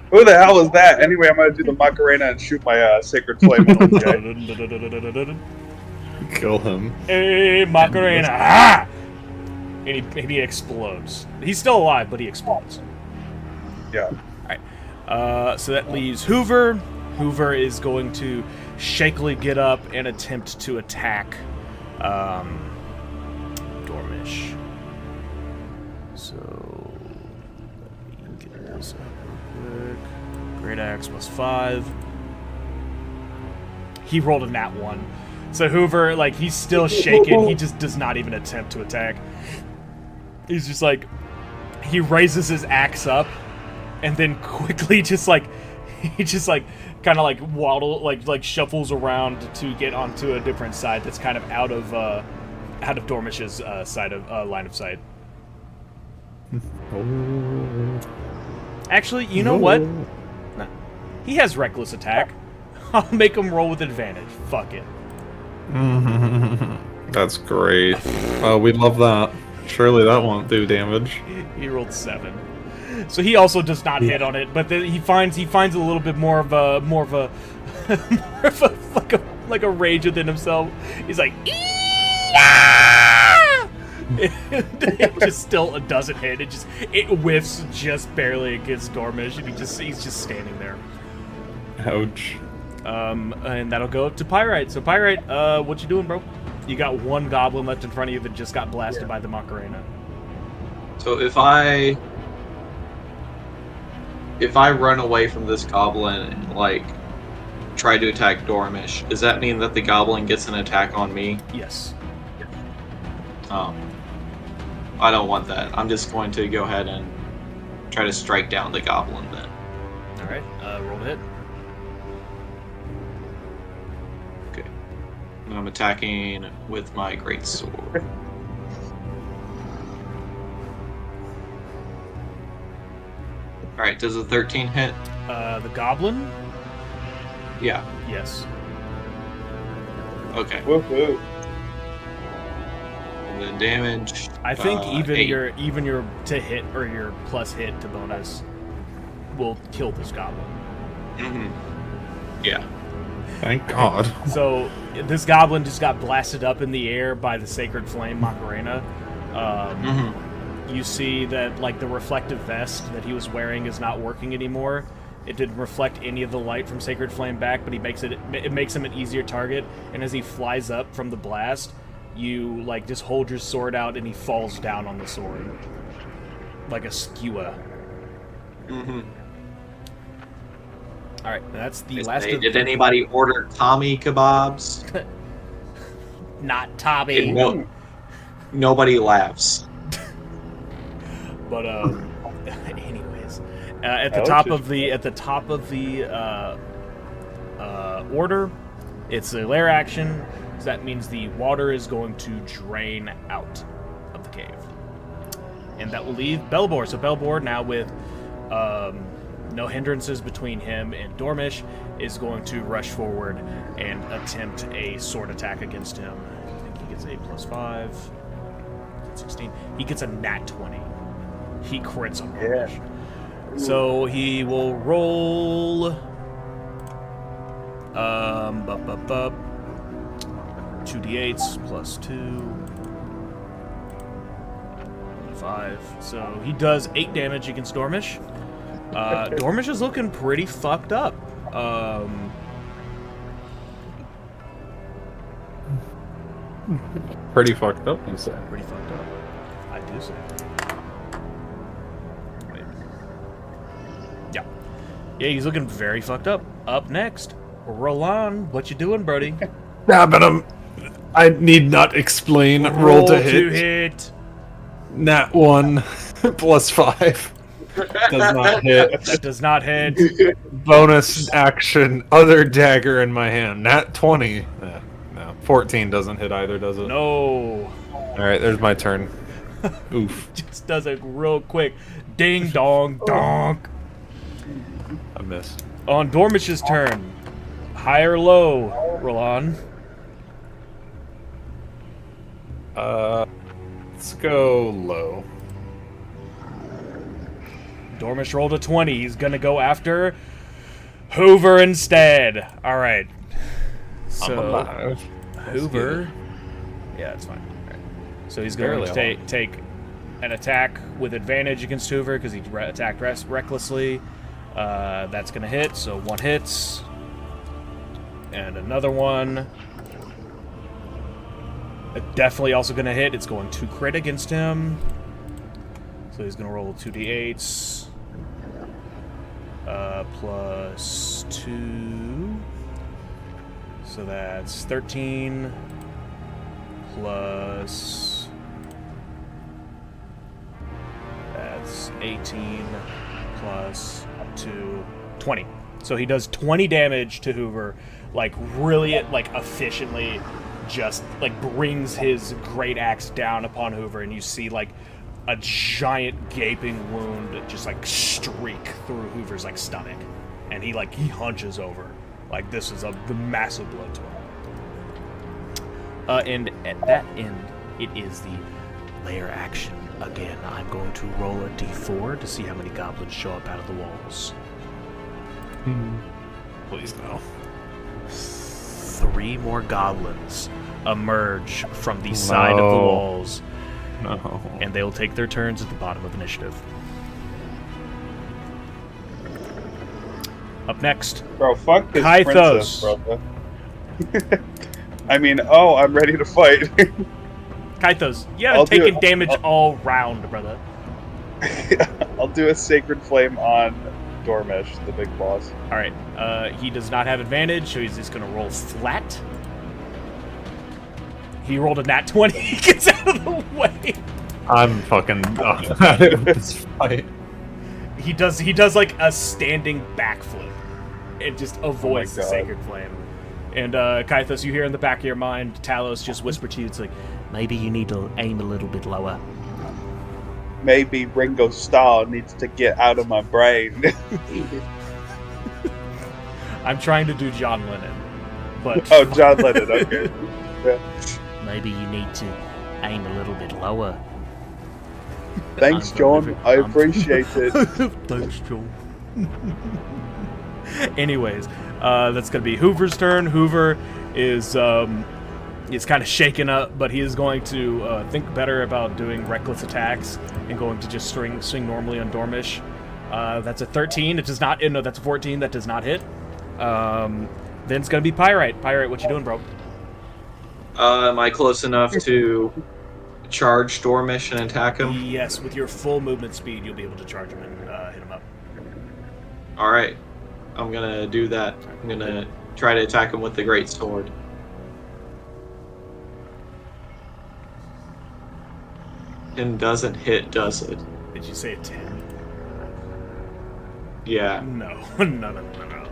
Who the hell is that? Anyway, I'm gonna do the Macarena and shoot my Sacred Flame on the guy. Kill him. Hey, Macarena! Ah! And he explodes. He's still alive, but he explodes. Yeah. Alright. So that leaves Hoover. Hoover is going to shakily get up and attempt to attack Dormish. So let me get this up real quick. Great Axe +5. He rolled a nat 1. So Hoover, he's still shaken. He just does not even attempt to attack. He's just he raises his axe up, and then quickly kind of waddle, shuffles around to get onto a different side that's kind of out of Dormish's line of sight. Actually, you know what? No. He has reckless attack. I'll make him roll with advantage. Fuck it. That's great. Oh, we love that. Surely that won't do damage. He rolled 7, so he also does not hit on it. But then he finds a little bit more of a like a rage within himself. He's like, "Ee-ah!" It just still doesn't hit. It whiffs just barely against Dormish, and he's just standing there. Ouch. And that'll go up to Pyrite. So Pyrite, what you doing, bro? You got one goblin left in front of you that just got blasted by the Macarena. So if I run away from this goblin and try to attack Dormish, does that mean that the goblin gets an attack on me? Yes. I don't want that. I'm just going to go ahead and try to strike down the goblin then. All right. Roll to hit. Okay. And I'm attacking with my great sword. Alright, does a 13 hit? The goblin? Yeah. Yes. Okay. Woohoo. And then damage. I think even 8. your to hit or your plus hit to bonus will kill this goblin. Mm-hmm. Yeah. Thank God. So this goblin just got blasted up in the air by the Sacred Flame Macarena. Mm-hmm. You see that the reflective vest that he was wearing is not working anymore, It didn't reflect any of the light from Sacred Flame back, but it makes him an easier target. And as he flies up from the blast, you like just hold your sword out, and he falls down on the sword like a skewer. Mm-hmm. All right, that's the last. Did anybody order Tommy kebabs? Not Tommy. No, nobody laughs. But anyways, at the top of the order, it's a lair action. So that means the water is going to drain out of the cave, and that will leave Belbor. So Belbor, now with no hindrances between him and Dormish, is going to rush forward and attempt a sword attack against him. I think he gets 8 + 5, 16. He gets a nat 20. He crits on Dormish. Yeah. So he will roll 2d8s +2. 5. So he does 8 damage against Dormish. Dormish is looking pretty fucked up. Pretty fucked up, you say. Pretty fucked up. I do say. Wait. Yeah. Yeah, he's looking very fucked up. Up next, Roland. What you doing, Brody? Yeah, but I need not explain. Roll to hit. Nat 1 +5. Does not hit. That does not hit. Bonus action, other dagger in my hand. Nat 20. No, 14 doesn't hit either, does it? No. Alright, there's my turn. Oof. Just does it real quick. Ding dong donk. I missed. On Dormish's turn. High or low, Roland? Let's go low. Dormish rolled a 20. He's gonna go after Hoover instead. All right. I'm alive. Hoover. Yeah, that's fine. All right. So he's going to take an attack with advantage against Hoover because he attacked recklessly. That's gonna hit. So 1 hits, and another one. Definitely also gonna hit. It's going to crit against him. So he's gonna roll 2d8s. +2. So that's 13 plus. That's 18 +2, 20. So he does 20 damage to Hoover, like really, like efficiently, just like brings his great axe down upon Hoover, and you see like a giant gaping wound just like streak through Hoover's like stomach, and he hunches over, like this is the massive blood to him. And at that end, it is the lair action again. I'm going to roll a d4 to see how many goblins show up out of the walls. Please no. 3 more goblins emerge from the side of the walls. No. And they'll take their turns at the bottom of initiative. Up next, Bro, fuck this Kythos. princess, brother. I mean, I'm ready to fight. Kythos, you haven't I'll do taken it. damage all round, brother. I'll do a Sacred Flame on Dormish, the big boss. Alright, he does not have advantage, so he's just gonna roll flat. He rolled a nat 20, he gets out of the way. I'm fucking out of this fight. He does like a standing backflip. It just avoids the God. Sacred Flame. And Kythos, you hear in the back of your mind, Talos just whisper to you, it's like, maybe you need to aim a little bit lower. Maybe Ringo Starr needs to get out of my brain. I'm trying to do John Lennon, but Oh, John Lennon, okay. Yeah. Maybe you need to aim a little bit lower. Thanks, John. I appreciate it. Thanks, John. Anyways, that's gonna be Hoover's turn. Hoover is kind of shaken up, but he is going to think better about doing reckless attacks and going to just swing normally on Dormish. That's a 13. It does not. No, that's a 14. That does not hit. Then it's gonna be Pyrite. Pyrite, what you doing, bro? Am I close enough to charge Dormish and attack him? Yes, with your full movement speed, you'll be able to charge him and hit him up. All right, I'm gonna do that. I'm gonna try to attack him with the great sword. And doesn't hit, does it? Did you say a 10? Yeah. No. No.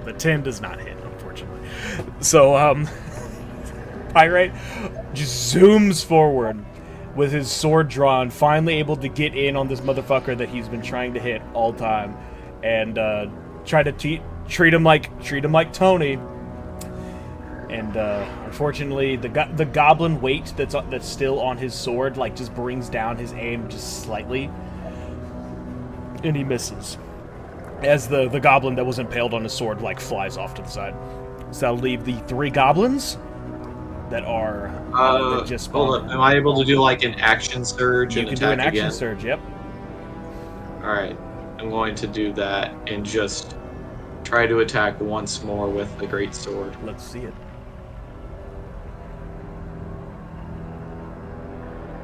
The 10 does not hit, unfortunately. So, Pyrite just zooms forward with his sword drawn, finally able to get in on this motherfucker that he's been trying to hit all time, and try to treat him like Tony. And unfortunately, the goblin weight that's still on his sword like just brings down his aim just slightly, and he misses. As the goblin that was impaled on his sword like flies off to the side. So that'll leave the 3 goblins that are that just spawned. Hold up. Am I able to do like an action surge You and can attack do an action again? surge. Yep. All right. I'm going to do that and just try to attack once more with the great sword. Let's see it.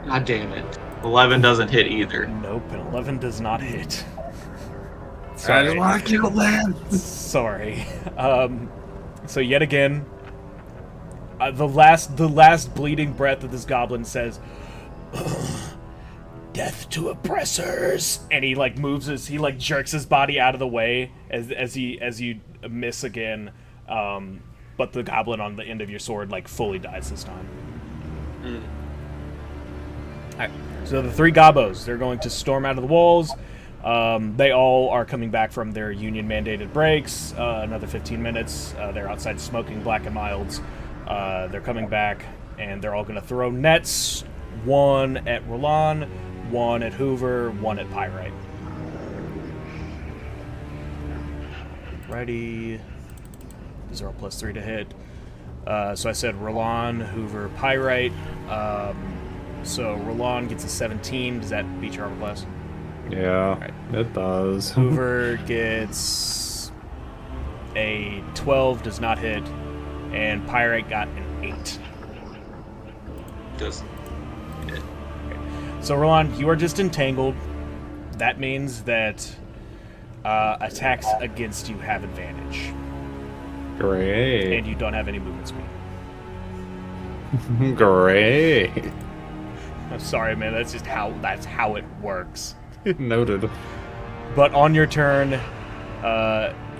God damn it. 11 doesn't hit either. Nope, and 11 does not hit. I Sorry. just want to kill them. Sorry. So yet again, the last bleeding breath of this goblin says, "Death to oppressors," and he like jerks his body out of the way as you miss again. But the goblin on the end of your sword like fully dies this time. Alright, so the 3 gobos, they're going to storm out of the walls. They all are coming back from their union-mandated breaks. Another 15 minutes. They're outside smoking black and milds. They're coming back, and they're all going to throw nets. 1 at Roland, 1 at Hoover, 1 at Pyrite. Righty. These are all +3 to hit. So I said Roland, Hoover, Pyrite. So Roland gets a 17. Does that beat your armor class? Yeah, Right. it does. Hoover gets a 12, does not hit, and Pyrite got an 8. Just So Roland, you are just entangled. That means that attacks against you have advantage, Great. and you don't have any movement speed. Great. I'm sorry, man. That's how it works. Noted. But on your turn,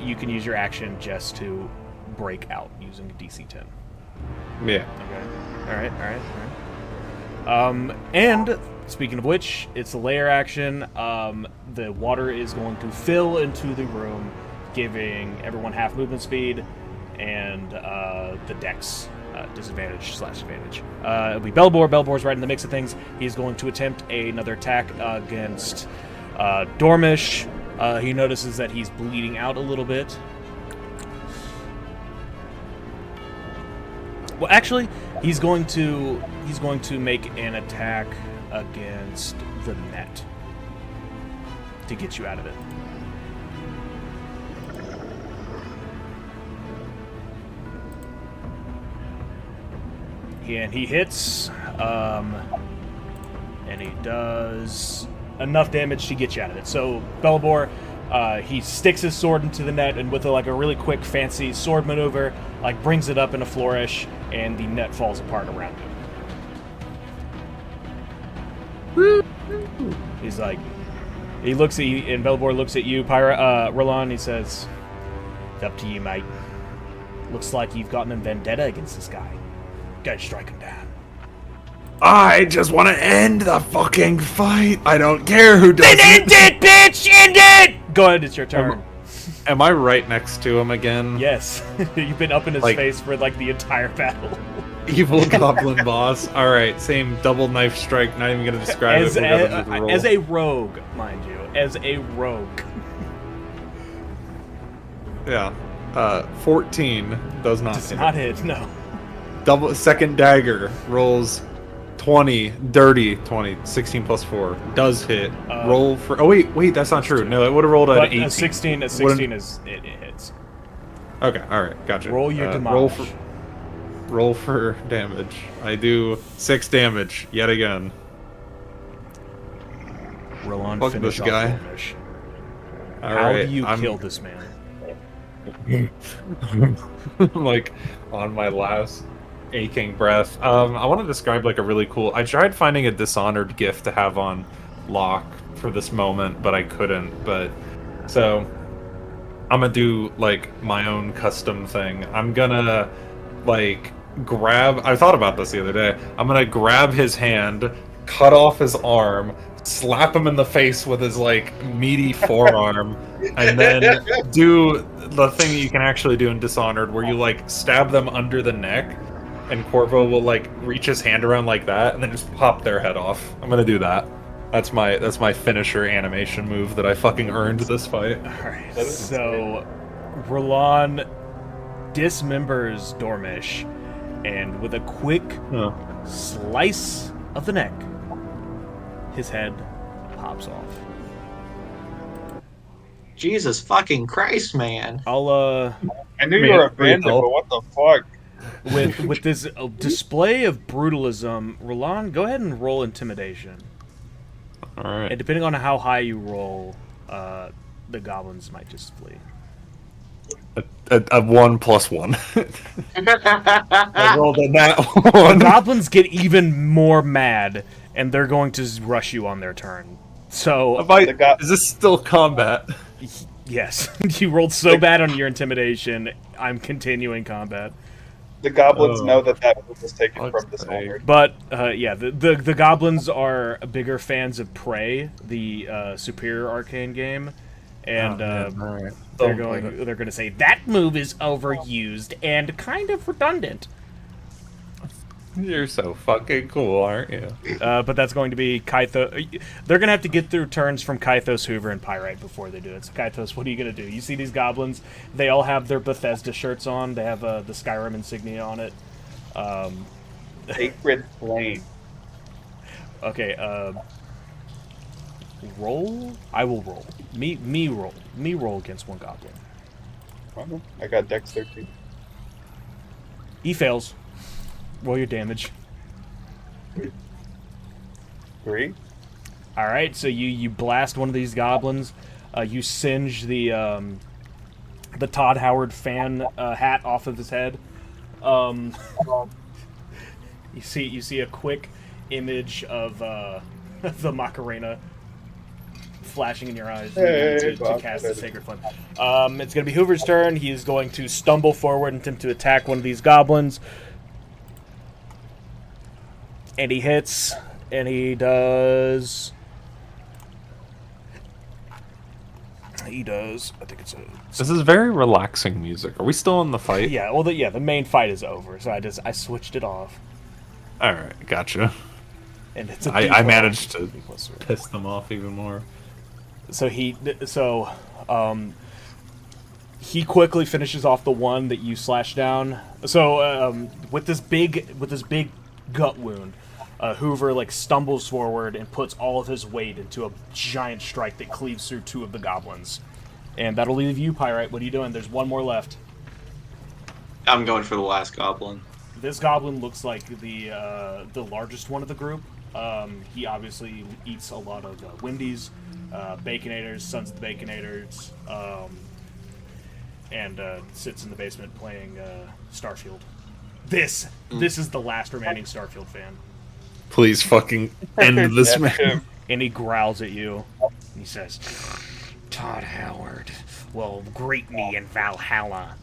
you can use your action just to break out using a DC 10. Yeah. Okay. All right. And speaking of which, it's a layer action. The water is going to fill into the room, giving everyone half movement speed, and the dex disadvantage/advantage. It'll be Belbor. Belbor's right in the mix of things. He's going to attempt another attack against Dormish. He notices that he's bleeding out a little bit. Well, actually, he's going to make an attack against the net to get you out of it. And he hits, and he does enough damage to get you out of it. So Belbor, he sticks his sword into the net, and with a really quick, fancy sword maneuver, brings it up in a flourish, and the net falls apart around him. He's like, he looks at you, and Belbor looks at you, Roland. He says, "It's up to you, mate. Looks like you've gotten a vendetta against this guy. Go strike him down." I just want to end the fucking fight. I don't care who does Then end it. it, bitch! End it! Go ahead, it's your turn. Am I right next to him again? Yes, you've been up in his face for the entire battle. Evil goblin boss. All right, same double knife strike. Not even gonna describe it. We're gonna do the roll. As a rogue, mind you, as a rogue. Yeah. 14 does not Does hit. not hit, no. Double second dagger rolls 20, dirty 20, 16 plus 4 does hit. Roll for. Oh wait, that's not true. No, it would have rolled at But 18. a 16 is it hits. Okay, all right, gotcha. Roll your roll damage. roll for damage. I do 6 damage yet again. Roll on Fuck finish this off guy. Ornish. All How right, do you I'm kill this man? like on my last aching breath. I want to describe like a really cool. I tried finding a Dishonored gift to have on lock for this moment, but I couldn't. But so I'm gonna do like my own custom thing. I'm gonna like grab. I thought about this the other day. I'm gonna grab his hand, cut off his arm, slap him in the face with his like meaty forearm, and then do the thing that you can actually do in Dishonored, where you like stab them under the neck, and Corvo will like reach his hand around like that, and then just pop their head off. I'm gonna do that. That's my finisher animation move that I fucking earned this fight. Alright, so Roland dismembers Dormish, and with a quick Oh. slice of the neck, his head pops off. Jesus fucking Christ, man. I'll I knew Man, you were a pretty bandit, tall. but what the fuck? with this display of brutalism, Roland, go ahead and roll intimidation. All right. And depending on how high you roll, the goblins might just flee. A 1 plus 1. I rolled a nat 1. Goblins get even more mad, and they're going to rush you on their turn. So, Is this still combat? yes, you rolled so bad on your intimidation. I'm continuing combat. The goblins Oh. know that move was taken Fuck's from Dishonored. But yeah, the goblins are bigger fans of Prey, the superior arcane game, and Alright. they're going to say that move is overused and kind of redundant. You're so fucking cool, aren't you? But that's going to be Kythos. They're going to have to get through turns from Kythos, Hoover, and Pyrite before they do it. So Kythos, what are you going to do? You see these goblins? They all have their Bethesda shirts on. They have the Skyrim insignia on it. Sacred flame. Okay, roll? I will roll. Me roll. Me roll against one goblin. I got Dex 13. He fails. Roll your damage. 3. Alright, so you blast one of these goblins. You singe the Todd Howard fan hat off of his head. You see a quick image of the Macarena flashing in your eyes to cast the Sacred Flame. It's going to be Hoover's turn. He is going to stumble forward and attempt to attack one of these goblins. And he hits, and he does... I think it's a... This is very relaxing music. Are we still in the fight? Yeah, well, the main fight is over, so I switched it off. Alright, gotcha. And it's a I D12. managed to D+3. piss them off even more. So he quickly finishes off the one that you slash down. So with this big gut wound, Hoover like stumbles forward and puts all of his weight into a giant strike that cleaves through 2 of the goblins. And that'll leave you, Pyrite. What are you doing? There's one more left. I'm going for the last goblin. This goblin looks like the largest one of the group. He obviously eats a lot of Wendy's, Baconators, Sons of the Baconators, and sits in the basement playing Starfield. This is the last remaining Starfield fan. Please fucking end this That's man. him. And he growls at you. And he says, Todd Howard will greet me in Valhalla.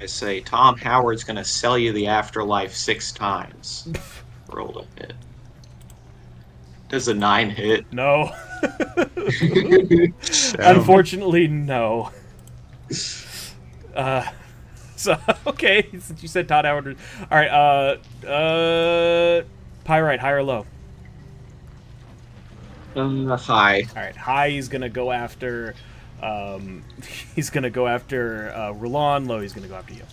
I say Tom Howard's gonna sell you the afterlife 6 times. Rolled a hit. Does a 9 hit? No. Unfortunately, no. So, okay, since you said Todd Howard. Alright, Pyrite, high or low? High. Alright, high, he's gonna go after, Roland. Low, he's gonna go after you.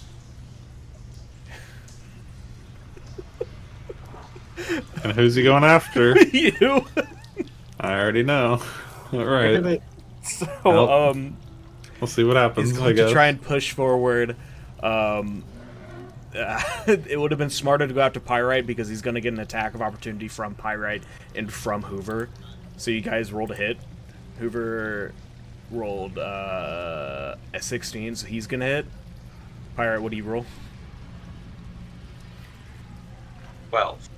And who's he going after? You. I already know. All right. So, Well, we'll see what happens. he's I going to guess. try and push forward. It would have been smarter to go after Pyrite because he's going to get an attack of opportunity from Pyrite and from Hoover. So you guys rolled a hit. Hoover rolled a 16, so he's going to hit. Pyrite, what do you roll? 12.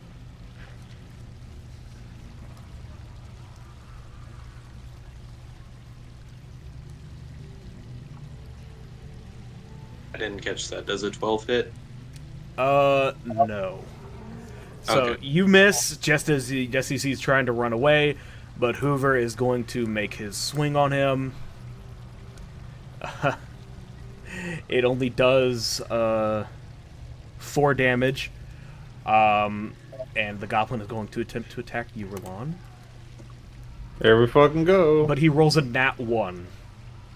I didn't catch that. Does a 12 hit? No. So Okay. you miss just as he's trying to run away, but Hoover is going to make his swing on him. It only does 4 damage. And the goblin is going to attempt to attack you, Roland. There we fucking go. But he rolls a nat 1.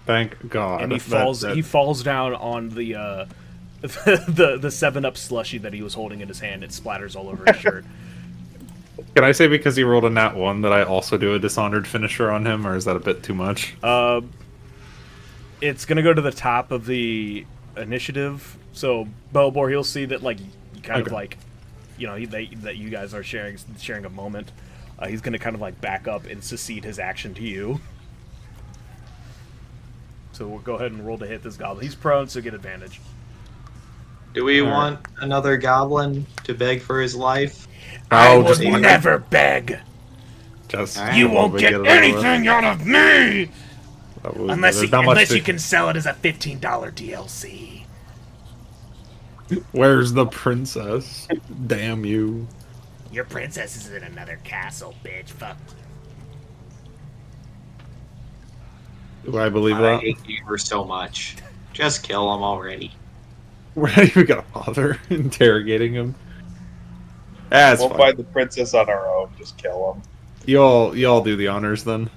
Thank God. And he falls down on the the 7-Up slushy that he was holding in his hand. It splatters all over his shirt. Can I say because he rolled a nat 1 that I also do a Dishonored finisher on him, or is that a bit too much? It's gonna go to the top of the initiative. So Belbor, he'll see that like you kind of like, you know, that you guys are sharing a moment. He's gonna kind of like back up and secede his action to you. So we'll go ahead and roll to hit this goblin. He's prone, so get advantage. Do we want another goblin to beg for his life? I Oh, will just never beg. Just You won't get anything out of me unless you can sell it as a $15 DLC. Where's the princess? Damn you! Your princess is in another castle, bitch. Fuck. Do I believe I that? hate you so much. Just kill him already. We're not even gonna bother interrogating him. That's We'll fine. find the princess on our own. Just kill him. Y'all do the honors then.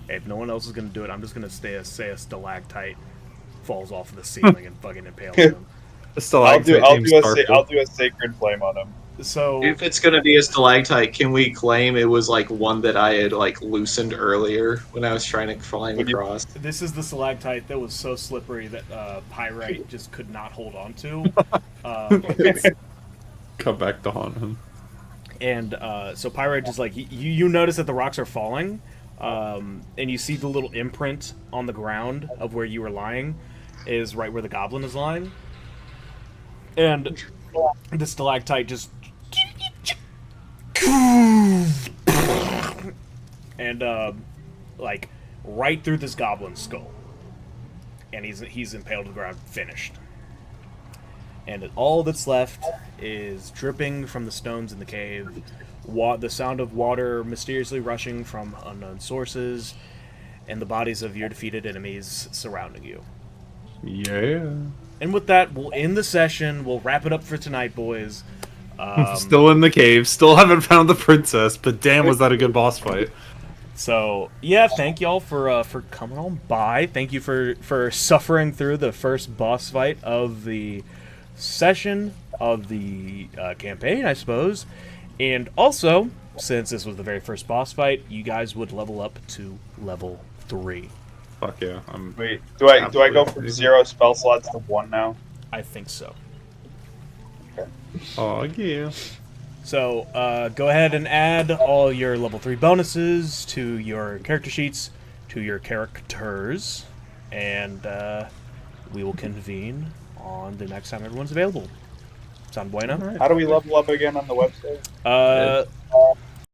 Hey, if no one else is gonna do it, I'm just gonna say a stalactite falls off of the ceiling and fucking impales him. I'll do a sacred flame on him. So If it's gonna be a stalactite, can we claim it was like one that I had like loosened earlier when I was trying to climb across? this is the stalactite that was so slippery that Pyrite just could not hold on to. Come back to haunt him. And so Pyrite just like you notice that the rocks are falling, and you see the little imprint on the ground of where you were lying is right where the goblin is lying, and the stalactite just and like right through this goblin's skull, and he's impaled to the ground, finished. And all that's left is dripping from the stones in the cave, the sound of water mysteriously rushing from unknown sources, and the bodies of your defeated enemies surrounding you. Yeah. And with that, we'll end the session. We'll wrap it up for tonight, boys. Still in the cave. Still haven't found the princess, but damn, was that a good boss fight. So yeah, thank y'all for coming on by. Thank you for suffering through the first boss fight of the session of the campaign, I suppose. And also, since this was the very first boss fight, you guys would level up to level 3. Fuck yeah. Wait, do I go from 0 spell slots to 1 now? I think so. Oh yeah. So go ahead and add all your level 3 bonuses to your character sheets, to your characters, and we will convene on the next time everyone's available. Sound bueno? How do we level up again on the website?